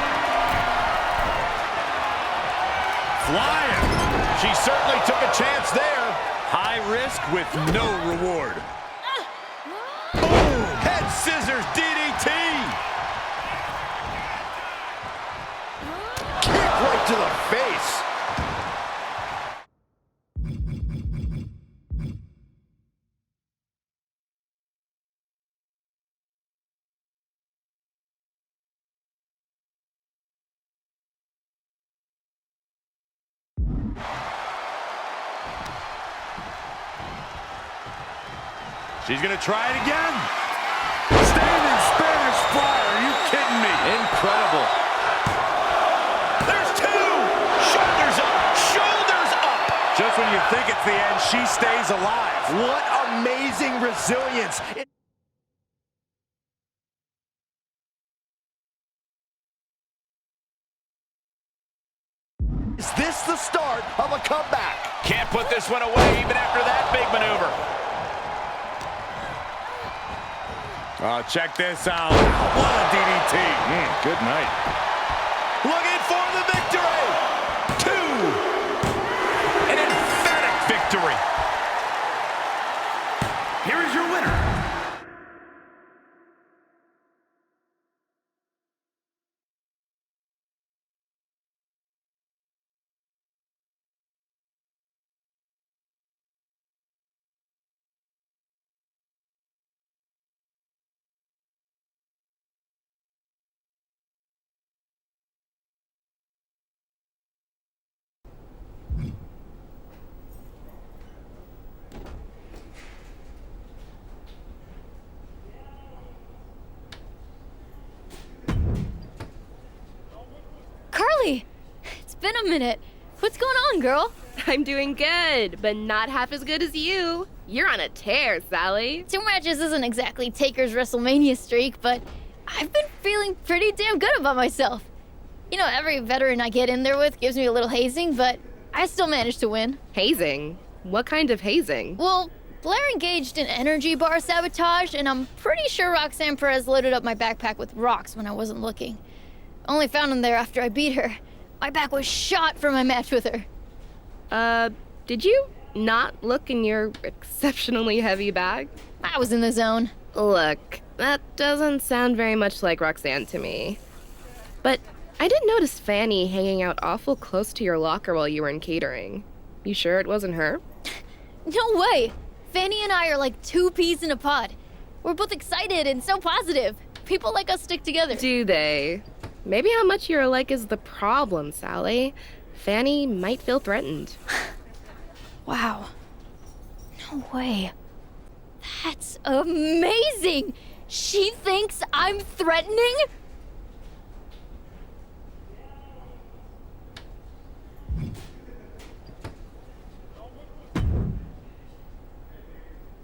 Flying. She certainly took a chance there. High risk with no reward. Boom! Head scissors DDT. Kick right to the face. She's gonna try it again. Standing Spanish fly. Are you kidding me? Incredible. There's 2. Shoulders up. Shoulders up. Just when you think it's the end, she stays alive. What amazing resilience. Is this the start of a comeback? Can't put this one away even after that big maneuver. Oh, check this out. What a DDT. Good night. Looking for the victory. 2. An emphatic victory. Here is your winner, a minute. What's going on, girl? I'm doing good, but not half as good as you. You're on a tear, Sally. 2 matches isn't exactly Taker's WrestleMania streak, but I've been feeling pretty damn good about myself. You know, every veteran I get in there with gives me a little hazing, but I still managed to win. Hazing? What kind of hazing? Well, Blair engaged in energy bar sabotage, and I'm pretty sure Roxanne Perez loaded up my backpack with rocks when I wasn't looking. Only found them there after I beat her. My back was shot for my match with her. Did you not look in your exceptionally heavy bag? I was in the zone. Look, that doesn't sound very much like Roxanne to me. But I did notice Fanny hanging out awful close to your locker while you were in catering. You sure it wasn't her? No way! Fanny and I are like 2 peas in a pod. We're both excited and so positive. People like us stick together. Do they? Maybe how much you're alike is the problem, Sally. Fanny might feel threatened. Wow. No way. That's amazing! She thinks I'm threatening?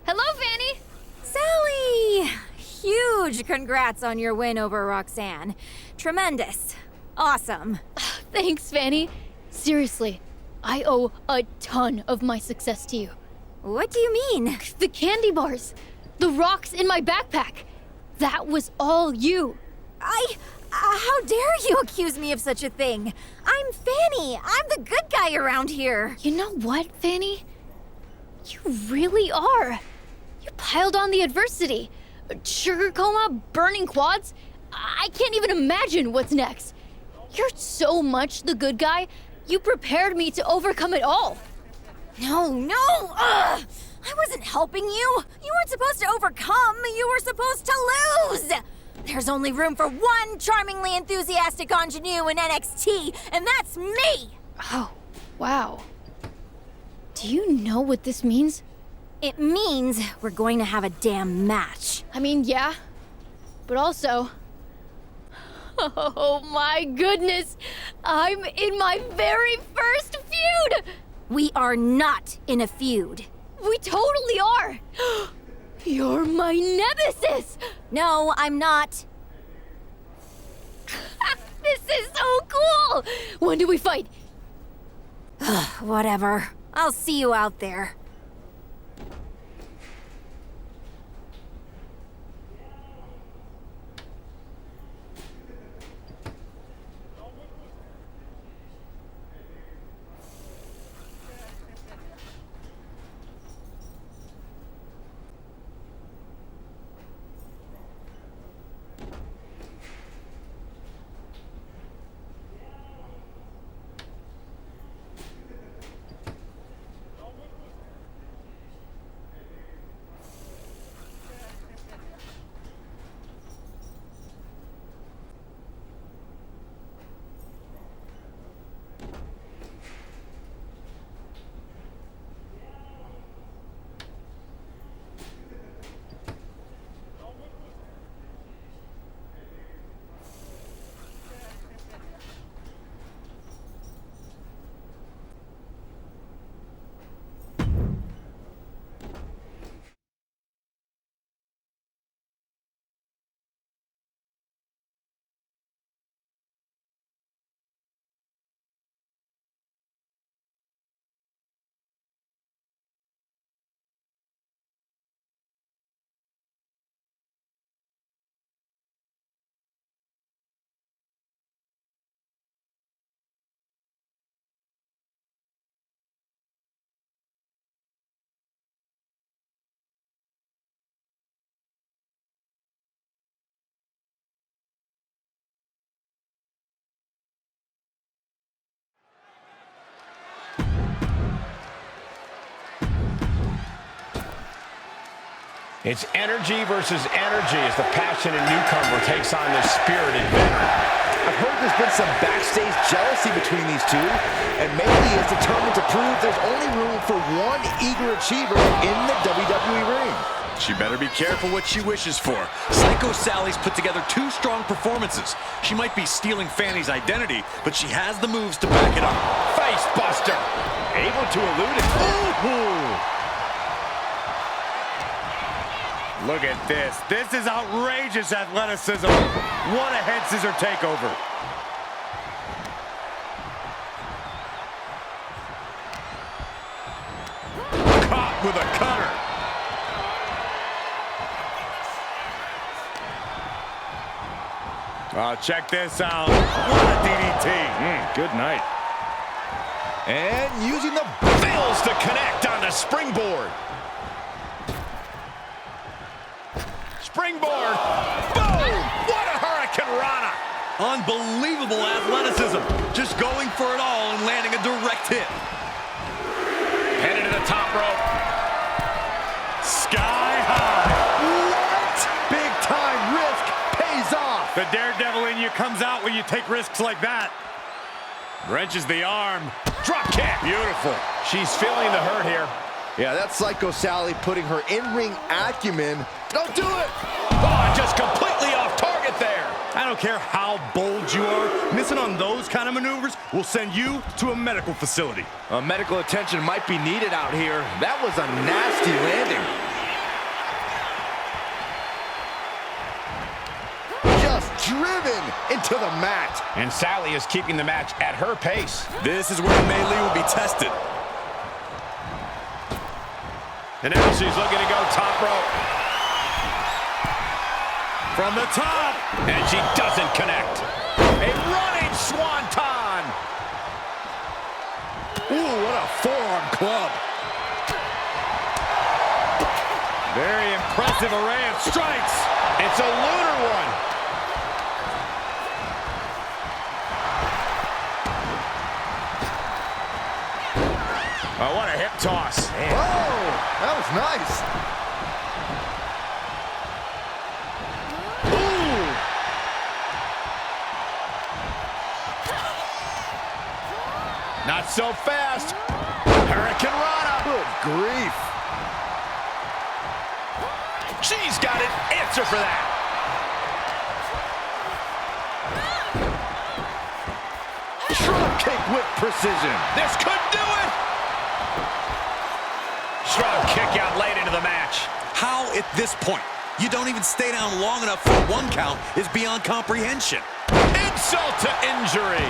Hello, Fanny! Sally! Huge congrats on your win over Roxanne. Tremendous. Awesome. Thanks, Fanny. Seriously, I owe a ton of my success to you. What do you mean? The candy bars. The rocks in my backpack. That was all you. How dare you accuse me of such a thing? I'm Fanny. I'm the good guy around here. You know what, Fanny? You really are. You piled on the adversity. Sugar coma, burning quads. I can't even imagine what's next. You're so much the good guy, you prepared me to overcome it all. No. Ugh! I wasn't helping you. You weren't supposed to overcome. You were supposed to lose. There's only room for one charmingly enthusiastic ingenue in NXT, and that's me. Oh, wow. Do you know what this means? It means we're going to have a damn match. I mean, yeah. But also... Oh my goodness! I'm in my very first feud! We are not in a feud. We totally are! You're my nemesis! No, I'm not. This is so cool! When do we fight? Whatever. I'll see you out there. It's energy versus energy as the passionate newcomer takes on this spirited veteran. I've heard there's been some backstage jealousy between these two, and maybe is determined to prove there's only room for one eager achiever in the WWE ring. She better be careful what she wishes for. Psycho Sally's put together 2 strong performances. She might be stealing Fanny's identity, but she has the moves to back it up. Face buster. Able to elude it. Ooh. Look at this. This is outrageous athleticism. What a head scissor takeover. Caught with a cutter. Oh, check this out. What a DDT. Good night. And using the Fails to connect on the springboard. Springboard. Boom! What a Hurricane Rana. Unbelievable athleticism. Just going for it all and landing a direct hit. Headed to the top rope. Sky high. what? Big time risk pays off. The daredevil in you comes out when you take risks like that. Wrenches the arm. Drop kick. Beautiful. She's feeling the hurt here. Yeah, that's Psycho Sally putting her in-ring acumen. Don't do it! Oh, just completely off target there. I don't care how bold you are. Missing on those kind of maneuvers will send you to a medical facility. Medical attention might be needed out here. That was a nasty landing. Just driven into the mat. And Sally is keeping the match at her pace. This is where Mei Lee will be tested. And now she's looking to go top rope. From the top. And she doesn't connect. A running swanton. Ooh, what a forearm club. Very impressive array of strikes. It's a lunar one. Oh, what a hip toss. Man. Whoa, that was nice. Ooh. Not so fast. Hurricane Rana. Good grief. She's got an answer for that. Drop kick with precision. This could do it. Strong kick out late into the match. How at this point you don't even stay down long enough for 1 count is beyond comprehension. Insult to injury.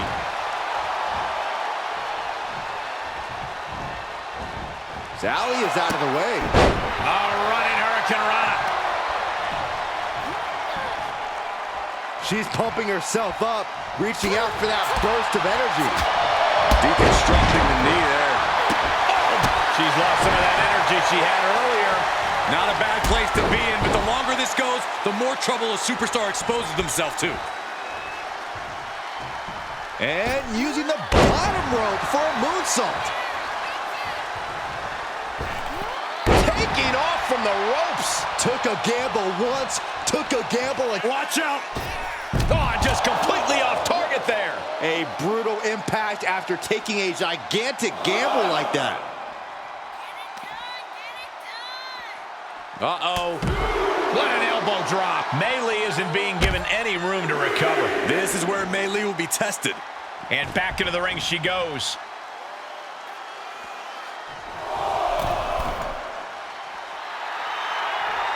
Sally is out of the way. A running Hurricane Rana. She's pumping herself up, reaching out for that burst of energy. Deconstructing the knee there. She's lost some of that energy she had earlier. Not a bad place to be in, but the longer this goes, the more trouble a superstar exposes themselves to. And using the bottom rope for a moonsault. Taking off from the ropes. Took a gamble once, took a gamble again. Watch out. Oh, just completely off target there. A brutal impact after taking a gigantic gamble like that. Uh-oh. What an elbow drop. Mei Lee isn't being given any room to recover. This is where Mei Lee will be tested. And back into the ring she goes.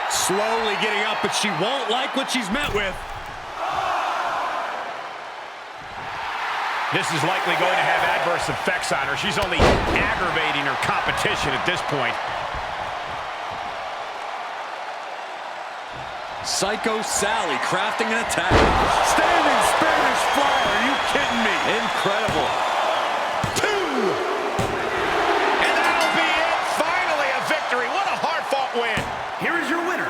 Slowly getting up, but she won't like what she's met with. This is likely going to have adverse effects on her. She's only aggravating her competition at this point. Psycho Sally crafting an attack. Standing Spanish Fly, are you kidding me? Incredible. 2! And that'll be it. Finally a victory. What a hard-fought win. Here is your winner,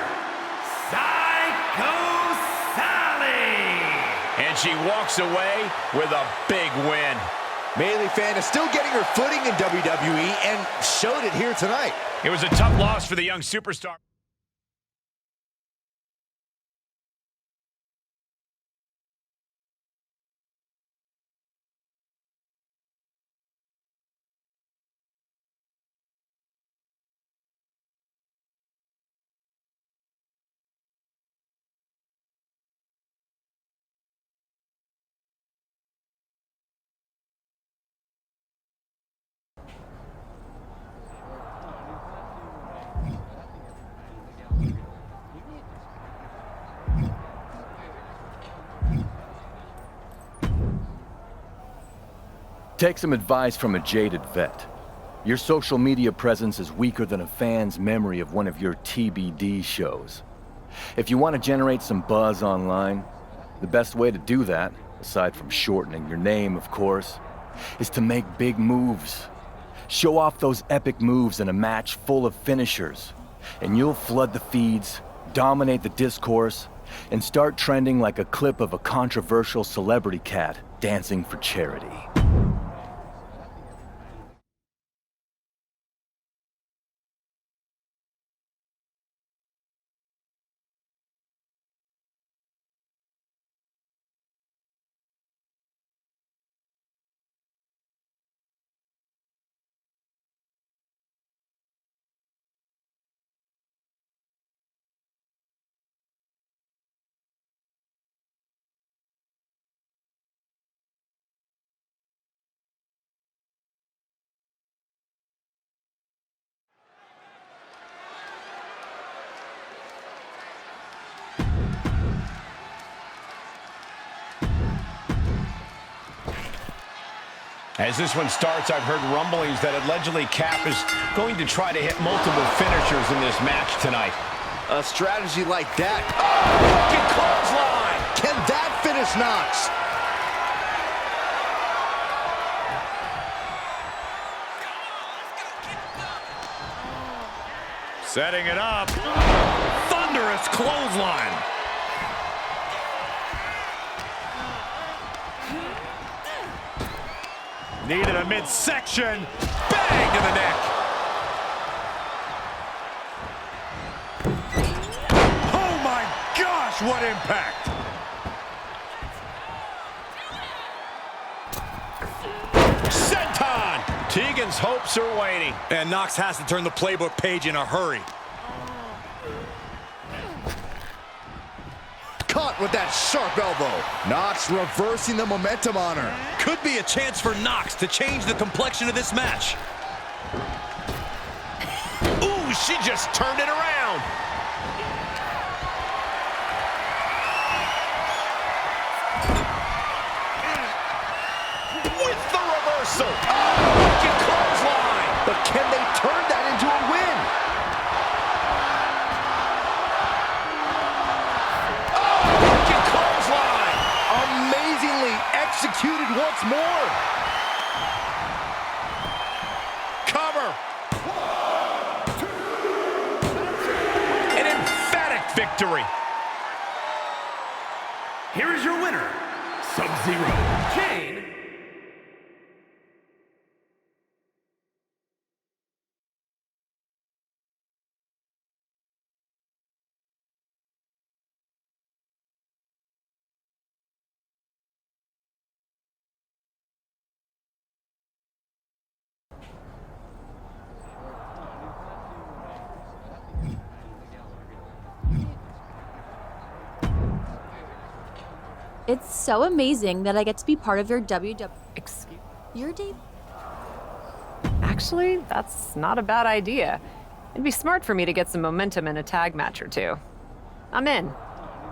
Psycho Sally. And she walks away with a big win. Mei Lee fan is still getting her footing in WWE and showed it here tonight. It was a tough loss for the young superstar. Take some advice from a jaded vet. Your social media presence is weaker than a fan's memory of one of your TBD shows. If you want to generate some buzz online, the best way to do that, aside from shortening your name, of course, is to make big moves. Show off those epic moves in a match full of finishers, and you'll flood the feeds, dominate the discourse, and start trending like a clip of a controversial celebrity cat dancing for charity. As this one starts, I've heard rumblings that allegedly Cap is going to try to hit multiple finishers in this match tonight. A strategy like that. Oh, fucking clothesline! Can that finish Knox? Setting it up. Thunderous clothesline. Needed a midsection. Bang to the neck. Oh my gosh, what impact. Senton. Tegan's hopes are waning. And Knox has to turn the playbook page in a hurry. Caught with that sharp elbow. Knox reversing the momentum on her. Could be a chance for Knox to change the complexion of this match. Ooh, she just turned it around. With the reversal. Oh, wicked clothesline. But can they turn that into a win? Executed once more. Cover. An emphatic victory. Here is your winner, Sub-Zero, Jane. It's so amazing that I get to be part of your Your debut? Actually, that's not a bad idea. It'd be smart for me to get some momentum in a tag match or two. I'm in.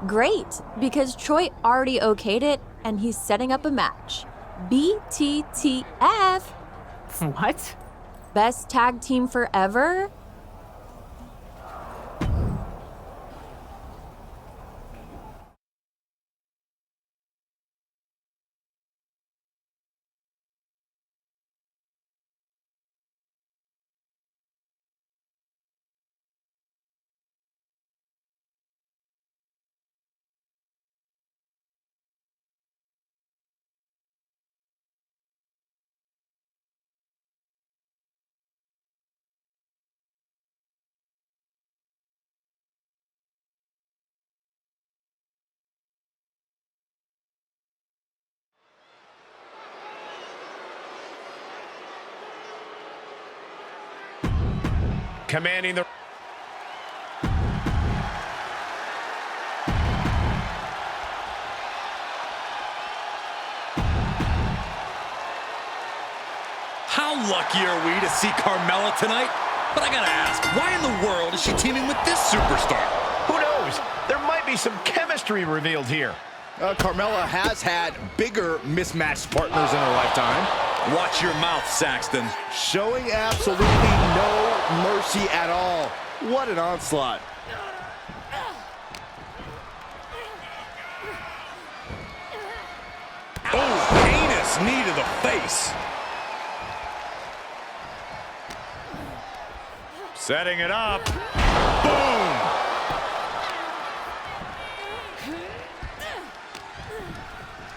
Great, because Troy already okayed it, and he's setting up a match. BTTF. What? Best tag team forever? Commanding the... How lucky are we to see Carmella tonight? But I gotta ask, why in the world is she teaming with this superstar? Who knows? There might be some chemistry revealed here. Carmella has had bigger mismatched partners in her lifetime. Watch your mouth, Saxton. Showing absolutely no mercy at all. What an onslaught. Oh, heinous knee to the face. Setting it up. Boom!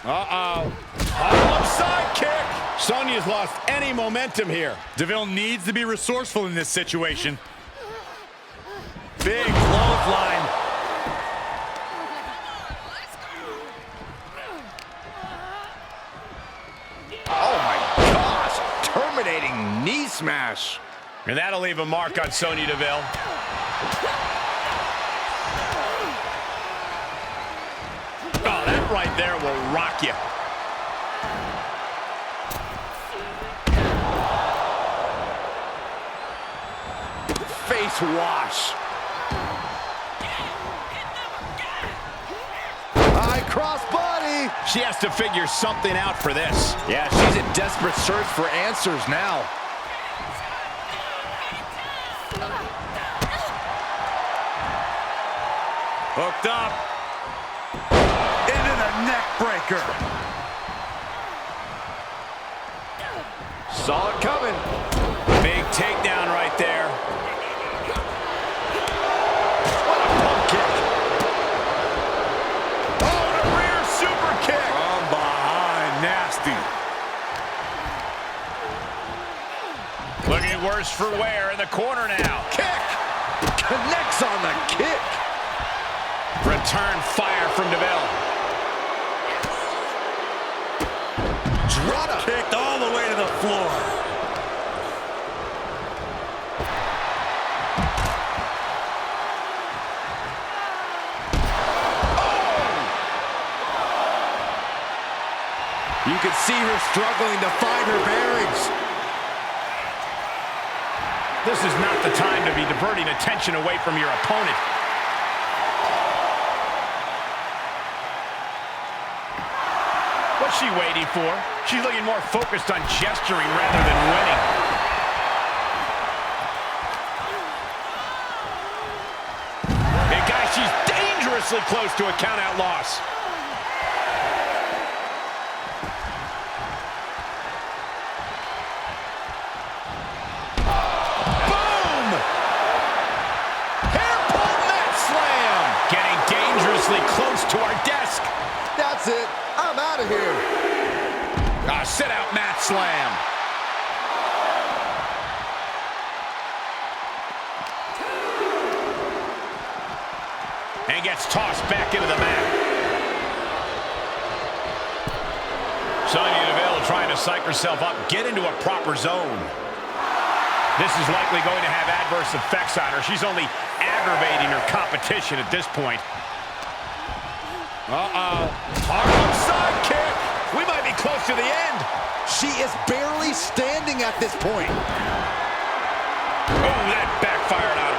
Uh-oh. Harlem side kick. Sonya's lost any momentum here. DeVille needs to be resourceful in this situation. Big clothesline. Oh my gosh, terminating knee smash. And that'll leave a mark on Sonya Deville. Oh, that right there will rock you. Face wash. High cross body. She has to figure something out for this. Yeah, she's in desperate search for answers now. Hooked up. Into the neck breaker. Saw it coming. Big takedown right there. What a pump kick. Oh, and a rear super kick. From behind, nasty. Looking worse for wear in the corner now. Kick. Connects on the kick. Return fire from DeVille. Drop kicked all the way to the floor. You can see her struggling to find her bearings. This is not the time to be diverting attention away from your opponent. What's she waiting for? She's looking more focused on gesturing rather than winning. And guys, she's dangerously close to a count-out loss. Boom! Hairpin mat slam! Getting dangerously close to our desk. That's it. I'm out of here. A sit-out mat slam. And gets tossed back into the mat. Sonya Deville trying to psych herself up, get into a proper zone. This is likely going to have adverse effects on her. She's only aggravating her competition at this point. Uh-oh. Harlem side kick. We might be close to the end. She is barely standing at this point. Oh, that backfired on her.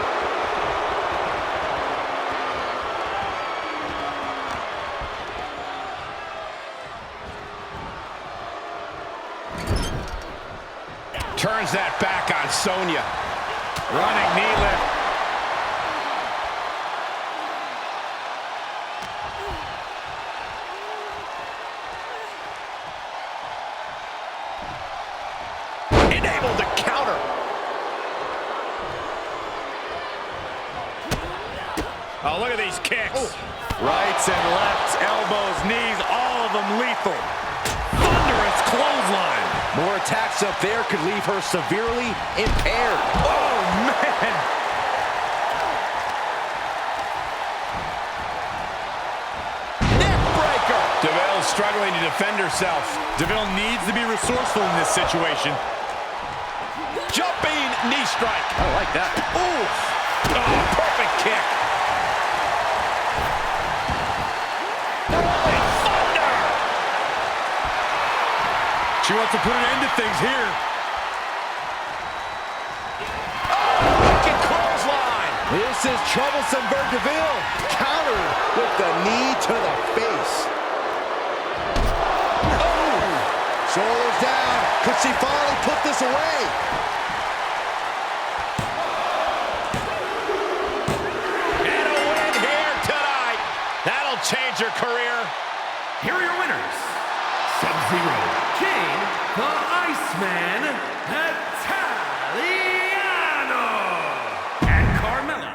Turns that back on Sonya. Running knee lift. Able to counter. Oh, look at these kicks. Oh. Rights and lefts, elbows, knees, all of them lethal. Thunderous clothesline. More attacks up there could leave her severely impaired. Oh, man. Neck breaker. DeVille struggling to defend herself. DeVille needs to be resourceful in this situation. Jumping knee strike. I like that. Ooh. Oh, perfect kick. Rolling thunder. She wants to put an end to things here. Oh, wicked clothesline. This is troublesome for DeVille. Countered with the knee to the face. Oh, Shoulders down. Could she finally put this away? And a win here tonight. That'll change her career. Here are your winners. Sub-Zero, Jane, the Iceman, Italiano, and Carmella.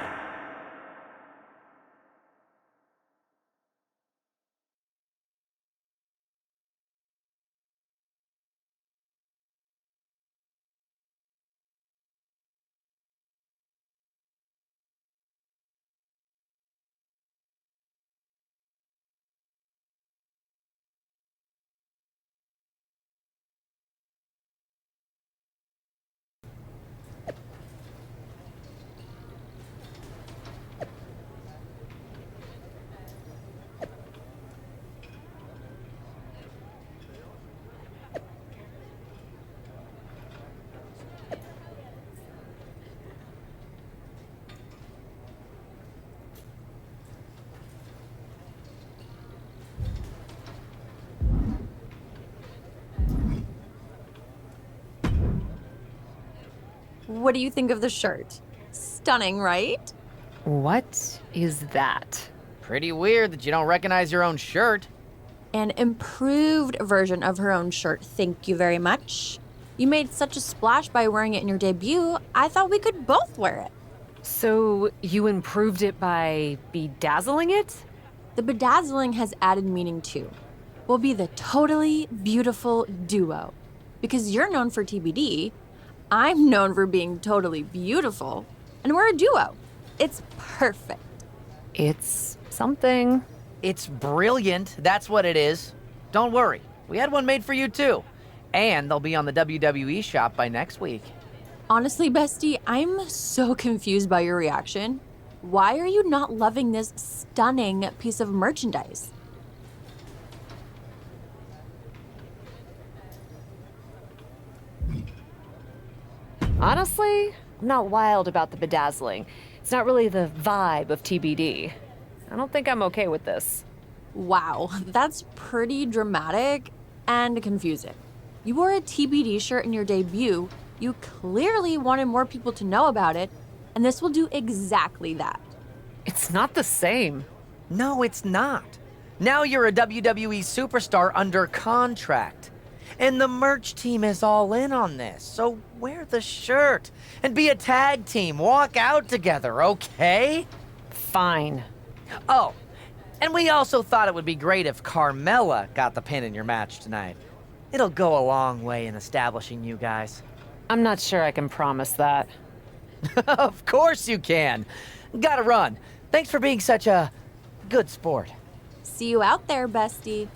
What do you think of the shirt? Stunning, right? What is that? Pretty weird that you don't recognize your own shirt. An improved version of her own shirt, thank you very much. You made such a splash by wearing it in your debut, I thought we could both wear it. So you improved it by bedazzling it? The bedazzling has added meaning too. We'll be the totally beautiful duo. Because you're known for TBD, I'm known for being totally beautiful, and we're a duo. It's perfect. It's something. It's brilliant, that's what it is. Don't worry, we had one made for you too. And they'll be on the WWE shop by next week. Honestly, bestie, I'm so confused by your reaction. Why are you not loving this stunning piece of merchandise? Honestly, I'm not wild about the bedazzling. It's not really the vibe of TBD. I don't think I'm okay with this. Wow, that's pretty dramatic and confusing. You wore a TBD shirt in your debut. You clearly wanted more people to know about it, and this will do exactly that. It's not the same. No, it's not. Now you're a WWE superstar under contract. And the merch team is all in on this, so wear the shirt and be a tag team. Walk out together, okay? Fine. Oh, and we also thought it would be great if Carmella got the pin in your match tonight. It'll go a long way in establishing you guys. I'm not sure I can promise that. Of course you can. Gotta run. Thanks for being such a good sport. See you out there, bestie.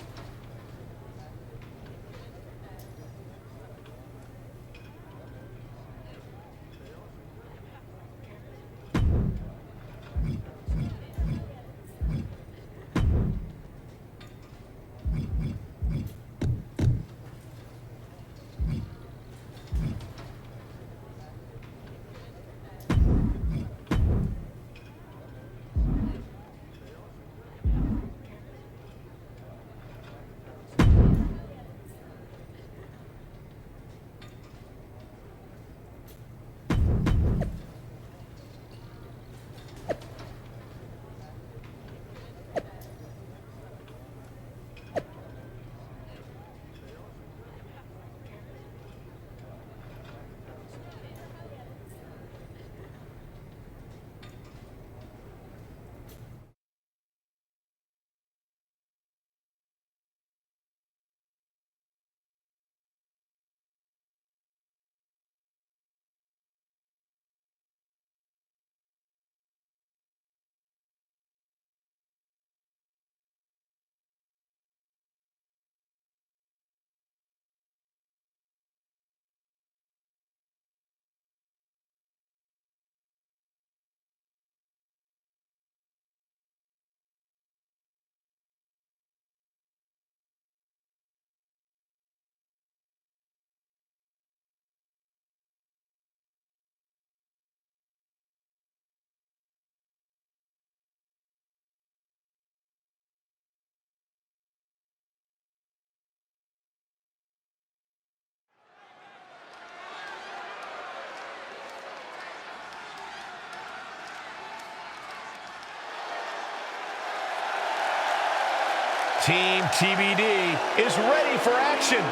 Team TBD is ready for action.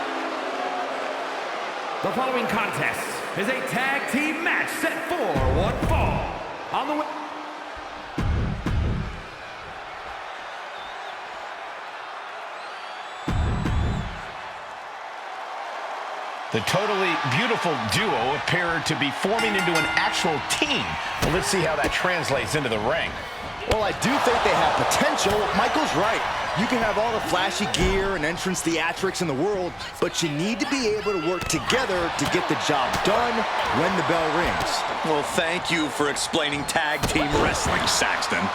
The following contest is a tag team match set for one fall. On the way. The totally beautiful duo appear to be forming into an actual team. Well, let's see how that translates into the ring. Well, I do think they have potential. Michael's right. You can have all the flashy gear and entrance theatrics in the world, but you need to be able to work together to get the job done when the bell rings. Well, thank you for explaining tag team wrestling, Saxton.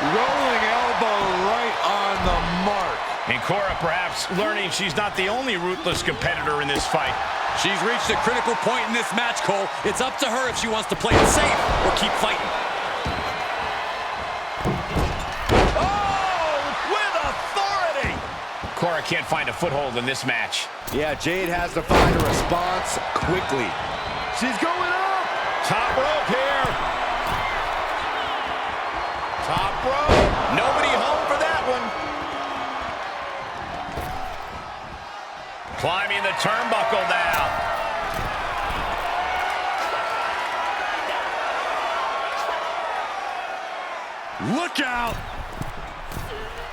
Rolling elbow right on the mark. And Cora perhaps learning she's not the only ruthless competitor in this fight. She's reached a critical point in this match, Cole. It's up to her if she wants to play it safe or keep fighting. Oh, with authority! Cora can't find a foothold in this match. Yeah, Jade has to find a response quickly. She's going up! Top rope here. Top rope. Nobody home for that one. Climbing the turnbuckle now. Look out.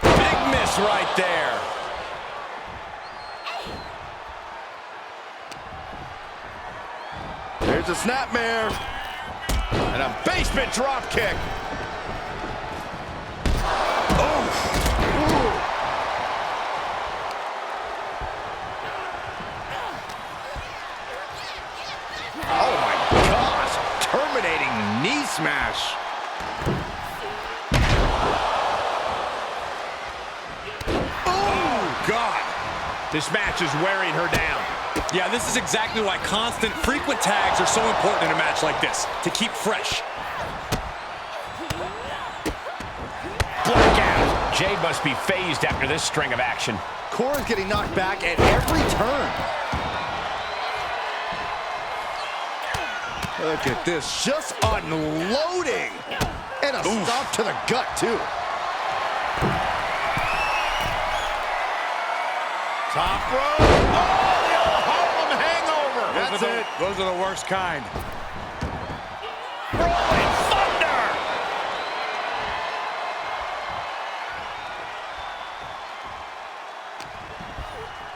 Big miss right there. There's a snapmare. And a basement drop kick. Oh my gosh! Terminating knee smash. Oh, God. This match is wearing her down. Yeah, this is exactly why constant, frequent tags are so important in a match like this, to keep fresh. Blackout. Jade must be phased after this string of action. Cora's getting knocked back at every turn. Look at this, just unloading. And a stomp to the gut, too. Top rope. Oh, the old Harlem hangover. That's it. Those are the worst kind. Rolling thunder.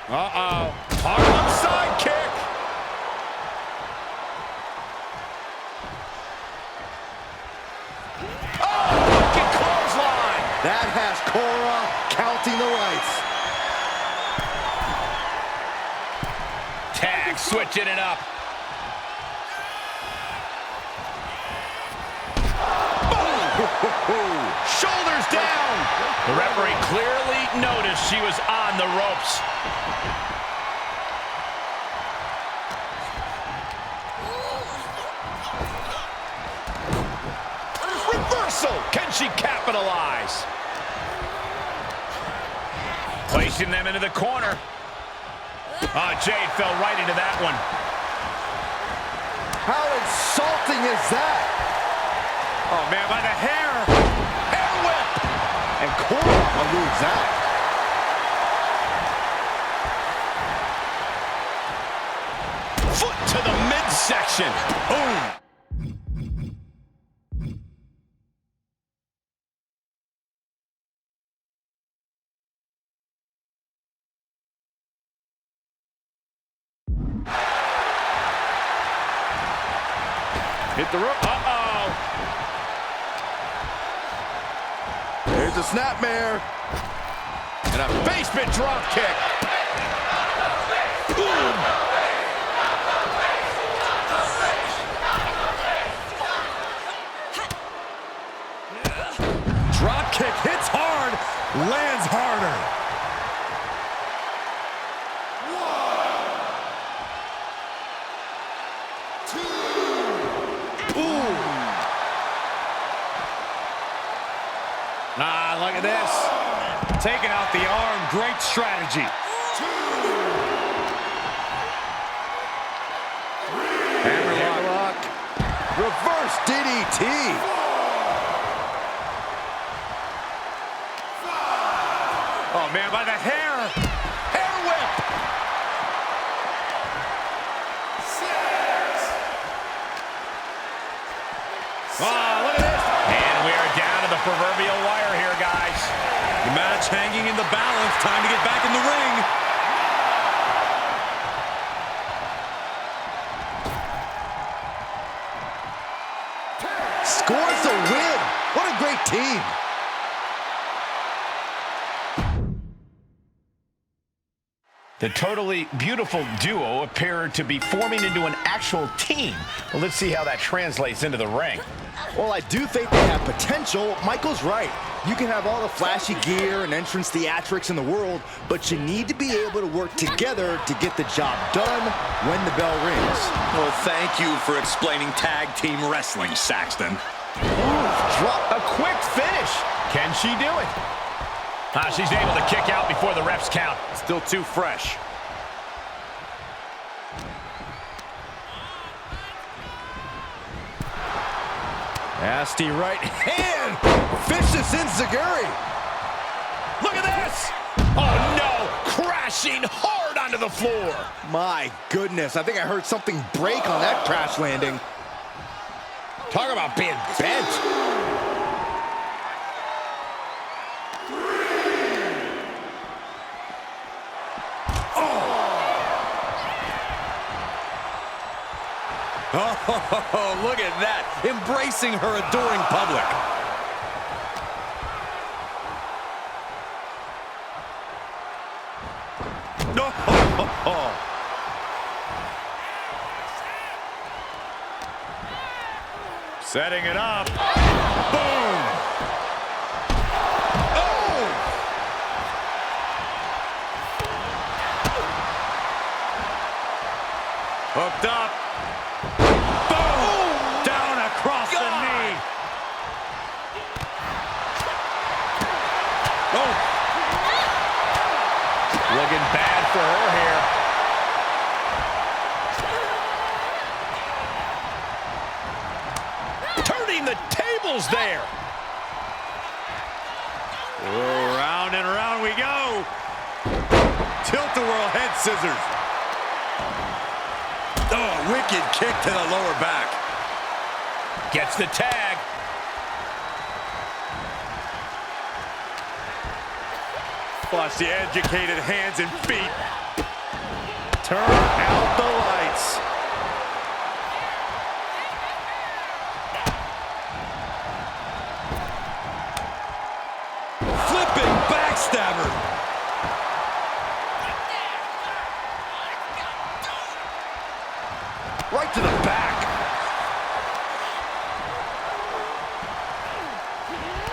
Uh-oh. Harlem sidekick. Oh, wicked clothesline. That has Cora counting the lights. Tag switching it up. Boom. Shoulders down. The referee clearly noticed she was on the ropes. Reversal. Can she capitalize? Placing them into the corner. Oh, Jade fell right into that one. How insulting is that? Oh, man, by the hair. Hair whip. And Cora eludes that. Foot to the midsection. Boom. Hit the rope. Uh-oh. There's a snapmare. And a basement drop kick. Boom. Drop kick hits hard, lands harder. Taking out the arm, great strategy. Hammerlock. Reverse DDT. Oh, man, by the hair. Hair whip. 6. Oh, look at this. And we are down to the proverbial wire here, guys. The match hanging in the balance. Time to get back in the ring. Scores the win. What a great team. The totally beautiful duo appear to be forming into an actual team. Well, let's see how that translates into the ring. Well, I do think they have potential. Michael's right. You can have all the flashy gear and entrance theatrics in the world, but you need to be able to work together to get the job done when the bell rings. Well, thank you for explaining tag team wrestling, Saxton. Drop a quick finish. Can she do it? She's able to kick out before the refs count. Still too fresh. Nasty right hand. Vicious enziguri. Look at this. Oh, no. Crashing hard onto the floor. My goodness. I think I heard something break on that crash landing. Talk about being bent. Oh, look at that. Embracing her adoring public. No. Setting it up. Boom. Oh! Hooked up. Boom! Down across the knee. Oh! Looking bad for her here. Turning the tables there. Oh, round and round we go. Tilt-a-whirl head scissors. Oh, wicked kick to the lower back. Gets the tag. Watch the educated hands and feet. Turn out the lights. Flipping backstabber. Right to the back.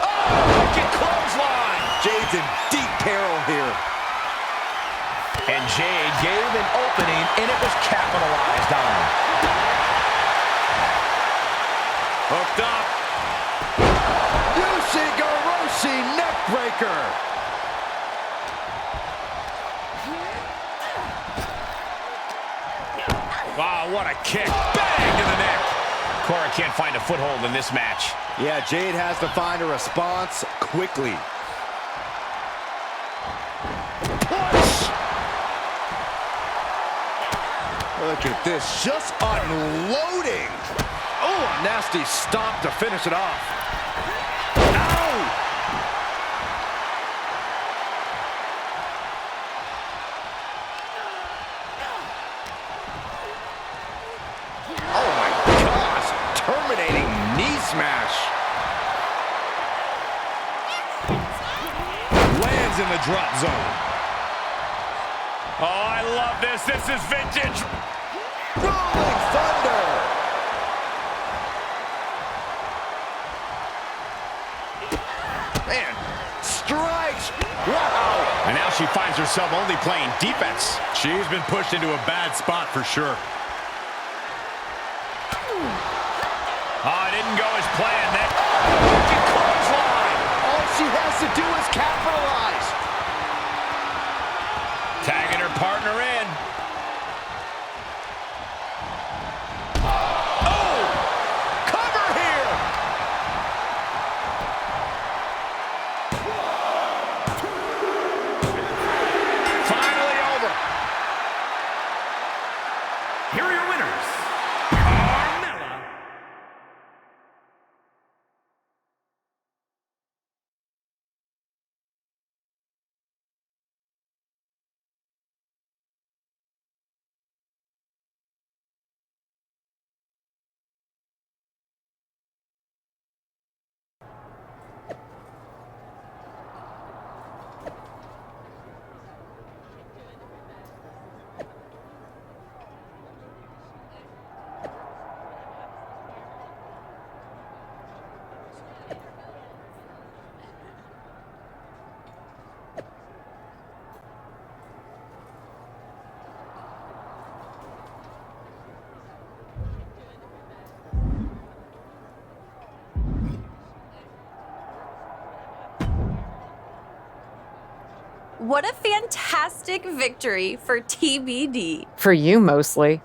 Oh, wicked clothesline. Jade's in deep peril here. And Jade gave an opening, and it was capitalized on. Hooked up. Yushigoroshi neckbreaker. Wow, what a kick. Bang to the neck. Cora can't find a foothold in this match. Yeah, Jade has to find a response quickly. Push! Look at this, just unloading. Oh, a nasty stop to finish it off. Ow! Oh my gosh, terminating knee smash. Lands in the drop zone. Oh, I love this. This is vintage. Rolling thunder. Man, strikes. Wow. And now she finds herself only playing defense. She's been pushed into a bad spot for sure. Oh, it didn't go as planned. That clothesline. All she has to do is capitalize. winners, Carmella. What a fantastic victory for TBD. For you, mostly.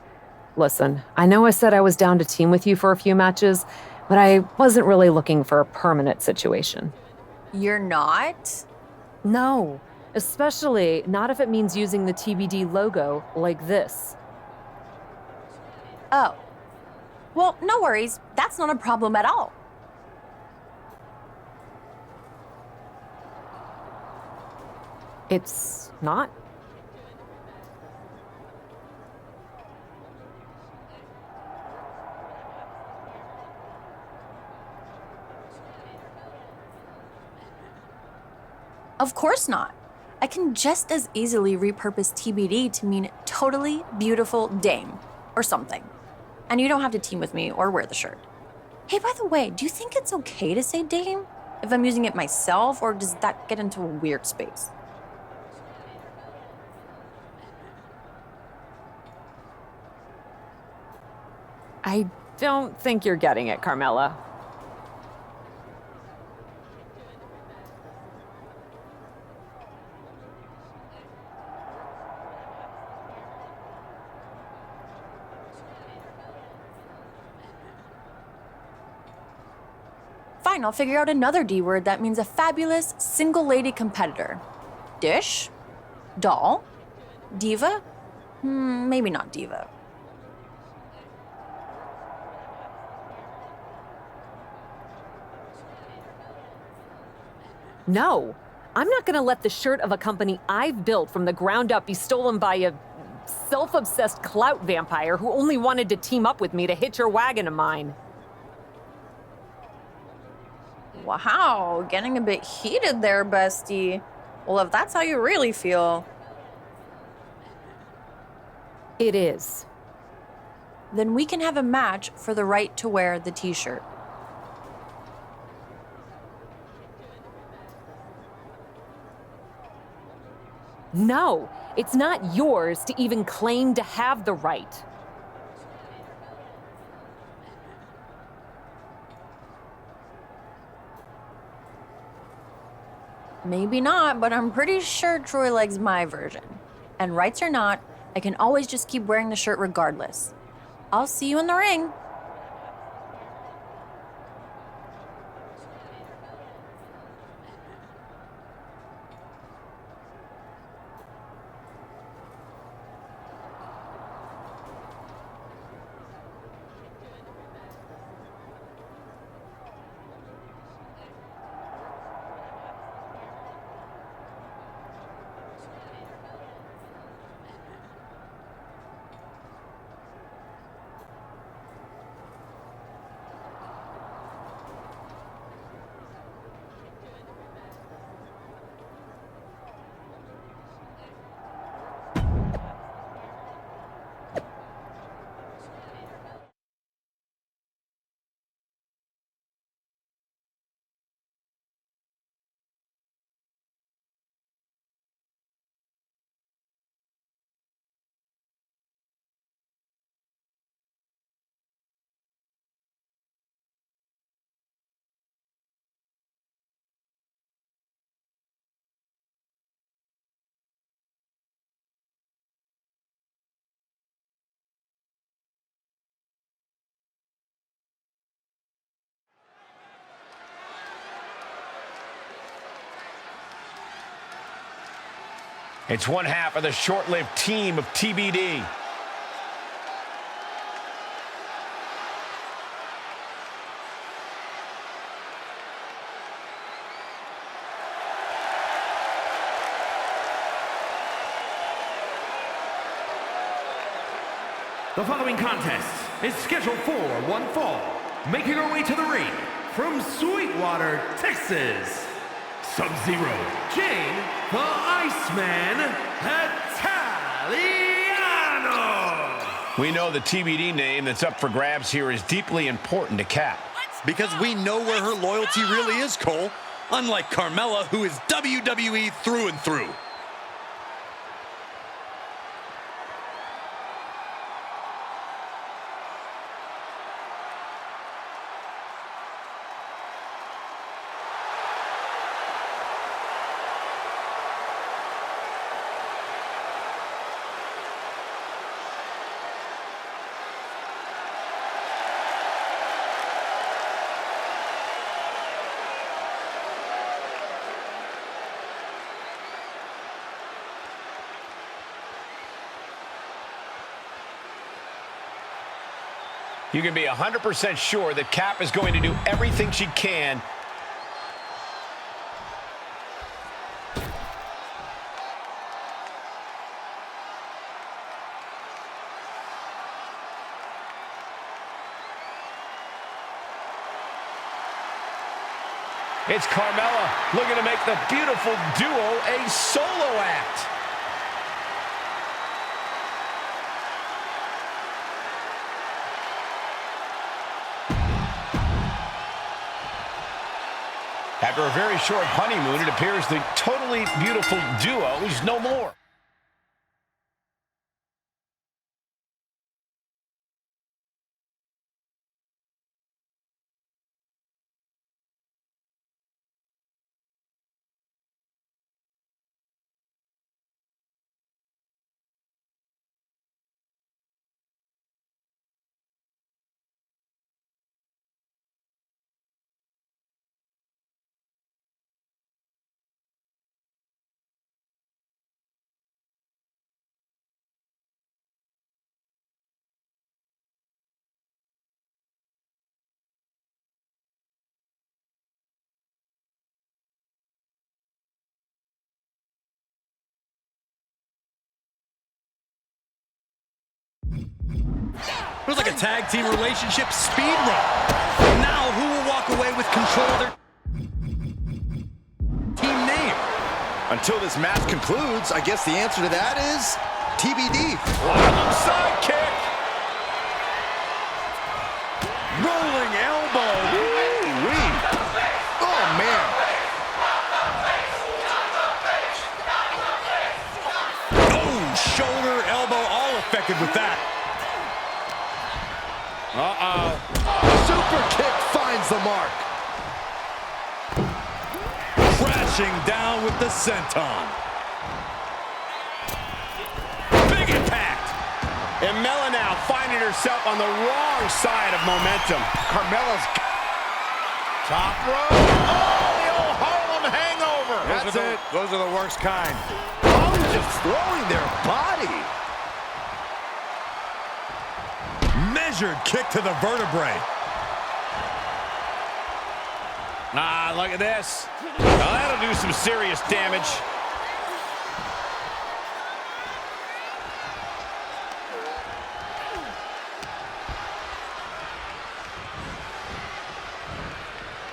Listen, I know I said I was down to team with you for a few matches, but I wasn't really looking for a permanent situation. You're not? No, especially not if it means using the TBD logo like this. Oh. Well, no worries. That's not a problem at all. It's not? Of course not. I can just as easily repurpose TBD to mean totally beautiful dame or something. And you don't have to team with me or wear the shirt. Hey, by the way, do you think it's okay to say dame if I'm using it myself, or does that get into a weird space? I don't think you're getting it, Carmella. Fine, I'll figure out another D word that means a fabulous single lady competitor. Dish? Doll? Diva? Maybe not diva. No, I'm not gonna let the shirt of a company I've built from the ground up be stolen by a self-obsessed clout vampire who only wanted to team up with me to hitch her wagon of mine. Wow, getting a bit heated there, bestie. Well, if that's how you really feel. It is. Then we can have a match for the right to wear the t-shirt. No, it's not yours to even claim to have the right. Maybe not, but I'm pretty sure Troy likes my version. And rights or not, I can always just keep wearing the shirt regardless. I'll see you in the ring. It's one half of the short-lived team of TBD. The following contest is scheduled for one fall. Making her way to the ring from Sweetwater, Texas, Sub-Zero, Jane the Iceman Italiano. We know the TBD name that's up for grabs here is deeply important to Kat. Because we know where her loyalty really is, Cole. Unlike Carmella, who is WWE through and through. You can be 100% sure that Cap is going to do everything she can. It's Carmella looking to make the beautiful duo a solo act. After a very short honeymoon, it appears the totally beautiful duo is no more. It was like a tag team relationship speed run. Now who will walk away with control of their team name? Until this match concludes, I guess the answer to that is TBD. Awesome sidekick. Rolling elbow. Woo-wee. Oh, man. Oh, shoulder, elbow, all effective with that. Uh-oh. Super kick finds the mark. Crashing down with the senton. Big impact. And Mella now finding herself on the wrong side of momentum. Carmella's top rope. Oh, the old Harlem hangover. That's it. Those are the worst kind. Oh, just throwing their body. Measured kick to the vertebrae. Ah, look at this. Now that'll do some serious damage.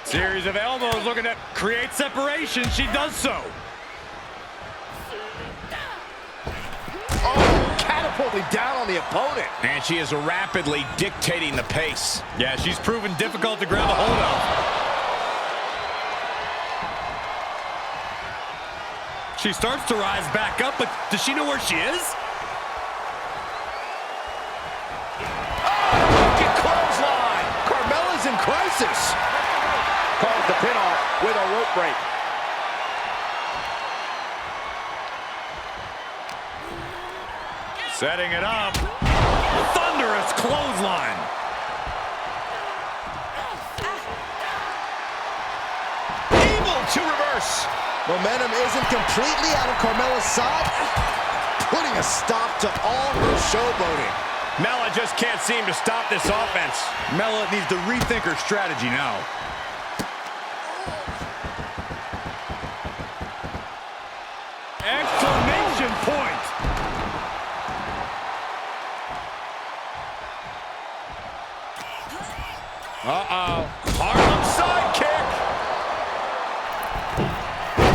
Series of elbows looking to create separation. She does so. Catapulting down on the opponent. And she is rapidly dictating the pace. Yeah, she's proven difficult to grab a hold of. She starts to rise back up, but does she know where she is? Wicked clothesline. Carmella's in crisis. Calls the pin off with a rope break. Setting it up. Thunderous clothesline. Able to reverse. Momentum isn't completely out of Carmella's side, putting a stop to all her showboating. Mella just can't seem to stop this offense. Mella needs to rethink her strategy now. Exclamation point! Uh-oh. Harlem sidekick.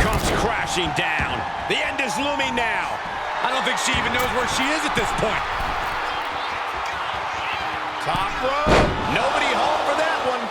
Comes crashing down. The end is looming now. I don't think she even knows where she is at this point. Top rope. Nobody home for that one.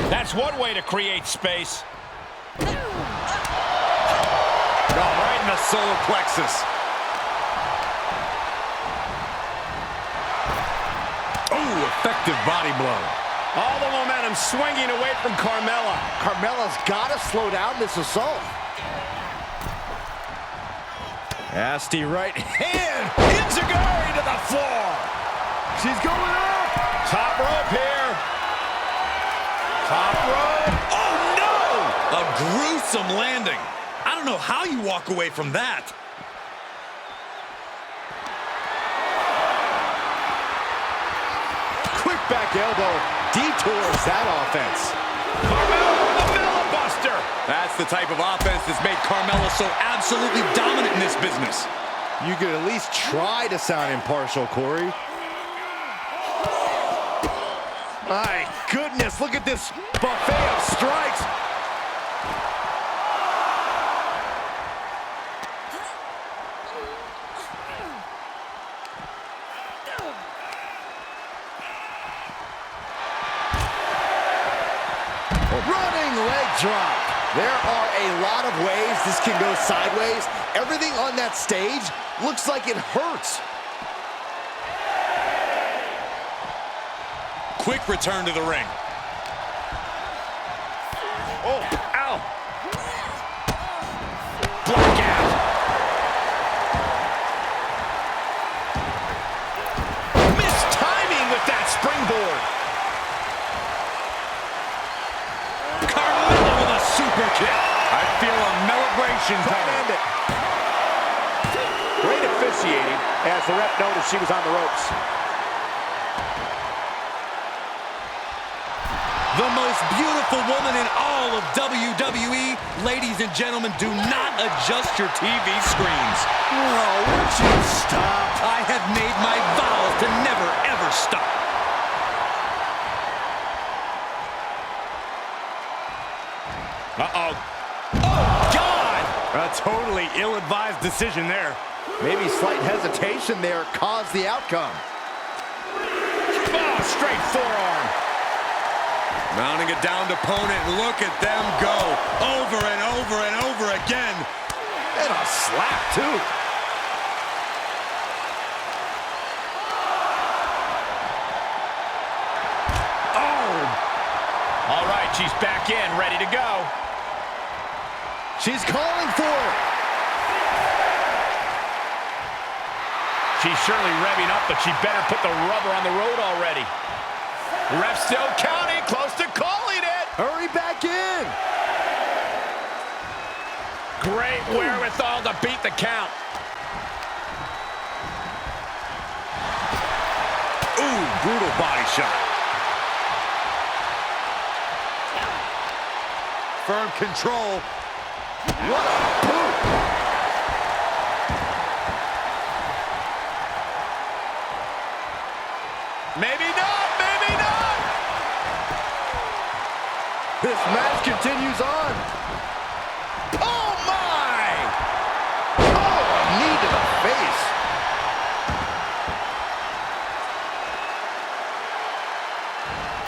That's one way to create space. Oh, right in the solar plexus. Oh, effective body blow. All the momentum swinging away from Carmella. Carmella's got to slow down this assault. Nasty right hand. Enziguri to the floor. She's going up. Top rope here. Top rope. Oh, no! A gruesome landing. I don't know how you walk away from that. Quick back elbow detours that offense. Carmella with the filibuster. That's the type of offense that's made Carmella so absolutely dominant in this business. You could at least try to sound impartial, Corey. My goodness, look at this buffet of strikes. Running leg drop. There are a lot of ways this can go sideways. Everything on that stage looks like it hurts. Quick return to the ring. Oh, ow. Blackout. Missed timing with that springboard. Carmella with a super kick. I feel a celebration coming. Great officiating as the ref noticed she was on the ropes. The most beautiful woman in all of WWE. Ladies and gentlemen, do not adjust your TV screens. Oh, would you stop? I have made my vows to never, ever stop. Uh-oh. Oh, God! A totally ill-advised decision there. Maybe slight hesitation there caused the outcome. Oh, straight forearm. Mounting a downed opponent, look at them go. Over and over and over again. And a slap, too. Oh! All right, she's back in, ready to go. She's calling for it. She's surely revving up, but she better put the rubber on the road already. Ref still counting, close to calling it. Hurry back in. Great wherewithal to beat the count. Ooh, brutal body shot. Firm control. What a boot. Maybe not, maybe not. This match continues on. Oh, my! Oh, a knee to the face.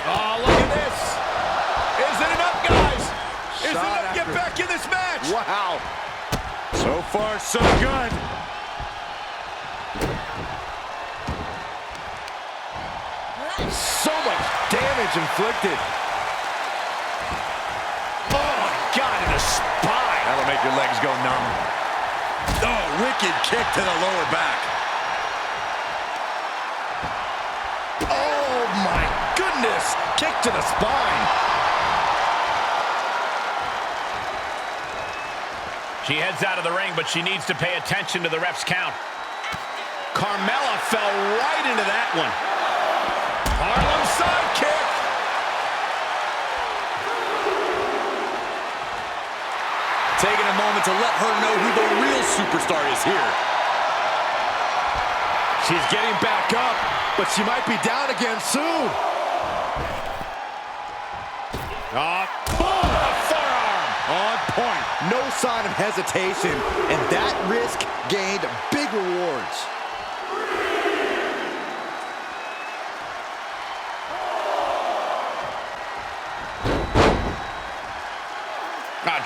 Oh, look at this. Is it enough, guys? Is it Shot enough to get after- back in this match? Wow. So far, so good. So much damage inflicted. Oh, my God, in the spine. That'll make your legs go numb. Oh, wicked kick to the lower back. Oh, my goodness. Kick to the spine. She heads out of the ring, but she needs to pay attention to the ref's count. Carmella fell right into that one. Harlem sidekick. Taking a moment to let her know who the real superstar is here. She's getting back up, but she might be down again soon. Boom! A forearm! On point. No sign of hesitation, and that risk gained big rewards.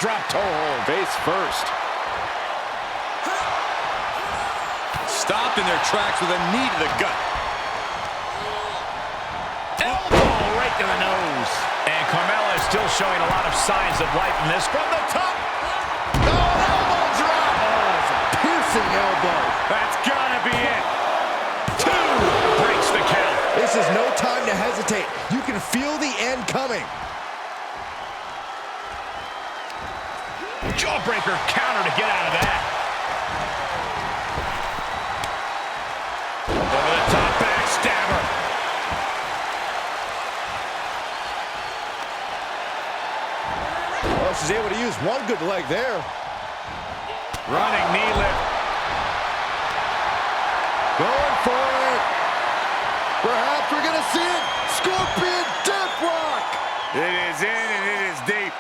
Drop toe hold. Face first. Stopped in their tracks with a knee to the gut. Elbow right to the nose. And Carmella is still showing a lot of signs of life in this. From the top. Oh, elbow drop. Oh, it's a piercing elbow. That's gotta be it. 2 breaks the count. This is no time to hesitate. You can feel the end coming. Jawbreaker counter to get out of that. Over the top backstabber. Well, she's able to use one good leg there. Running knee lift. Going for it. Perhaps we're going to see it. Scorpion Deathlock. It is in and it is deep.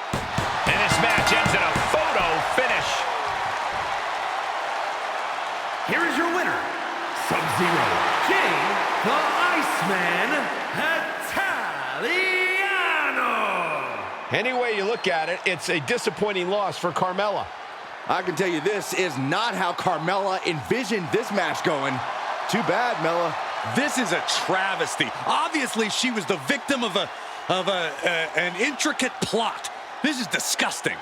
And this match ends in a photo finish. Here is your winner, Sub-Zero, King the Iceman Italiano. Any way you look at it, it's a disappointing loss for Carmella. I can tell you this is not how Carmella envisioned this match going. Too bad, Mella. This is a travesty. Obviously, she was the victim of an intricate plot. This is disgusting.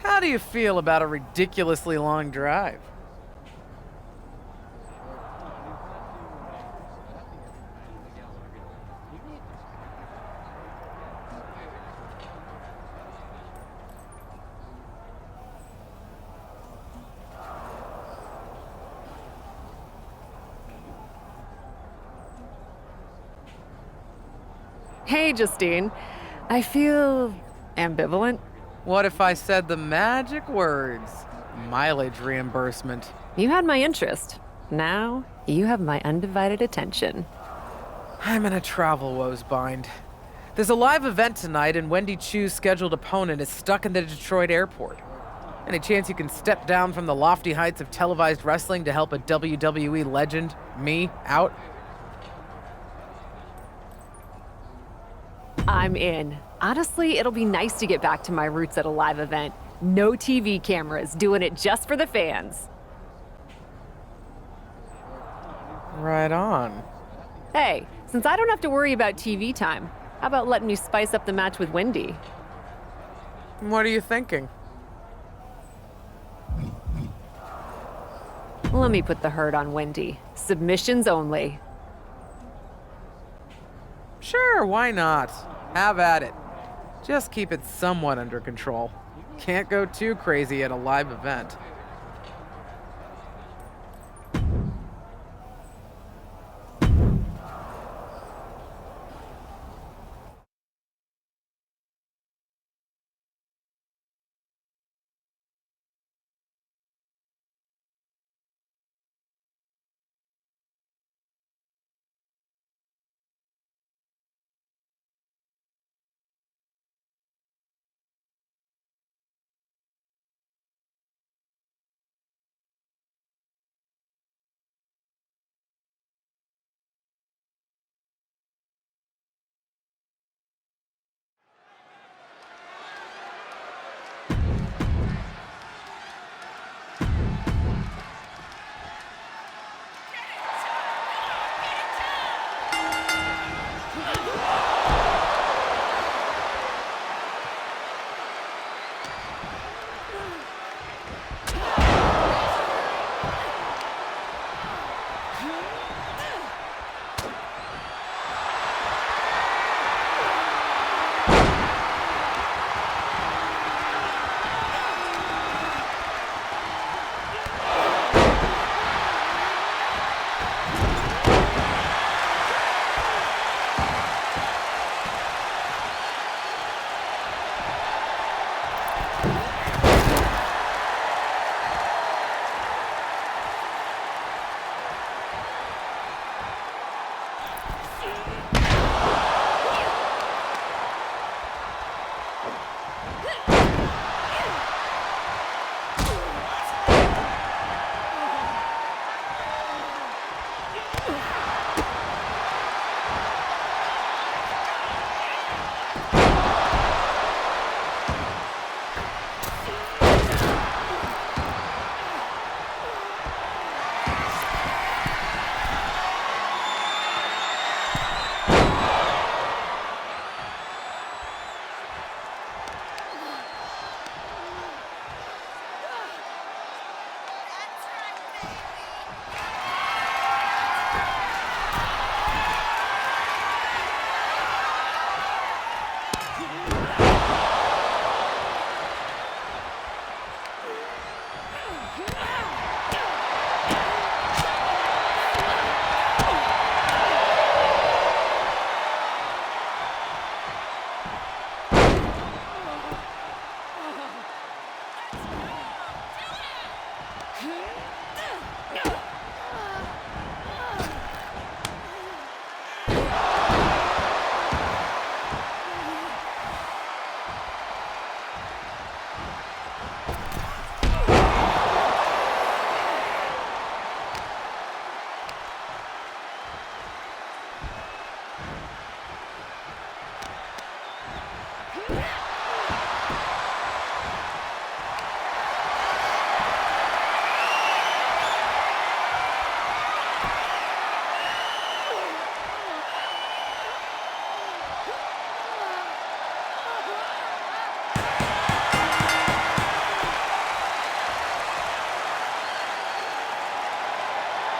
How do you feel about a ridiculously long drive? Hey, Justine. I feel ambivalent. What if I said the magic words? Mileage reimbursement. You had my interest. Now, you have my undivided attention. I'm in a travel woes bind. There's a live event tonight, and Wendy Chu's scheduled opponent is stuck in the Detroit airport. Any chance you can step down from the lofty heights of televised wrestling to help a WWE legend, me, out? I'm in. Honestly, it'll be nice to get back to my roots at a live event. No TV cameras, doing it just for the fans. Right on. Hey, since I don't have to worry about TV time, how about letting me spice up the match with Wendy? What are you thinking? Let me put the hurt on Wendy. Submissions only. Sure, why not? Have at it. Just keep it somewhat under control. Can't go too crazy at a live event.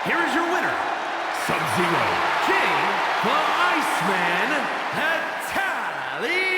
Here is your winner, Sub-Zero, King the Iceman Italiano!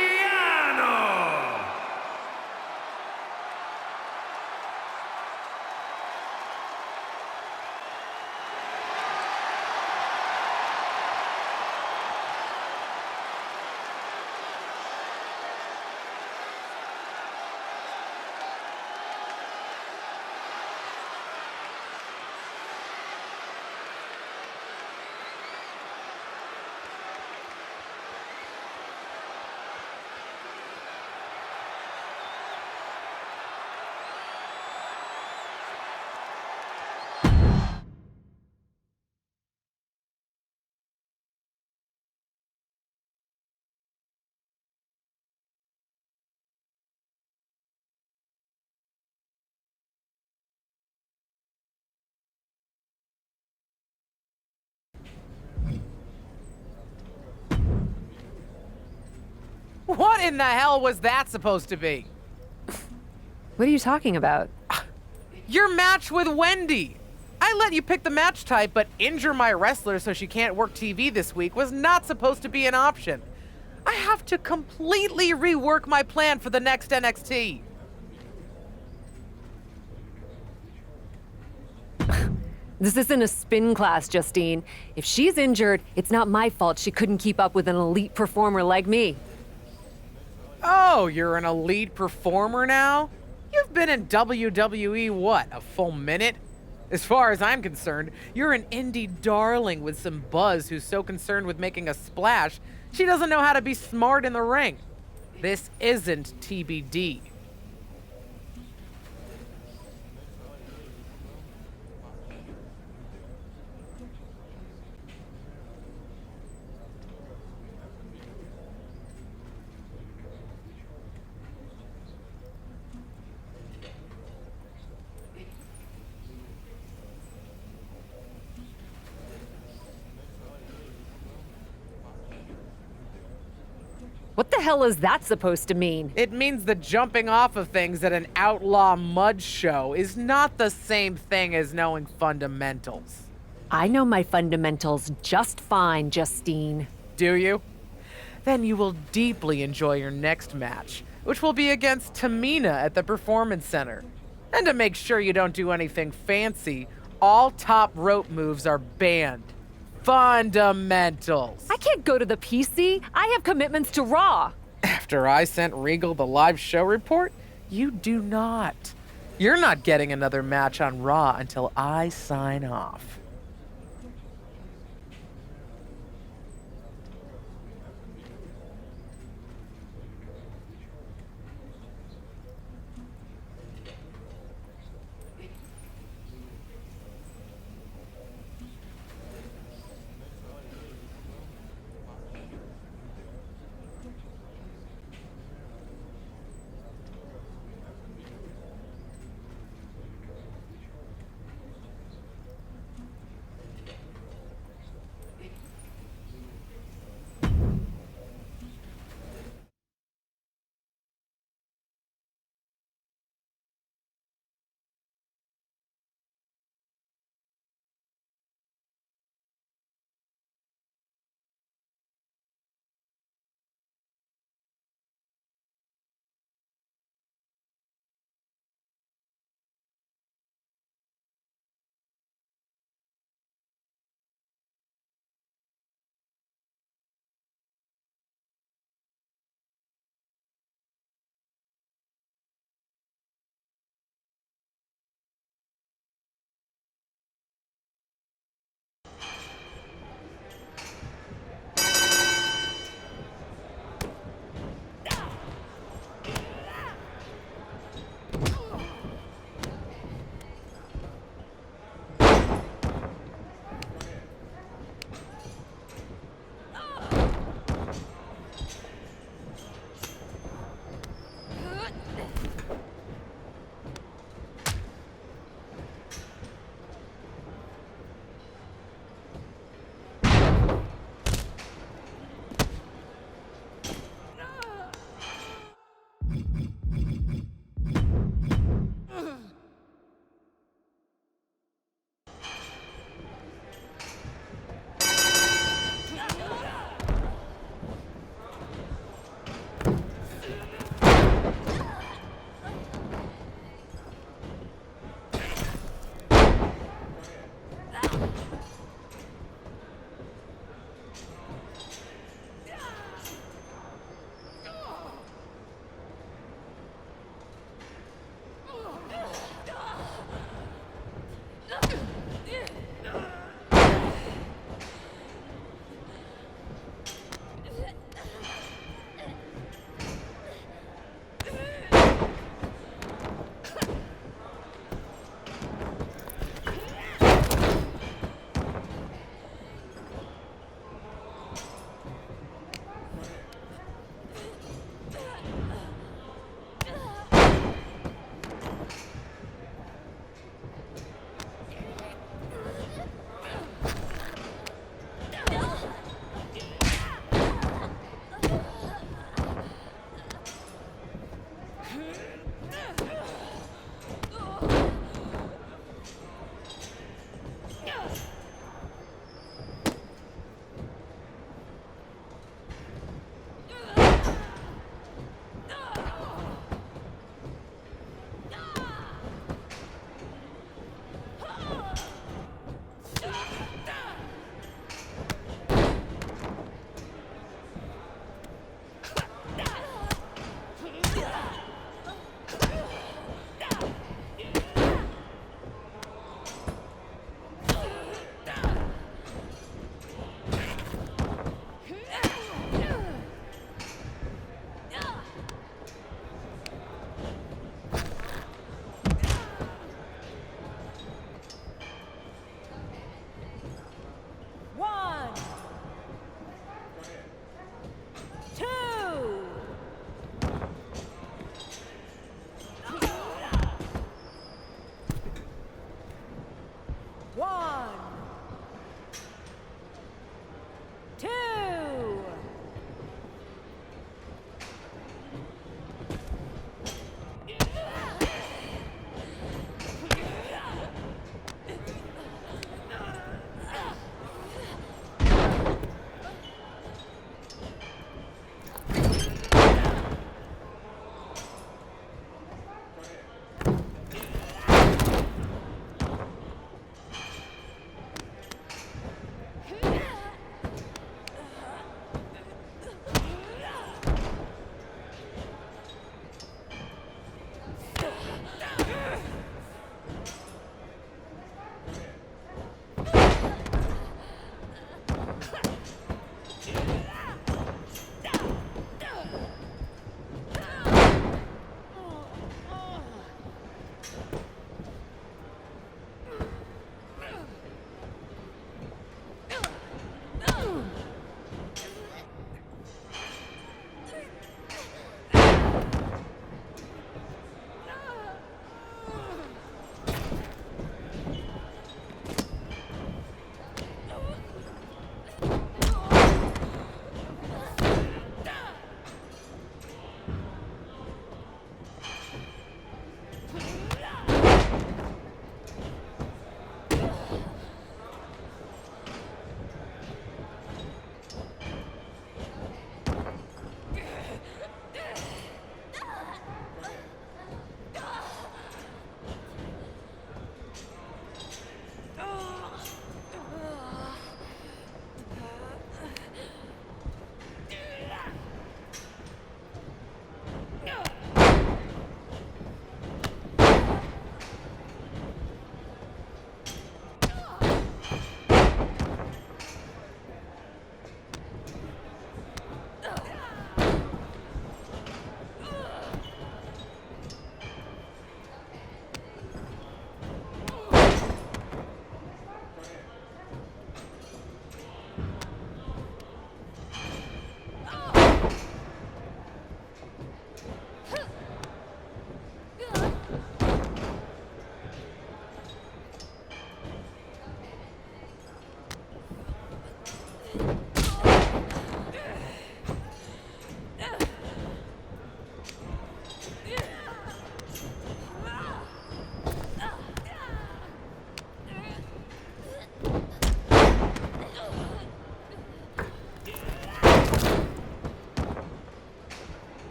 What in the hell was that supposed to be? What are you talking about? Your match with Wendy. I let you pick the match type, but injure my wrestler so she can't work TV this week was not supposed to be an option. I have to completely rework my plan for the next NXT. This isn't a spin class, Justine. If she's injured, it's not my fault she couldn't keep up with an elite performer like me. Oh, you're an elite performer now? You've been in WWE, what, a full minute? As far as I'm concerned, you're an indie darling with some buzz who's so concerned with making a splash, she doesn't know how to be smart in the ring. This isn't TBD. What the hell is that supposed to mean? It means the jumping off of things at an outlaw mud show is not the same thing as knowing fundamentals. I know my fundamentals just fine, Justine. Do you? Then you will deeply enjoy your next match, which will be against Tamina at the Performance Center. And to make sure you don't do anything fancy, all top rope moves are banned. Fundamentals. I can't go to the PC. I have commitments to Raw. After I sent Regal the live show report, you do not. You're not getting another match on Raw until I sign off.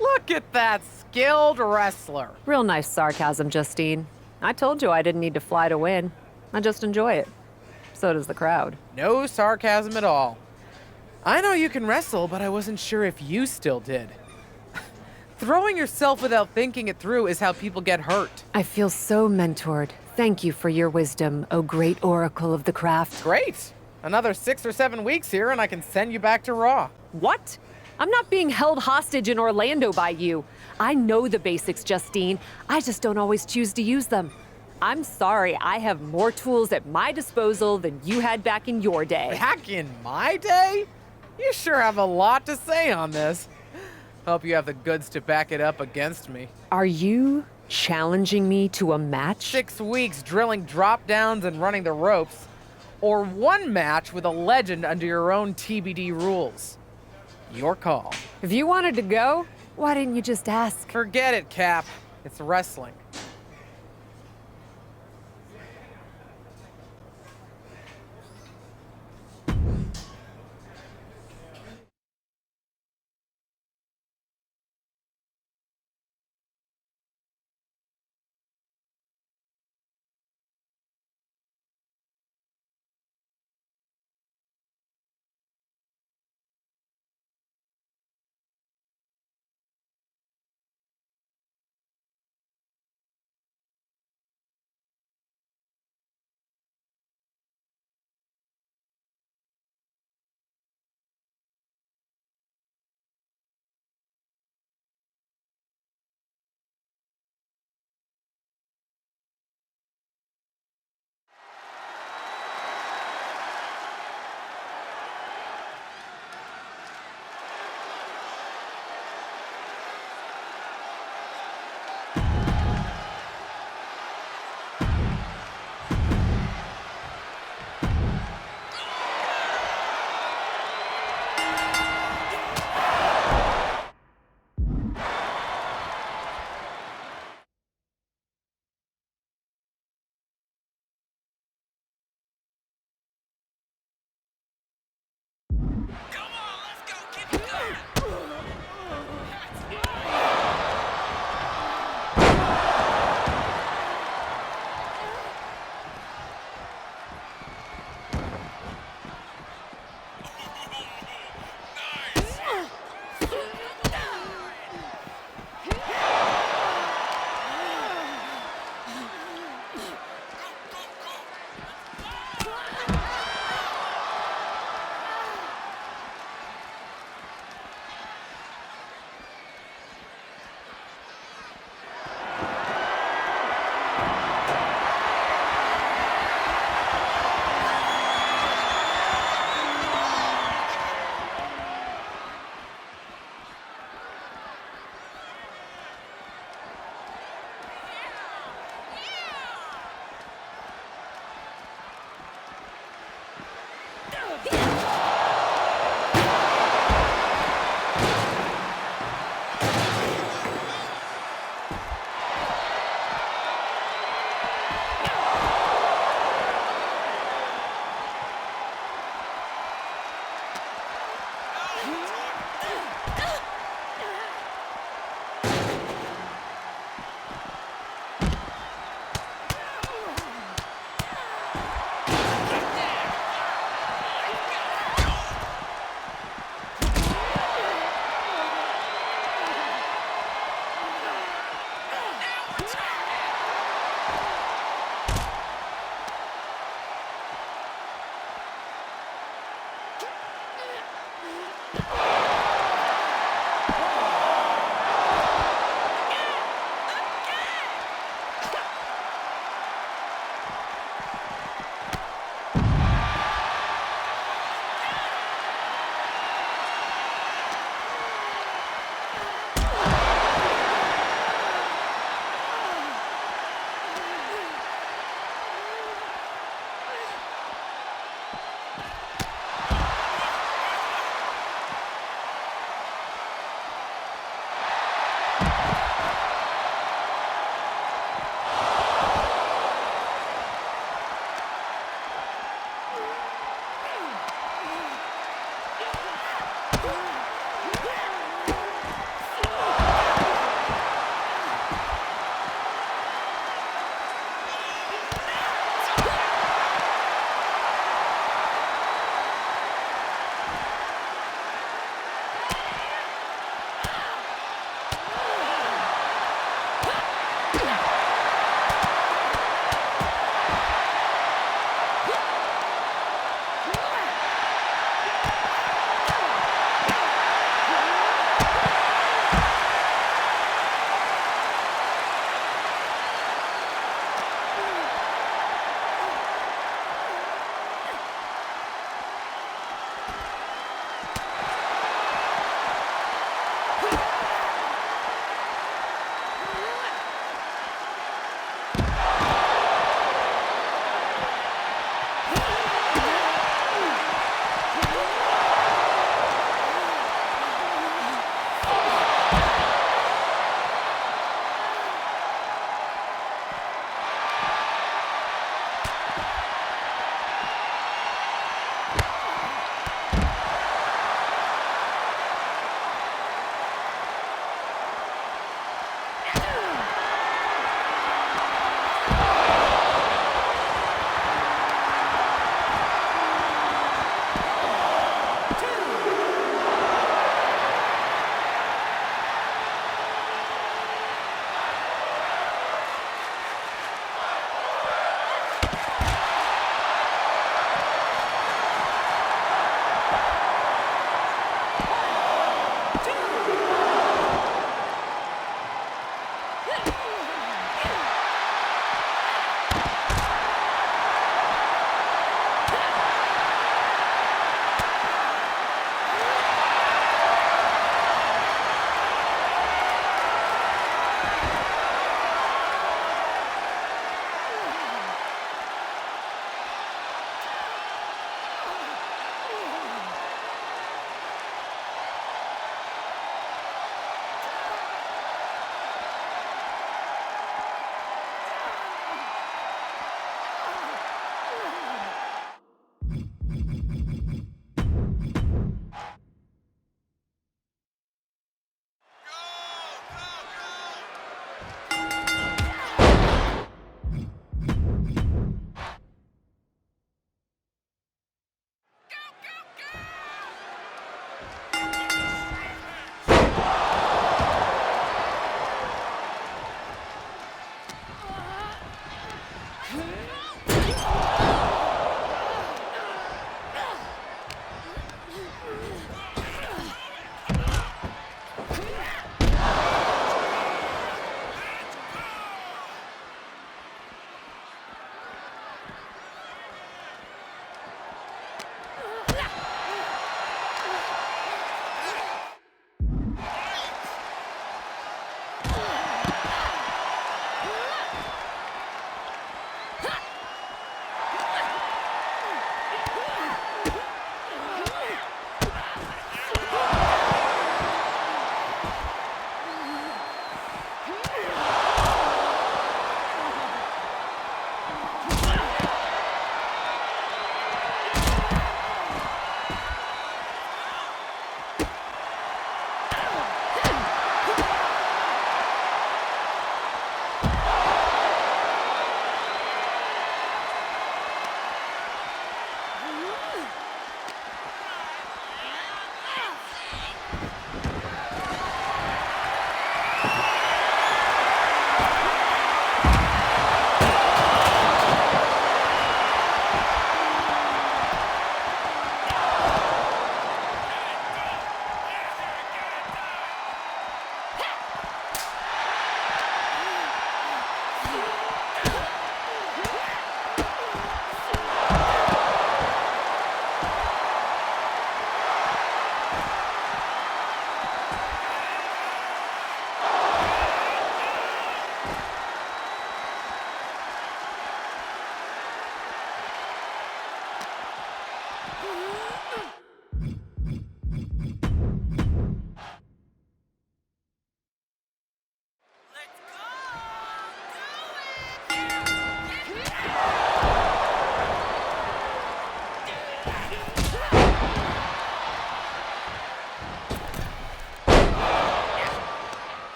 Look at that skilled wrestler. Real nice sarcasm, Justine. I told you I didn't need to fly to win. I just enjoy it. So does the crowd. No sarcasm at all. I know you can wrestle, but I wasn't sure if you still did. Throwing yourself without thinking it through is how people get hurt. I feel so mentored. Thank you for your wisdom, O great oracle of the craft. Great. Another 6 or 7 weeks here and I can send you back to Raw. What? I'm not being held hostage in Orlando by you. I know the basics, Justine. I just don't always choose to use them. I'm sorry, I have more tools at my disposal than you had back in your day. Back in my day? You sure have a lot to say on this. Hope you have the goods to back it up against me. Are you challenging me to a match? 6 weeks drilling drop downs and running the ropes. Or 1 match with a legend under your own TBD rules. Your call. If you wanted to go, why didn't you just ask? Forget it, Cap. It's wrestling.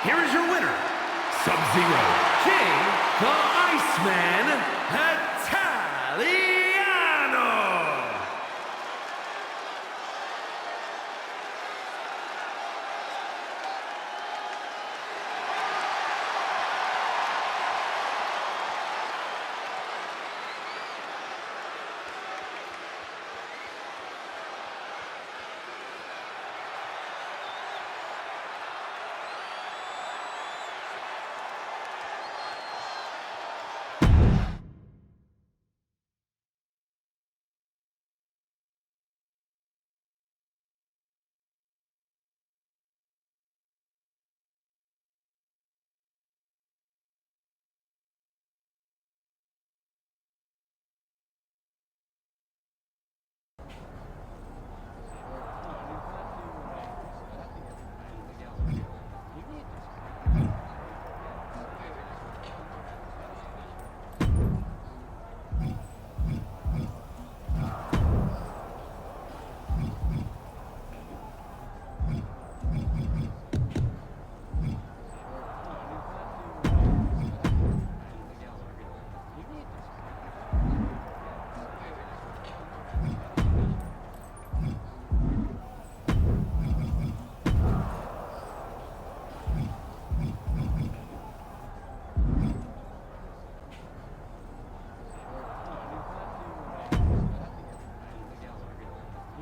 Here is your winner, Sub-Zero, King the Iceman Italiano!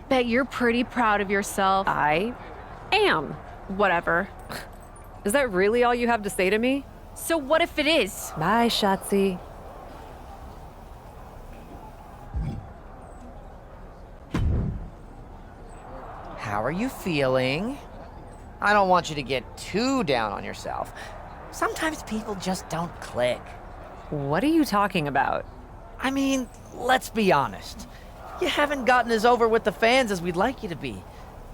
Bet you're pretty proud of yourself. I am. Whatever. Is that really all you have to say to me? So what if it is? Bye, Shotzi. How are you feeling? I don't want you to get too down on yourself. Sometimes people just don't click. What are you talking about? I mean, let's be honest. You haven't gotten as over with the fans as we'd like you to be.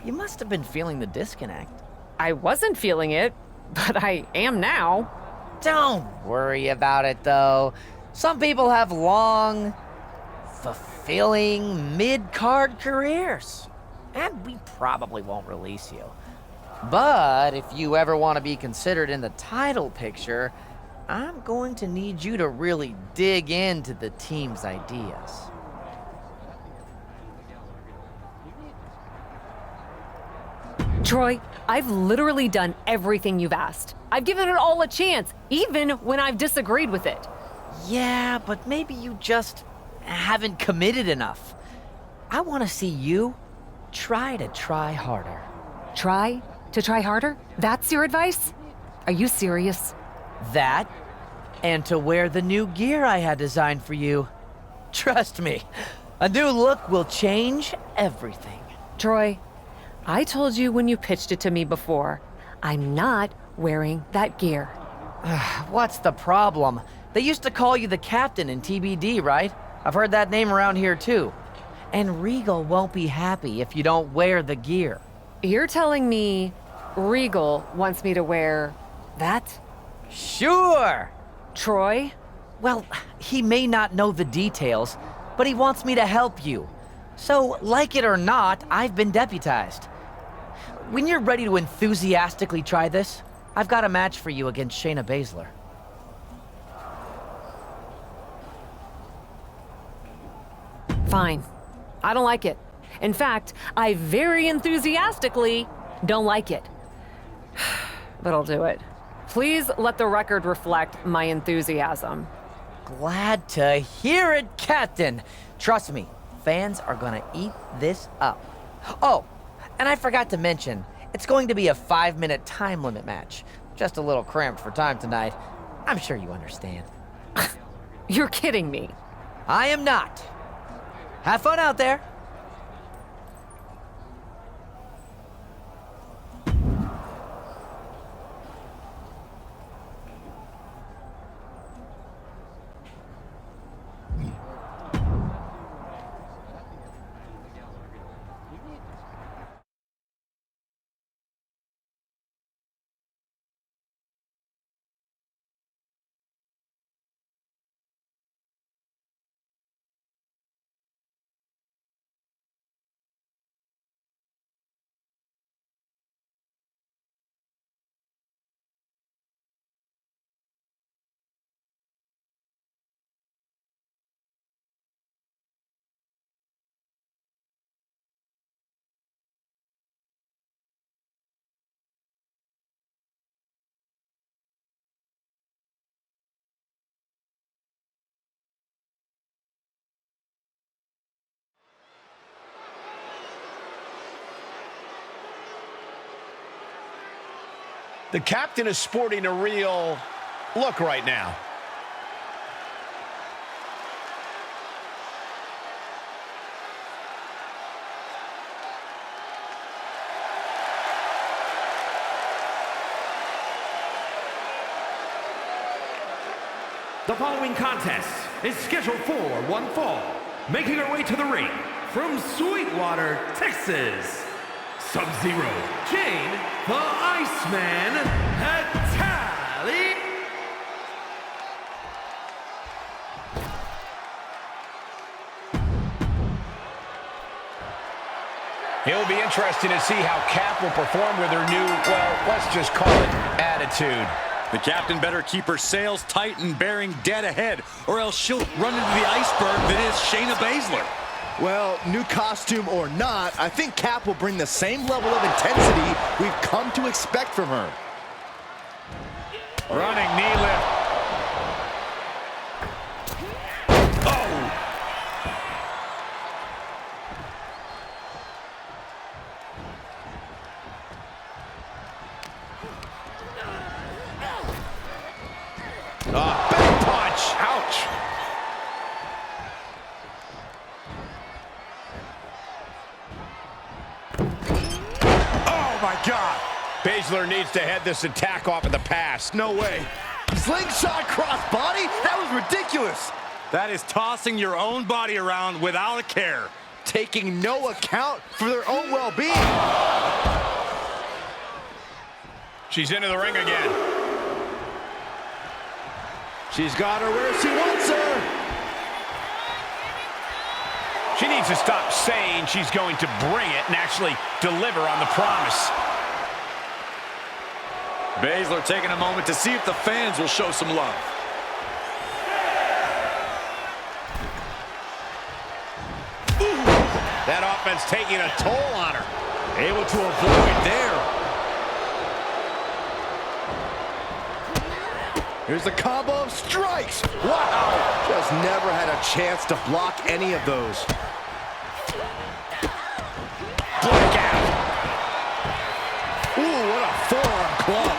You must have been feeling the disconnect. I wasn't feeling it, but I am now. Don't worry about it, though. Some people have long, fulfilling mid-card careers. And we probably won't release you. But if you ever want to be considered in the title picture, I'm going to need you to really dig into the team's ideas. Troy, I've literally done everything you've asked. I've given it all a chance, even when I've disagreed with it. Yeah, but maybe you just haven't committed enough. I want to see you try harder. Try to try harder? That's your advice? Are you serious? That, and to wear the new gear I had designed for you. Trust me, a new look will change everything. Troy, I told you when you pitched it to me before, I'm not wearing that gear. What's the problem? They used to call you the captain in TBD, right? I've heard that name around here too. And Regal won't be happy if you don't wear the gear. You're telling me Regal wants me to wear that? Sure! Troy? Well, he may not know the details, but he wants me to help you. So, like it or not, I've been deputized. When you're ready to enthusiastically try this, I've got a match for you against Shayna Baszler. Fine. I don't like it. In fact, I very enthusiastically don't like it. But I'll do it. Please let the record reflect my enthusiasm. Glad to hear it, Captain. Trust me, fans are gonna eat this up. Oh, and I forgot to mention, it's going to be a 5-minute time limit match. Just a little cramped for time tonight. I'm sure you understand. You're kidding me. I am not. Have fun out there. The captain is sporting a real look right now. The following contest is scheduled for one fall. Making her way to the ring from Sweetwater, Texas, Sub-Zero, Jane, the Iceman, Hatali. It'll be interesting to see how Cap will perform with her new, well, let's just call it attitude. The captain better keep her sails tight and bearing dead ahead, or else she'll run into the iceberg that is Shayna Baszler. Well, new costume or not, I think Cap will bring the same level of intensity we've come to expect from her. Running knee lift. Oh! Big punch. Ouch. Oh, my God. Baszler needs to head this attack off at the pass. No way. Slingshot crossbody? That was ridiculous. That is tossing your own body around without a care. Taking no account for their own well-being. She's into the ring again. She's got her where she wants her. She needs to stop saying she's going to bring it and actually deliver on the promise. Baszler taking a moment to see if the fans will show some love. Ooh, that offense taking a toll on her. Able to avoid there. Here's the combo of strikes. Wow! Just never had a chance to block any of those. Blackout. Ooh, what a forearm club.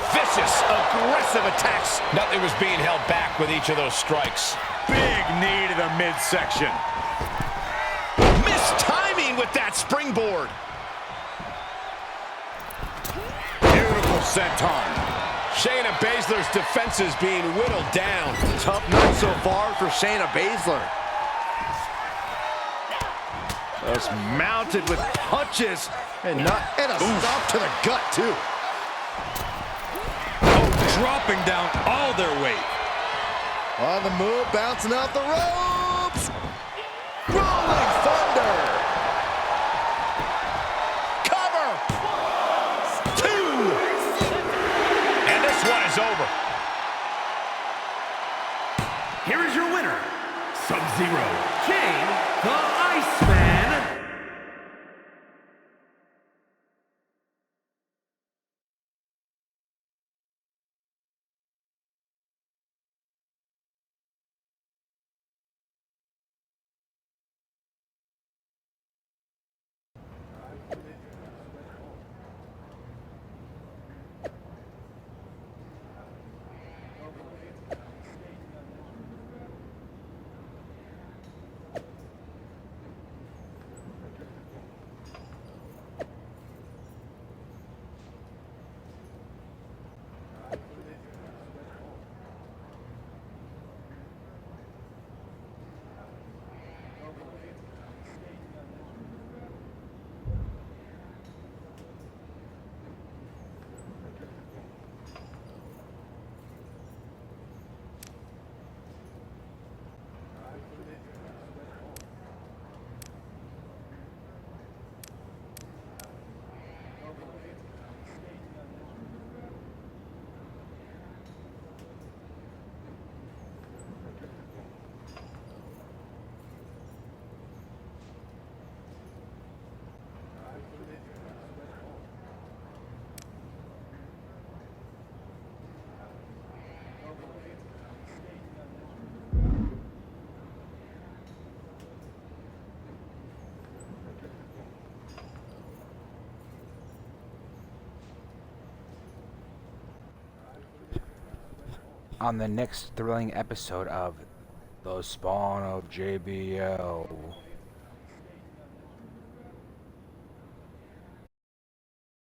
Vicious, aggressive attacks. Nothing was being held back with each of those strikes. Big knee to the midsection. Missed timing with with that springboard. Beautiful senton. Shayna Baszler's defense is being whittled down. Tough night so far for Shayna Baszler. Just mounted with punches and a stop to the gut too. Oh, dropping down all their weight. On the move, bouncing off the ropes. Rolling thunder. Cover. 2. And this one is over. Here is your winner, Sub-Zero, Jane the Iceman. On the next thrilling episode of The Spawn of JBL.